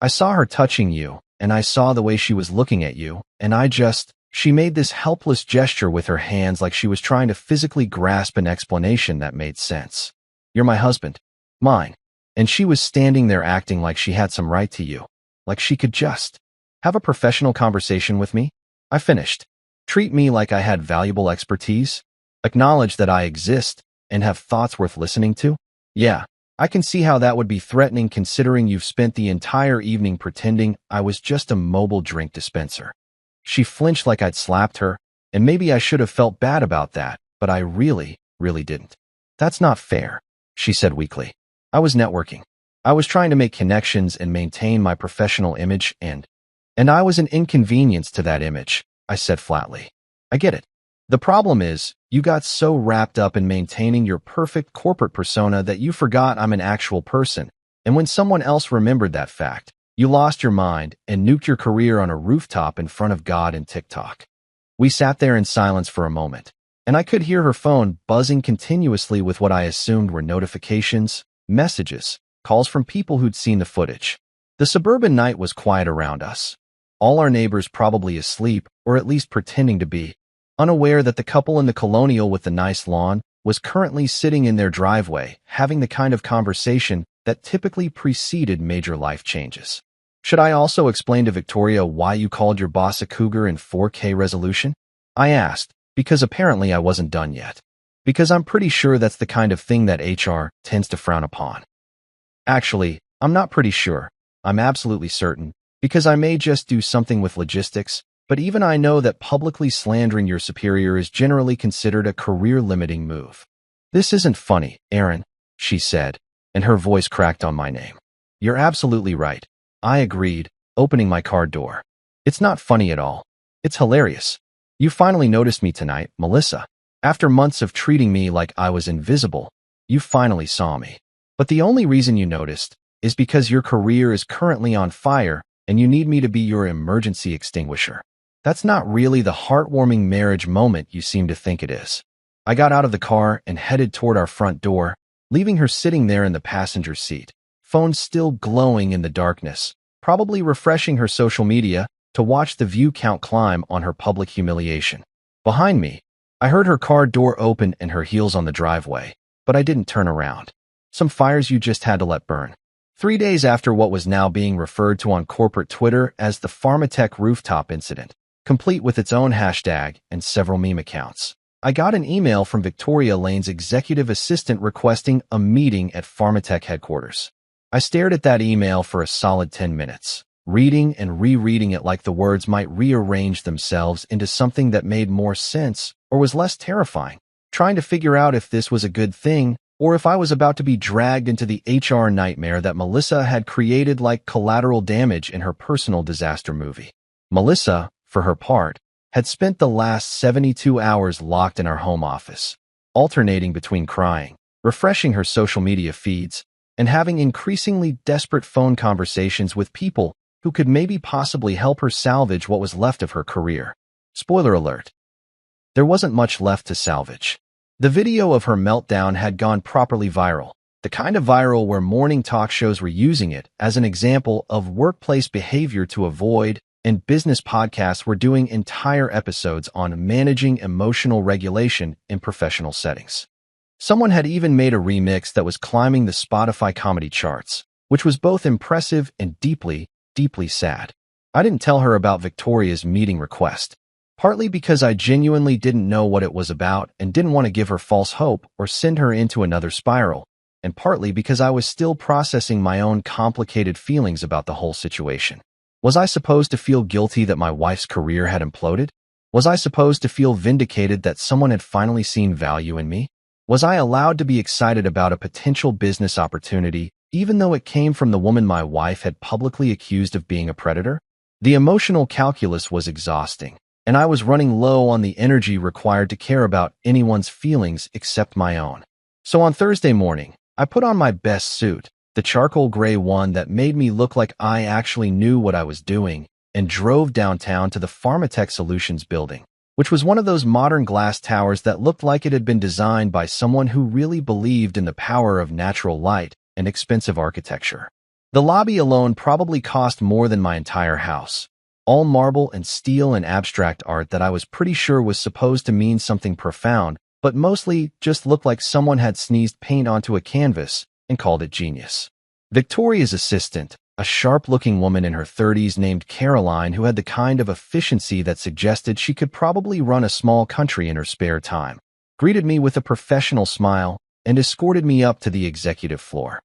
saw her touching you, and I saw the way she was looking at you, and She made this helpless gesture with her hands like she was trying to physically grasp an explanation that made sense. You're my husband. Mine. And she was standing there acting like she had some right to you. Like she could just have a professional conversation with me. I finished. Treat me like I had valuable expertise. Acknowledge that I exist and have thoughts worth listening to. Yeah, I can see how that would be threatening considering you've spent the entire evening pretending I was just a mobile drink dispenser. She flinched like I'd slapped her, and maybe I should have felt bad about that, but I really didn't. That's not fair, she said weakly. I was networking. I was trying to make connections and maintain my professional image and I was an inconvenience to that image, I said flatly. I get it. The problem is, you got so wrapped up in maintaining your perfect corporate persona that you forgot I'm an actual person, and when someone else remembered that fact, you lost your mind and nuked your career on a rooftop in front of God and TikTok. We sat there in silence for a moment, and I could hear her phone buzzing continuously with what I assumed were notifications, messages, calls from people who'd seen the footage. The suburban night was quiet around us. All our neighbors probably asleep, or at least pretending to be, unaware that the couple in the colonial with the nice lawn was currently sitting in their driveway, having the kind of conversation that typically preceded major life changes. Should I also explain to Victoria why you called your boss a cougar in 4K resolution? I asked, because apparently I wasn't done yet. Because I'm pretty sure that's the kind of thing that HR tends to frown upon. Actually, I'm not pretty sure. I'm absolutely certain, because I may just do something with logistics, but even I know that publicly slandering your superior is generally considered a career-limiting move. This isn't funny, Aaron, she said, and her voice cracked on my name. You're absolutely right. I agreed, opening my car door. It's not funny at all. It's hilarious. You finally noticed me tonight, Melissa. After months of treating me like I was invisible, you finally saw me. But the only reason you noticed is because your career is currently on fire and you need me to be your emergency extinguisher. That's not really the heartwarming marriage moment you seem to think it is. I got out of the car and headed toward our front door, leaving her sitting there in the passenger seat, phone still glowing in the darkness, probably refreshing her social media to watch the view count climb on her public humiliation. Behind me, I heard her car door open and her heels on the driveway, but I didn't turn around. Some fires you just had to let burn. 3 days after what was now being referred to on corporate Twitter as the Pharmatech rooftop incident, complete with its own hashtag and several meme accounts, I got an email from Victoria Lane's executive assistant requesting a meeting at Pharmatech headquarters. I stared at that email for a solid 10 minutes, reading and rereading it like the words might rearrange themselves into something that made more sense or was less terrifying, trying to figure out if this was a good thing or if I was about to be dragged into the HR nightmare that Melissa had created like collateral damage in her personal disaster movie. Melissa, for her part, had spent the last 72 hours locked in our home office, alternating between crying, refreshing her social media feeds, and having increasingly desperate phone conversations with people who could maybe possibly help her salvage what was left of her career. Spoiler alert. There wasn't much left to salvage. The video of her meltdown had gone properly viral, the kind of viral where morning talk shows were using it as an example of workplace behavior to avoid, and business podcasts were doing entire episodes on managing emotional regulation in professional settings. Someone had even made a remix that was climbing the Spotify comedy charts, which was both impressive and deeply sad. I didn't tell her about Victoria's meeting request, partly because I genuinely didn't know what it was about and didn't want to give her false hope or send her into another spiral, and partly because I was still processing my own complicated feelings about the whole situation. Was I supposed to feel guilty that my wife's career had imploded? Was I supposed to feel vindicated that someone had finally seen value in me? Was I allowed to be excited about a potential business opportunity, even though it came from the woman my wife had publicly accused of being a predator? The emotional calculus was exhausting, and I was running low on the energy required to care about anyone's feelings except my own. So on Thursday morning, I put on my best suit, the charcoal gray one that made me look like I actually knew what I was doing, and drove downtown to the Pharmatech Solutions building, which was one of those modern glass towers that looked like it had been designed by someone who really believed in the power of natural light and expensive architecture. The lobby alone probably cost more than my entire house, all marble and steel and abstract art that I was pretty sure was supposed to mean something profound, but mostly just looked like someone had sneezed paint onto a canvas and called it genius. Victoria's assistant, a sharp-looking woman in her 30s named Caroline who had the kind of efficiency that suggested she could probably run a small country in her spare time, greeted me with a professional smile and escorted me up to the executive floor.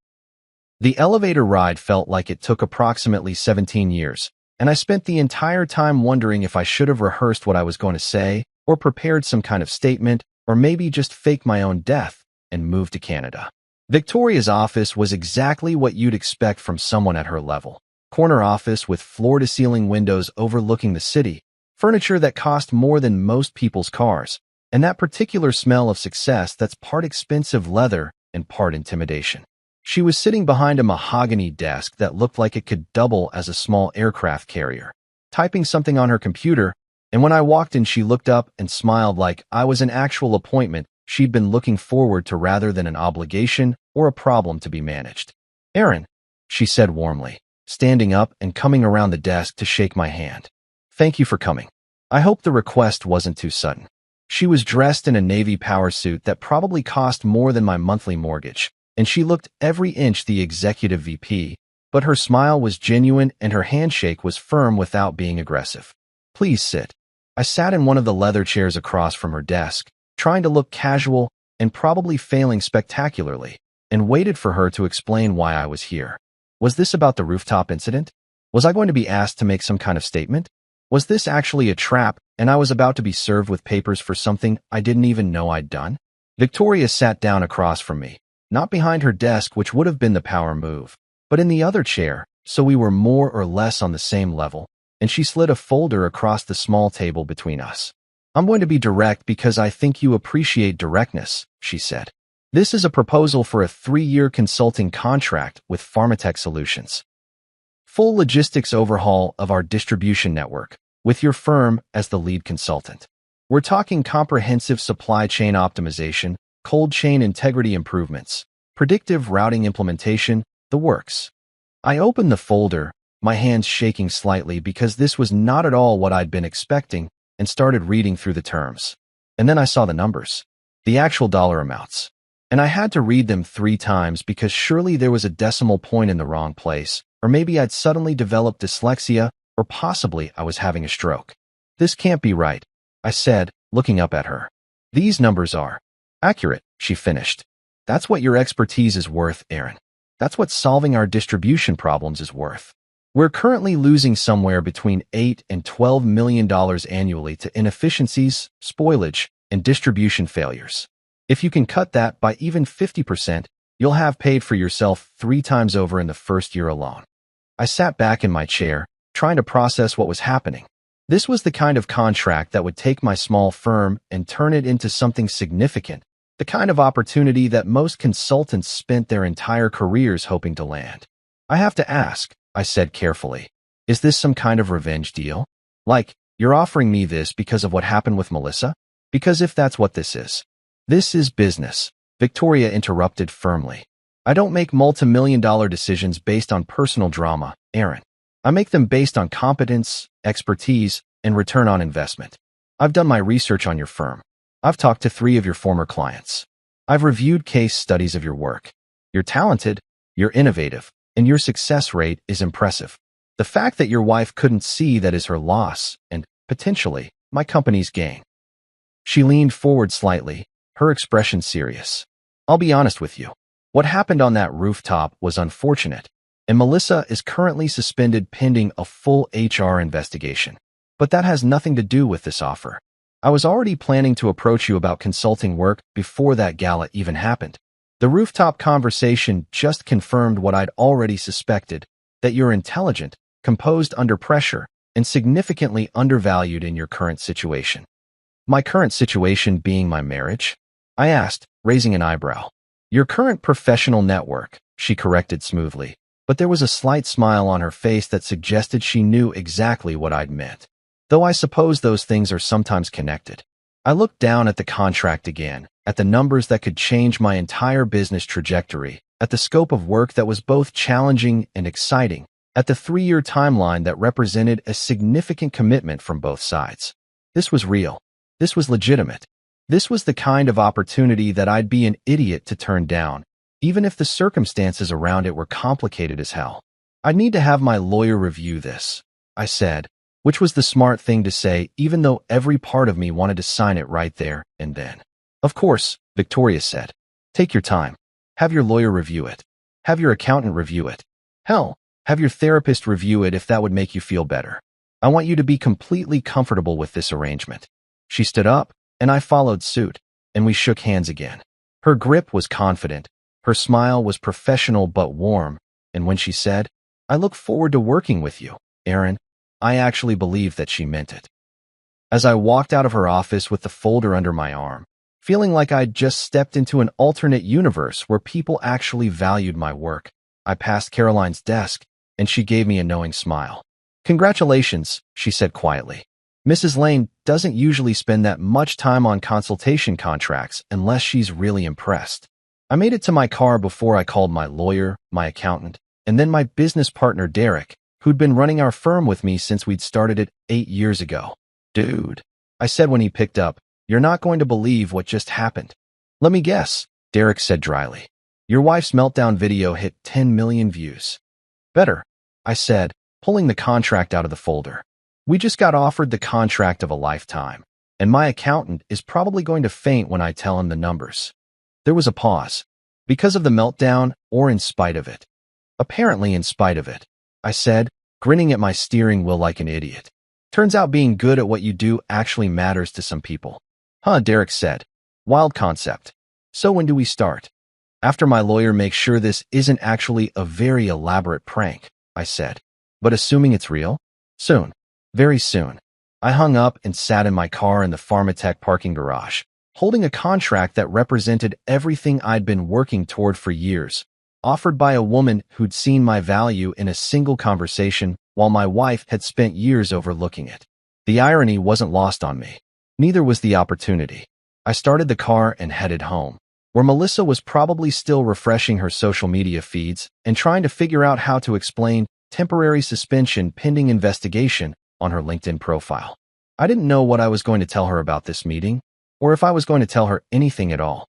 The elevator ride felt like it took approximately 17 years, and I spent the entire time wondering if I should have rehearsed what I was going to say, or prepared some kind of statement, or maybe just fake my own death and move to Canada. Victoria's office was exactly what you'd expect from someone at her level. Corner office with floor-to-ceiling windows overlooking the city, furniture that cost more than most people's cars, and that particular smell of success that's part expensive leather and part intimidation. She was sitting behind a mahogany desk that looked like it could double as a small aircraft carrier, typing something on her computer, and when I walked in she looked up and smiled like I was an actual appointment she'd been looking forward to rather than an obligation or a problem to be managed. "Aaron," she said warmly, standing up and coming around the desk to shake my hand. "Thank you for coming. I hope the request wasn't too sudden." She was dressed in a navy power suit that probably cost more than my monthly mortgage, and she looked every inch the executive VP, but her smile was genuine and her handshake was firm without being aggressive. "Please sit." I sat in one of the leather chairs across from her desk, trying to look casual and probably failing spectacularly, and waited for her to explain why I was here. Was this about the rooftop incident? Was I going to be asked to make some kind of statement? Was this actually a trap and I was about to be served with papers for something I didn't even know I'd done? Victoria sat down across from me, not behind her desk, which would have been the power move, but in the other chair, so we were more or less on the same level, and she slid a folder across the small table between us. "I'm going to be direct because I think you appreciate directness," she said. "This is a proposal for a 3-year consulting contract with Pharmatech Solutions. Full logistics overhaul of our distribution network, with your firm as the lead consultant. We're talking comprehensive supply chain optimization, cold chain integrity improvements, predictive routing implementation, the works." I opened the folder, my hands shaking slightly because this was not at all what I'd been expecting, and started reading through the terms. And then I saw the numbers, the actual dollar amounts. And I had to read them 3 times because surely there was a decimal point in the wrong place, or maybe I'd suddenly developed dyslexia, or possibly I was having a stroke. "This can't be right," I said, looking up at her. "These numbers are accurate," she finished. "That's what your expertise is worth, Aaron. That's what solving our distribution problems is worth. We're currently losing somewhere between $8 and $12 million annually to inefficiencies, spoilage, and distribution failures. If you can cut that by even 50%, you'll have paid for yourself 3 times over in the first year alone." I sat back in my chair, trying to process what was happening. This was the kind of contract that would take my small firm and turn it into something significant, the kind of opportunity that most consultants spent their entire careers hoping to land. "I have to ask," I said carefully, "is this some kind of revenge deal? Like, you're offering me this because of what happened with Melissa? Because if that's what this is..." "This is business," Victoria interrupted firmly. "I don't make multi-million-dollar decisions based on personal drama, Aaron. I make them based on competence, expertise, and return on investment. I've done my research on your firm. I've talked to 3 of your former clients. I've reviewed case studies of your work. You're talented, you're innovative, and your success rate is impressive. The fact that your wife couldn't see that is her loss and, potentially, my company's gain." She leaned forward slightly, her expression serious. "I'll be honest with you. What happened on that rooftop was unfortunate, and Melissa is currently suspended pending a full HR investigation. But that has nothing to do with this offer. I was already planning to approach you about consulting work before that gala even happened. The rooftop conversation just confirmed what I'd already suspected, that you're intelligent, composed under pressure, and significantly undervalued in your current situation." "My current situation being my marriage?" I asked, raising an eyebrow. "Your current professional network," she corrected smoothly, but there was a slight smile on her face that suggested she knew exactly what I'd meant. Though I suppose those things are sometimes connected. I looked down at the contract again, at the numbers that could change my entire business trajectory, at the scope of work that was both challenging and exciting, at the 3-year timeline that represented a significant commitment from both sides. This was real. This was legitimate. This was the kind of opportunity that I'd be an idiot to turn down, even if the circumstances around it were complicated as hell. "I'd need to have my lawyer review this," I said, which was the smart thing to say, even though every part of me wanted to sign it right there and then. "Of course," Victoria said. "Take your time. Have your lawyer review it. Have your accountant review it. Hell, have your therapist review it if that would make you feel better. I want you to be completely comfortable with this arrangement." She stood up, and I followed suit, and we shook hands again. Her grip was confident. Her smile was professional but warm, and when she said, "I look forward to working with you, Aaron," I actually believed that she meant it. As I walked out of her office with the folder under my arm, feeling like I'd just stepped into an alternate universe where people actually valued my work, I passed Caroline's desk, and she gave me a knowing smile. "Congratulations," she said quietly. "Mrs. Lane doesn't usually spend that much time on consultation contracts unless she's really impressed." I made it to my car before I called my lawyer, my accountant, and then my business partner Derek, who'd been running our firm with me since we'd started it 8 years ago. "Dude," I said when he picked up, "you're not going to believe what just happened." "Let me guess," Derek said dryly. "Your wife's meltdown video hit 10 million views." "Better," I said, pulling the contract out of the folder. "We just got offered the contract of a lifetime, and my accountant is probably going to faint when I tell him the numbers." There was a pause. "Because of the meltdown or in spite of it?" "Apparently in spite of it," I said, grinning at my steering wheel like an idiot. "Turns out being good at what you do actually matters to some people." "Huh," Derek said. "Wild concept. So when do we start?" "After my lawyer makes sure this isn't actually a very elaborate prank," I said. "But assuming it's real?" "Soon. Very soon." I hung up and sat in my car in the Pharmatech parking garage, holding a contract that represented everything I'd been working toward for years, offered by a woman who'd seen my value in a single conversation while my wife had spent years overlooking it. The irony wasn't lost on me. Neither was the opportunity. I started the car and headed home, where Melissa was probably still refreshing her social media feeds and trying to figure out how to explain temporary suspension pending investigation on her LinkedIn profile. I didn't know what I was going to tell her about this meeting, or if I was going to tell her anything at all.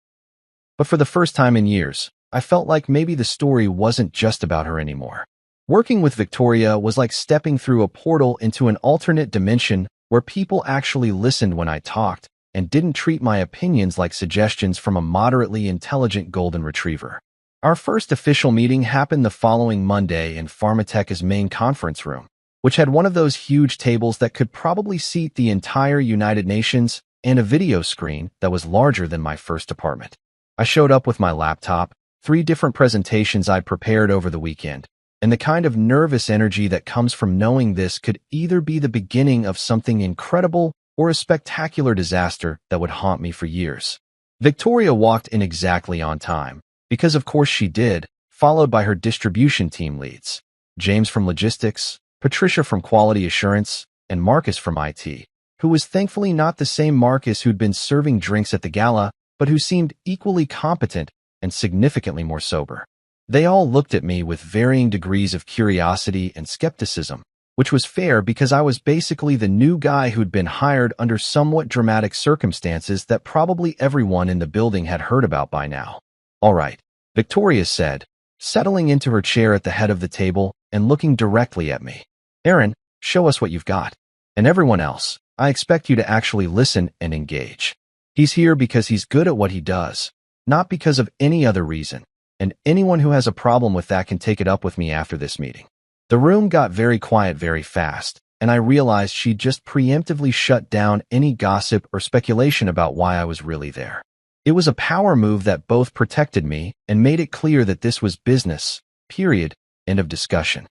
But for the first time in years, I felt like maybe the story wasn't just about her anymore. Working with Victoria was like stepping through a portal into an alternate dimension where people actually listened when I talked and didn't treat my opinions like suggestions from a moderately intelligent golden retriever. Our first official meeting happened the following Monday in Pharmatech's main conference room, which had one of those huge tables that could probably seat the entire United Nations and a video screen that was larger than my first apartment. I showed up with my laptop, 3 different presentations I'd prepared over the weekend, and the kind of nervous energy that comes from knowing this could either be the beginning of something incredible or a spectacular disaster that would haunt me for years. Victoria walked in exactly on time, because of course she did, followed by her distribution team leads, James from logistics, Patricia from quality assurance, and Marcus from IT, who was thankfully not the same Marcus who'd been serving drinks at the gala, but who seemed equally competent and significantly more sober. They all looked at me with varying degrees of curiosity and skepticism, which was fair because I was basically the new guy who'd been hired under somewhat dramatic circumstances that probably everyone in the building had heard about by now. "All right," Victoria said, settling into her chair at the head of the table and looking directly at me. "Aaron, show us what you've got. And everyone else, I expect you to actually listen and engage. He's here because he's good at what he does, not because of any other reason, and anyone who has a problem with that can take it up with me after this meeting." The room got very quiet very fast, and I realized she'd just preemptively shut down any gossip or speculation about why I was really there. It was a power move that both protected me and made it clear that this was business, period, end of discussion.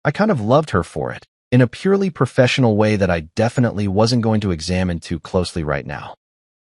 I kind of loved her for it, in a purely professional way that I definitely wasn't going to examine too closely right now.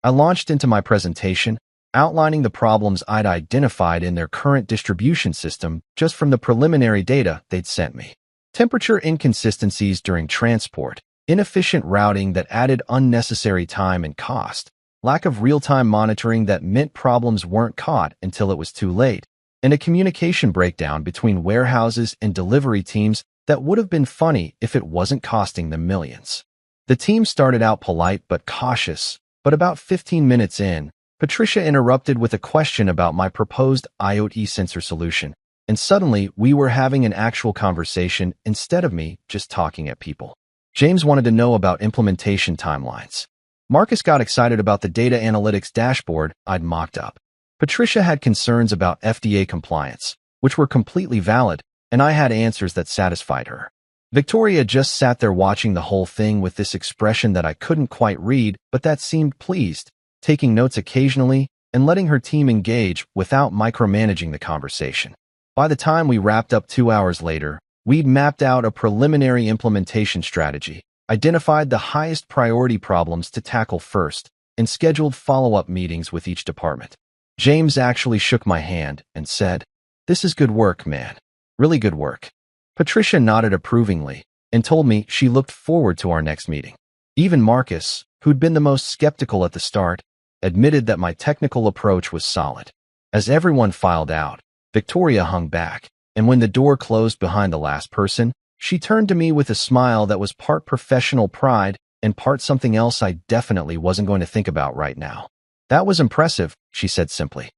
I launched into my presentation, outlining the problems I'd identified in their current distribution system just from the preliminary data they'd sent me. Temperature inconsistencies during transport, inefficient routing that added unnecessary time and cost, lack of real-time monitoring that meant problems weren't caught until it was too late, and a communication breakdown between warehouses and delivery teams that would have been funny if it wasn't costing them millions. The team started out polite but cautious, but about 15 minutes in, Patricia interrupted with a question about my proposed IoT sensor solution, and suddenly we were having an actual conversation instead of me just talking at people. James wanted to know about implementation timelines. Marcus got excited about the data analytics dashboard I'd mocked up. Patricia had concerns about FDA compliance, which were completely valid, and I had answers that satisfied her. Victoria just sat there watching the whole thing with this expression that I couldn't quite read, but that seemed pleased, taking notes occasionally and letting her team engage without micromanaging the conversation. By the time we wrapped up 2 hours later, we'd mapped out a preliminary implementation strategy, identified the highest priority problems to tackle first, and scheduled follow-up meetings with each department. James actually shook my hand and said, "This is good work, man. Really good work." Patricia nodded approvingly and told me she looked forward to our next meeting. Even Marcus, who'd been the most skeptical at the start, admitted that my technical approach was solid. As everyone filed out, Victoria hung back, and when the door closed behind the last person, she turned to me with a smile that was part professional pride and part something else I definitely wasn't going to think about right now. "That was impressive," she said simply.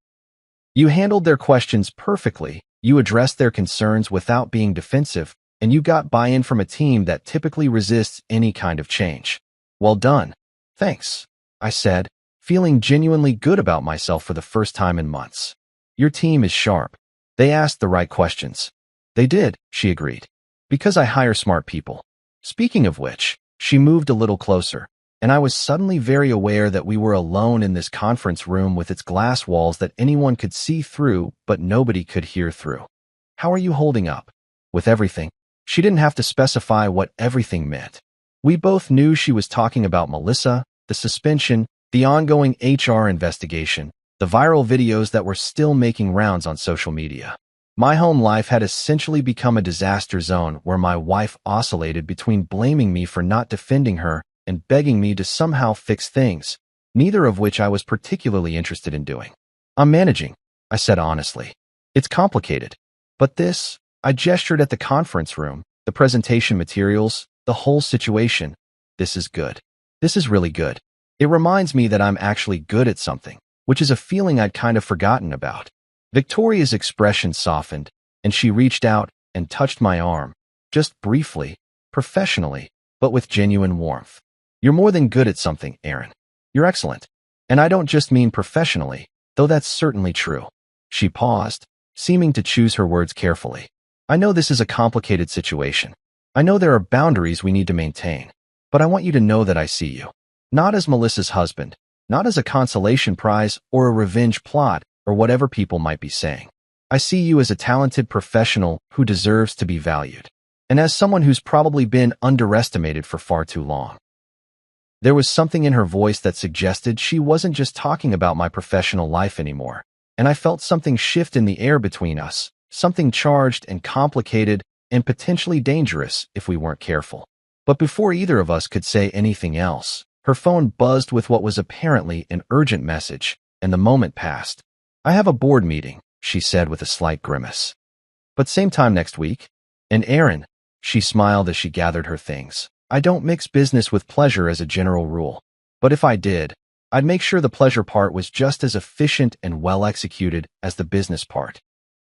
"You handled their questions perfectly, you addressed their concerns without being defensive, and you got buy-in from a team that typically resists any kind of change. Well done." "Thanks," I said, feeling genuinely good about myself for the first time in months. "Your team is sharp. They asked the right questions." "They did," she agreed. "Because I hire smart people." Speaking of which, she moved a little closer, and I was suddenly very aware that we were alone in this conference room with its glass walls that anyone could see through, but nobody could hear through. "How are you holding up?" "With everything." She didn't have to specify what everything meant. We both knew she was talking about Melissa, the suspension, the ongoing HR investigation, the viral videos that were still making rounds on social media. My home life had essentially become a disaster zone where my wife oscillated between blaming me for not defending her and begging me to somehow fix things, neither of which I was particularly interested in doing. "I'm managing," I said honestly. "It's complicated. But this," I gestured at the conference room, the presentation materials, the whole situation. "This is good. This is really good. It reminds me that I'm actually good at something, which is a feeling I'd kind of forgotten about." Victoria's expression softened, and she reached out and touched my arm, just briefly, professionally, but with genuine warmth. "You're more than good at something, Aaron. You're excellent. And I don't just mean professionally, though that's certainly true." She paused, seeming to choose her words carefully. "I know this is a complicated situation. I know there are boundaries we need to maintain, but I want you to know that I see you. Not as Melissa's husband, not as a consolation prize or a revenge plot, or whatever people might be saying. I see you as a talented professional who deserves to be valued, and as someone who's probably been underestimated for far too long." There was something in her voice that suggested she wasn't just talking about my professional life anymore, and I felt something shift in the air between us, something charged and complicated and potentially dangerous if we weren't careful. But before either of us could say anything else, her phone buzzed with what was apparently an urgent message, and the moment passed. "I have a board meeting," she said with a slight grimace. "But same time next week? And Aaron," she smiled as she gathered her things, "I don't mix business with pleasure as a general rule. But if I did, I'd make sure the pleasure part was just as efficient and well executed as the business part."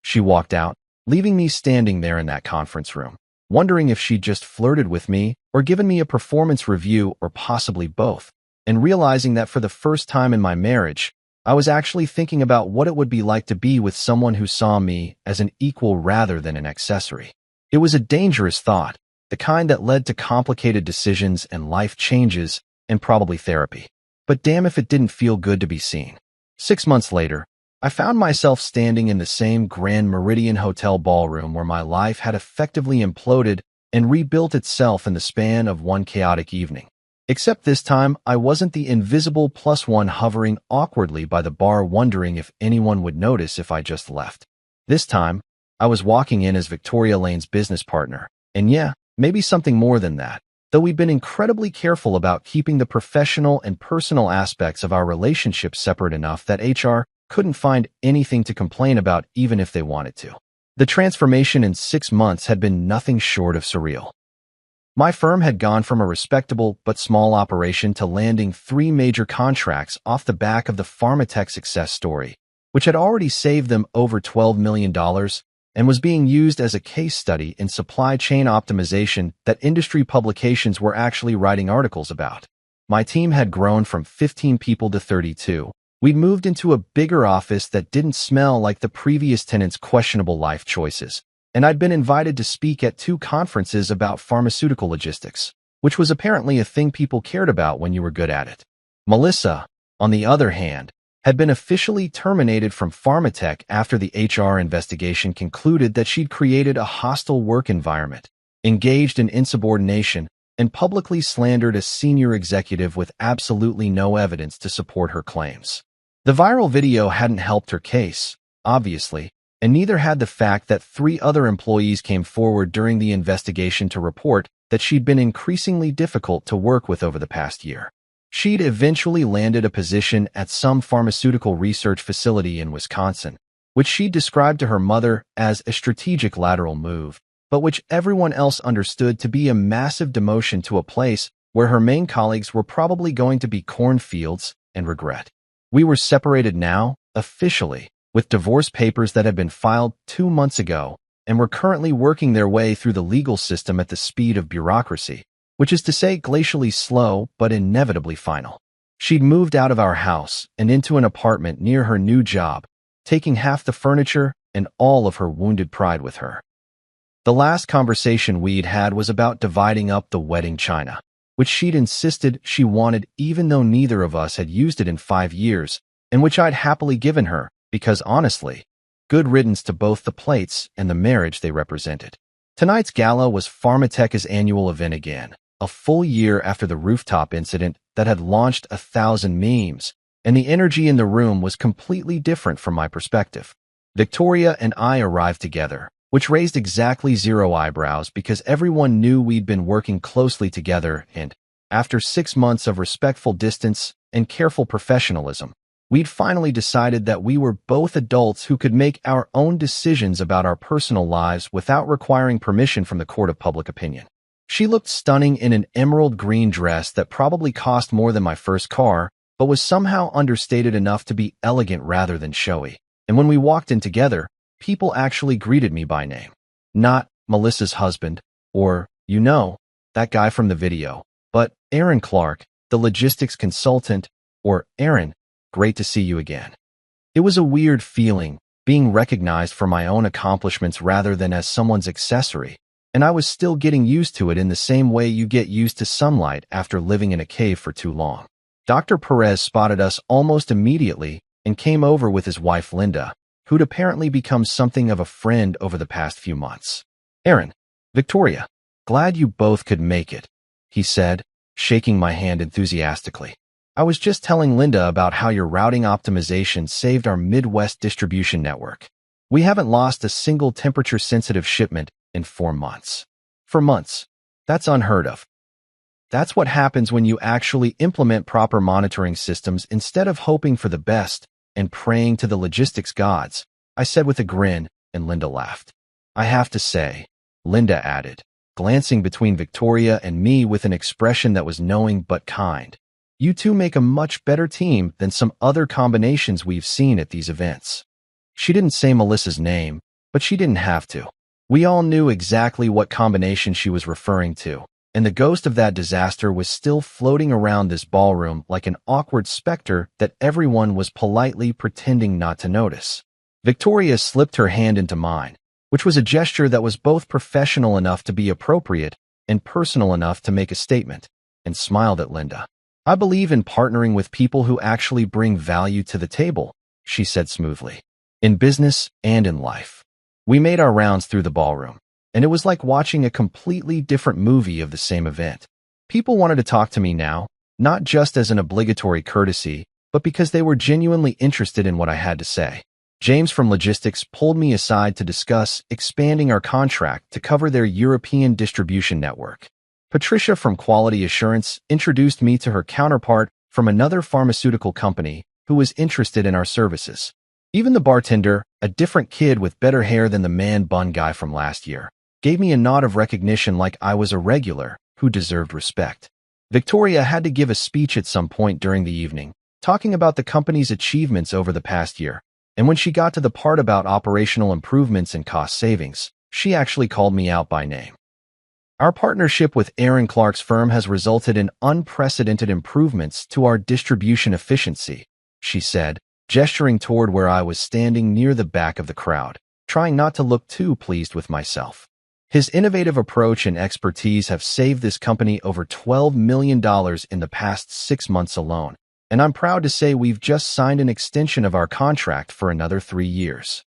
She walked out, leaving me standing there in that conference room, wondering if she'd just flirted with me or given me a performance review or possibly both, and realizing that for the first time in my marriage, I was actually thinking about what it would be like to be with someone who saw me as an equal rather than an accessory. It was a dangerous thought, the kind that led to complicated decisions and life changes and probably therapy. But damn if it didn't feel good to be seen. 6 months later, I found myself standing in the same Grand Meridian Hotel ballroom where my life had effectively imploded and rebuilt itself in the span of one chaotic evening. Except this time, I wasn't the invisible +1 hovering awkwardly by the bar wondering if anyone would notice if I just left. This time, I was walking in as Victoria Lane's business partner, and yeah, maybe something more than that, though we've been incredibly careful about keeping the professional and personal aspects of our relationship separate enough that HR couldn't find anything to complain about even if they wanted to. The transformation in 6 months had been nothing short of surreal. My firm had gone from a respectable but small operation to landing 3 major contracts off the back of the pharmatech success story, which had already saved them over $12 million and was being used as a case study in supply chain optimization that industry publications were actually writing articles about. My team had grown from 15 people to 32. We'd moved into a bigger office that didn't smell like the previous tenant's questionable life choices, and I'd been invited to speak at 2 conferences about pharmaceutical logistics, which was apparently a thing people cared about when you were good at it. Melissa, on the other hand, had been officially terminated from Pharmatech after the HR investigation concluded that she'd created a hostile work environment, engaged in insubordination, and publicly slandered a senior executive with absolutely no evidence to support her claims. The viral video hadn't helped her case, obviously, and neither had the fact that 3 other employees came forward during the investigation to report that she'd been increasingly difficult to work with over the past year. She'd eventually landed a position at some pharmaceutical research facility in Wisconsin, which she described to her mother as a strategic lateral move, but which everyone else understood to be a massive demotion to a place where her main colleagues were probably going to be cornfields and regret. We were separated now, officially, with divorce papers that had been filed 2 months ago and were currently working their way through the legal system at the speed of bureaucracy, which is to say glacially slow but inevitably final. She'd moved out of our house and into an apartment near her new job, taking half the furniture and all of her wounded pride with her. The last conversation we'd had was about dividing up the wedding china, which she'd insisted she wanted even though neither of us had used it in 5 years, and which I'd happily given her because, honestly, good riddance to both the plates and the marriage they represented. Tonight's gala was Pharmatech's annual event again, a full year after the rooftop incident that had launched 1,000 memes, and the energy in the room was completely different from my perspective. Victoria and I arrived together, which raised exactly 0 eyebrows because everyone knew we'd been working closely together and, after 6 months of respectful distance and careful professionalism, we'd finally decided that we were both adults who could make our own decisions about our personal lives without requiring permission from the court of public opinion. She looked stunning in an emerald green dress that probably cost more than my first car, but was somehow understated enough to be elegant rather than showy. And when we walked in together, people actually greeted me by name. Not Melissa's husband, or, that guy from the video, but Aaron Clark, the logistics consultant, or Aaron, great to see you again. It was a weird feeling, being recognized for my own accomplishments rather than as someone's accessory, and I was still getting used to it in the same way you get used to sunlight after living in a cave for too long. Dr. Perez spotted us almost immediately and came over with his wife Linda, who'd apparently become something of a friend over the past few months. Aaron, Victoria, glad you both could make it, he said, shaking my hand enthusiastically. I was just telling Linda about how your routing optimization saved our Midwest distribution network. We haven't lost a single temperature-sensitive shipment in 4 months. For months. That's unheard of. That's what happens when you actually implement proper monitoring systems instead of hoping for the best and praying to the logistics gods, I said with a grin, and Linda laughed. I have to say, Linda added, glancing between Victoria and me with an expression that was knowing but kind. You two make a much better team than some other combinations we've seen at these events. She didn't say Melissa's name, but she didn't have to. We all knew exactly what combination she was referring to, and the ghost of that disaster was still floating around this ballroom like an awkward specter that everyone was politely pretending not to notice. Victoria slipped her hand into mine, which was a gesture that was both professional enough to be appropriate and personal enough to make a statement, and smiled at Linda. I believe in partnering with people who actually bring value to the table, she said smoothly, in business and in life. We made our rounds through the ballroom, and it was like watching a completely different movie of the same event. People wanted to talk to me now, not just as an obligatory courtesy, but because they were genuinely interested in what I had to say. James from Logistics pulled me aside to discuss expanding our contract to cover their European distribution network. Patricia from Quality Assurance introduced me to her counterpart from another pharmaceutical company who was interested in our services. Even the bartender, a different kid with better hair than the man bun guy from last year, gave me a nod of recognition like I was a regular who deserved respect. Victoria had to give a speech at some point during the evening, talking about the company's achievements over the past year, and when she got to the part about operational improvements and cost savings, she actually called me out by name. Our partnership with Aaron Clark's firm has resulted in unprecedented improvements to our distribution efficiency, she said, gesturing toward where I was standing near the back of the crowd, trying not to look too pleased with myself. His innovative approach and expertise have saved this company over $12 million in the past 6 months alone, and I'm proud to say we've just signed an extension of our contract for another 3 years.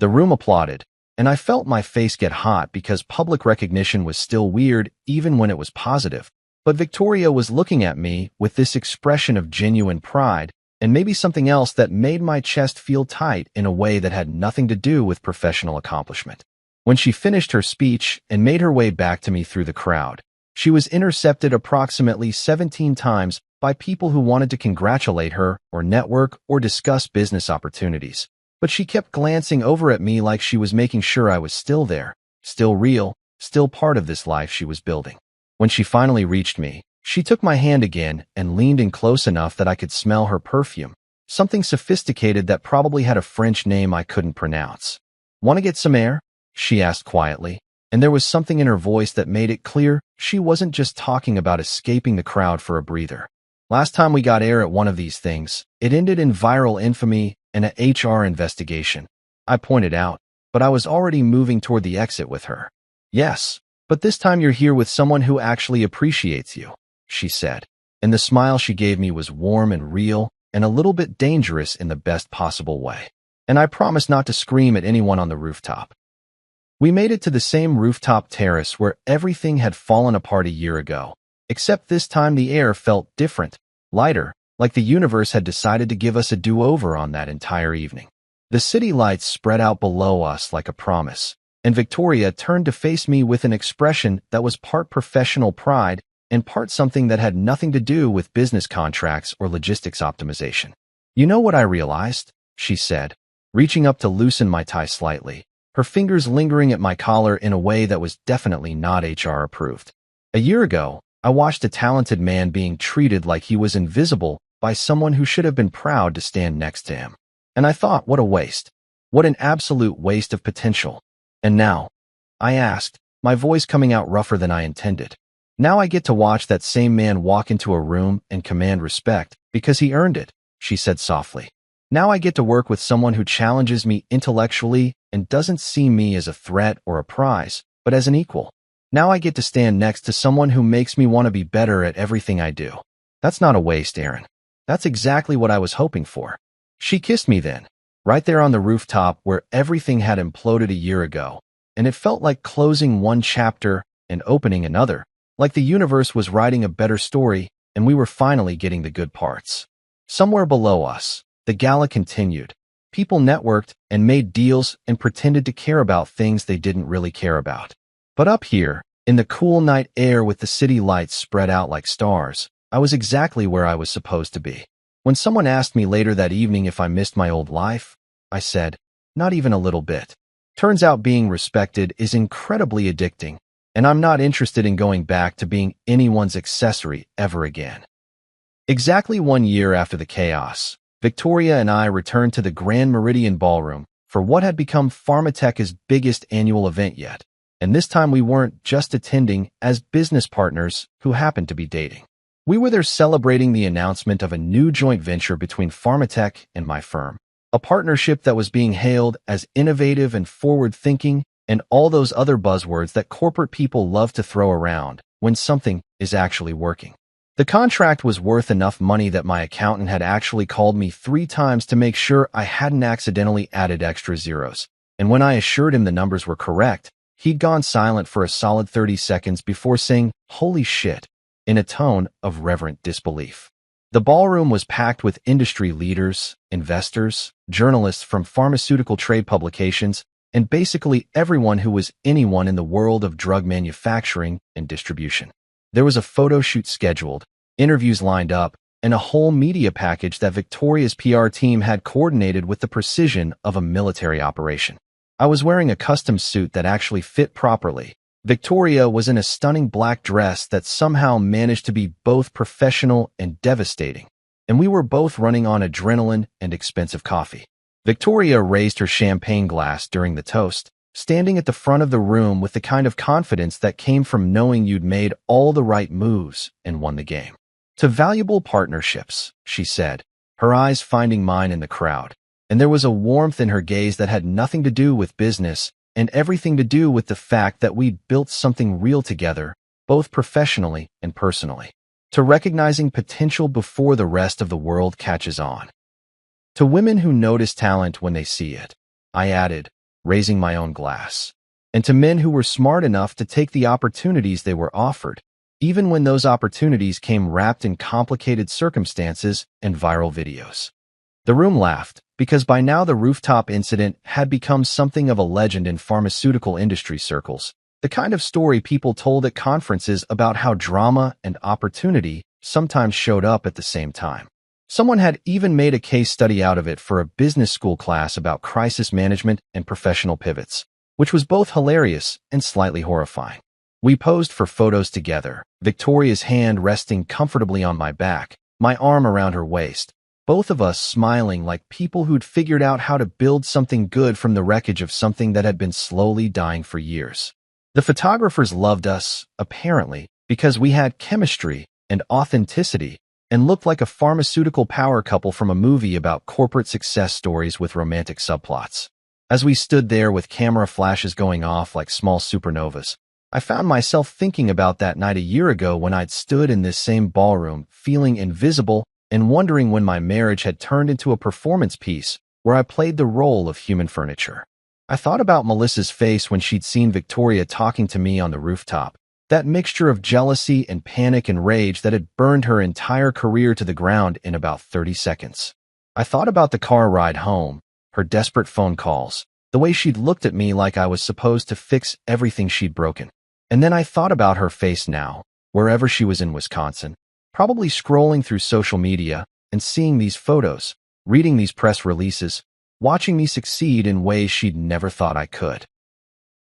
The room applauded, and I felt my face get hot because public recognition was still weird even when it was positive. But Victoria was looking at me with this expression of genuine pride, and maybe something else that made my chest feel tight in a way that had nothing to do with professional accomplishment. When she finished her speech and made her way back to me through the crowd, she was intercepted approximately 17 times by people who wanted to congratulate her or network or discuss business opportunities. But she kept glancing over at me like she was making sure I was still there, still real, still part of this life she was building. When she finally reached me, she took my hand again and leaned in close enough that I could smell her perfume, something sophisticated that probably had a French name I couldn't pronounce. "Want to get some air?" she asked quietly, and there was something in her voice that made it clear she wasn't just talking about escaping the crowd for a breather. Last time we got air at one of these things, it ended in viral infamy and an HR investigation, I pointed out, but I was already moving toward the exit with her. "Yes, but this time you're here with someone who actually appreciates you," she said, and the smile she gave me was warm and real and a little bit dangerous in the best possible way. And I promised not to scream at anyone on the rooftop. We made it to the same rooftop terrace where everything had fallen apart a year ago, except this time the air felt different, lighter, like the universe had decided to give us a do-over on that entire evening. The city lights spread out below us like a promise, and Victoria turned to face me with an expression that was part professional pride and part something that had nothing to do with business contracts or logistics optimization. "You know what I realized?" she said, reaching up to loosen my tie slightly, her fingers lingering at my collar in a way that was definitely not HR approved. "A year ago, I watched a talented man being treated like he was invisible by someone who should have been proud to stand next to him. And I thought, what a waste. What an absolute waste of potential. And now," I asked, my voice coming out rougher than I intended, "now I get to watch that same man walk into a room and command respect because he earned it," she said softly. "Now I get to work with someone who challenges me intellectually and doesn't see me as a threat or a prize, but as an equal. Now I get to stand next to someone who makes me want to be better at everything I do. That's not a waste, Aaron. That's exactly what I was hoping for." She kissed me then, right there on the rooftop where everything had imploded a year ago, and it felt like closing one chapter and opening another, like the universe was writing a better story and we were finally getting the good parts. Somewhere below us, the gala continued. People networked and made deals and pretended to care about things they didn't really care about. But up here, in the cool night air with the city lights spread out like stars, I was exactly where I was supposed to be. When someone asked me later that evening if I missed my old life, I said, "Not even a little bit." Turns out being respected is incredibly addicting, and I'm not interested in going back to being anyone's accessory ever again. Exactly 1 year after the chaos, Victoria and I returned to the Grand Meridian Ballroom for what had become Pharmatech's biggest annual event yet, and this time we weren't just attending as business partners who happened to be dating. We were there celebrating the announcement of a new joint venture between Pharmatech and my firm, a partnership that was being hailed as innovative and forward-thinking and all those other buzzwords that corporate people love to throw around when something is actually working. The contract was worth enough money that my accountant had actually called me 3 times to make sure I hadn't accidentally added extra zeros, and when I assured him the numbers were correct, he'd gone silent for a solid 30 seconds before saying, "Holy shit," in a tone of reverent disbelief. The ballroom was packed with industry leaders, investors, journalists from pharmaceutical trade publications, and basically everyone who was anyone in the world of drug manufacturing and distribution. There was a photo shoot scheduled, interviews lined up, and a whole media package that Victoria's PR team had coordinated with the precision of a military operation. I was wearing a custom suit that actually fit properly. Victoria was in a stunning black dress that somehow managed to be both professional and devastating, and we were both running on adrenaline and expensive coffee. Victoria raised her champagne glass during the toast, standing at the front of the room with the kind of confidence that came from knowing you'd made all the right moves and won the game. "To valuable partnerships," she said, her eyes finding mine in the crowd, and there was a warmth in her gaze that had nothing to do with business and everything to do with the fact that we'd built something real together, both professionally and personally. "To recognizing potential before the rest of the world catches on. To women who notice talent when they see it," I added, raising my own glass. "And to men who were smart enough to take the opportunities they were offered, even when those opportunities came wrapped in complicated circumstances and viral videos." The room laughed, because by now the rooftop incident had become something of a legend in pharmaceutical industry circles, the kind of story people told at conferences about how drama and opportunity sometimes showed up at the same time. Someone had even made a case study out of it for a business school class about crisis management and professional pivots, which was both hilarious and slightly horrifying. We posed for photos together, Victoria's hand resting comfortably on my back, my arm around her waist, both of us smiling like people who'd figured out how to build something good from the wreckage of something that had been slowly dying for years. The photographers loved us, apparently, because we had chemistry and authenticity, and looked like a pharmaceutical power couple from a movie about corporate success stories with romantic subplots. As we stood there with camera flashes going off like small supernovas, I found myself thinking about that night a year ago when I'd stood in this same ballroom, feeling invisible and wondering when my marriage had turned into a performance piece where I played the role of human furniture. I thought about Melissa's face when she'd seen Victoria talking to me on the rooftop, that mixture of jealousy and panic and rage that had burned her entire career to the ground in about 30 seconds. I thought about the car ride home, her desperate phone calls, the way she'd looked at me like I was supposed to fix everything she'd broken. And then I thought about her face now, wherever she was in Wisconsin, probably scrolling through social media and seeing these photos, reading these press releases, watching me succeed in ways she'd never thought I could.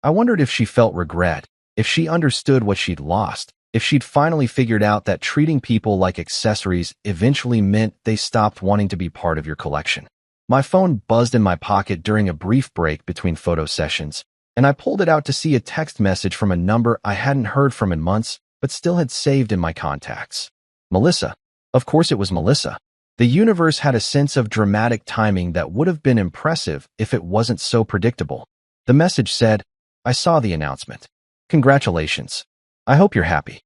I wondered if she felt regret, if she understood what she'd lost, if she'd finally figured out that treating people like accessories eventually meant they stopped wanting to be part of your collection. My phone buzzed in my pocket during a brief break between photo sessions, and I pulled it out to see a text message from a number I hadn't heard from in months, but still had saved in my contacts. Melissa. Of course it was Melissa. The universe had a sense of dramatic timing that would have been impressive if it wasn't so predictable. The message said, "I saw the announcement. Congratulations. I hope you're happy."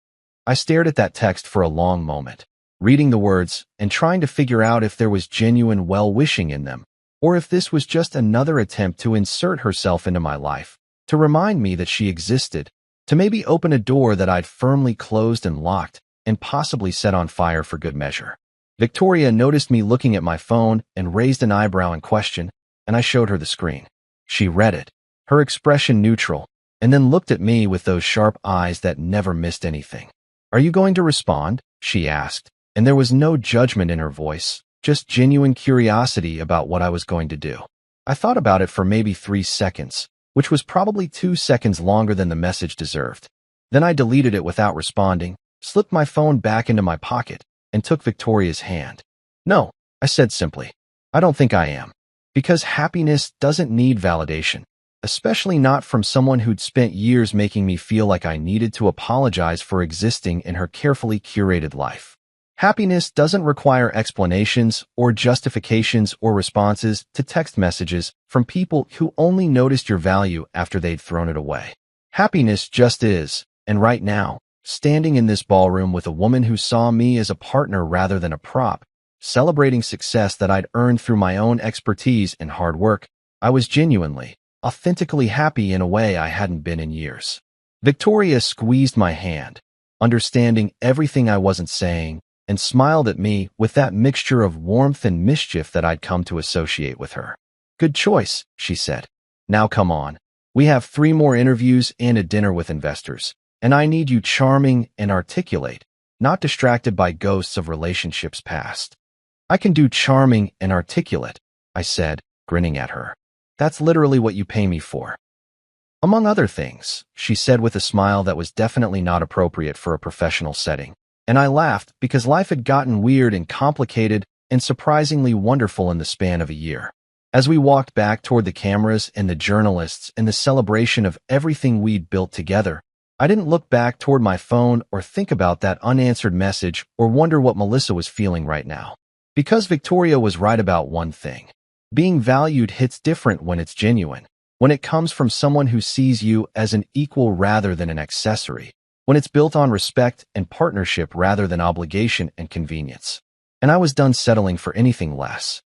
I stared at that text for a long moment, reading the words and trying to figure out if there was genuine well-wishing in them, or if this was just another attempt to insert herself into my life, to remind me that she existed, to maybe open a door that I'd firmly closed and locked, and possibly set on fire for good measure. Victoria noticed me looking at my phone and raised an eyebrow in question, and I showed her the screen. She read it, her expression neutral, and then looked at me with those sharp eyes that never missed anything. "Are you going to respond?" she asked, and there was no judgment in her voice, just genuine curiosity about what I was going to do. I thought about it for maybe 3 seconds, which was probably 2 seconds longer than the message deserved. Then I deleted it without responding, slipped my phone back into my pocket, and took Victoria's hand. "No," I said simply. "I don't think I am. Because happiness doesn't need validation. Especially not from someone who'd spent years making me feel like I needed to apologize for existing in her carefully curated life. Happiness doesn't require explanations or justifications or responses to text messages from people who only noticed your value after they'd thrown it away. Happiness just is, and right now, standing in this ballroom with a woman who saw me as a partner rather than a prop, celebrating success that I'd earned through my own expertise and hard work, I was genuinely, authentically happy in a way I hadn't been in years. Victoria squeezed my hand, understanding everything I wasn't saying, and smiled at me with that mixture of warmth and mischief that I'd come to associate with her. "Good choice," she said. "Now come on. We have 3 more interviews and a dinner with investors, and I need you charming and articulate, not distracted by ghosts of relationships past. I can do charming and articulate, I said, grinning at her. That's literally what you pay me for. Among other things, she said with a smile that was definitely not appropriate for a professional setting. And I laughed because life had gotten weird and complicated and surprisingly wonderful in the span of a year. As we walked back toward the cameras and the journalists and the celebration of everything we'd built together, I didn't look back toward my phone or think about that unanswered message or wonder what Melissa was feeling right now. Because Victoria was right about one thing. Being valued hits different when it's genuine, when it comes from someone who sees you as an equal rather than an accessory, when it's built on respect and partnership rather than obligation and convenience. And I was done settling for anything less.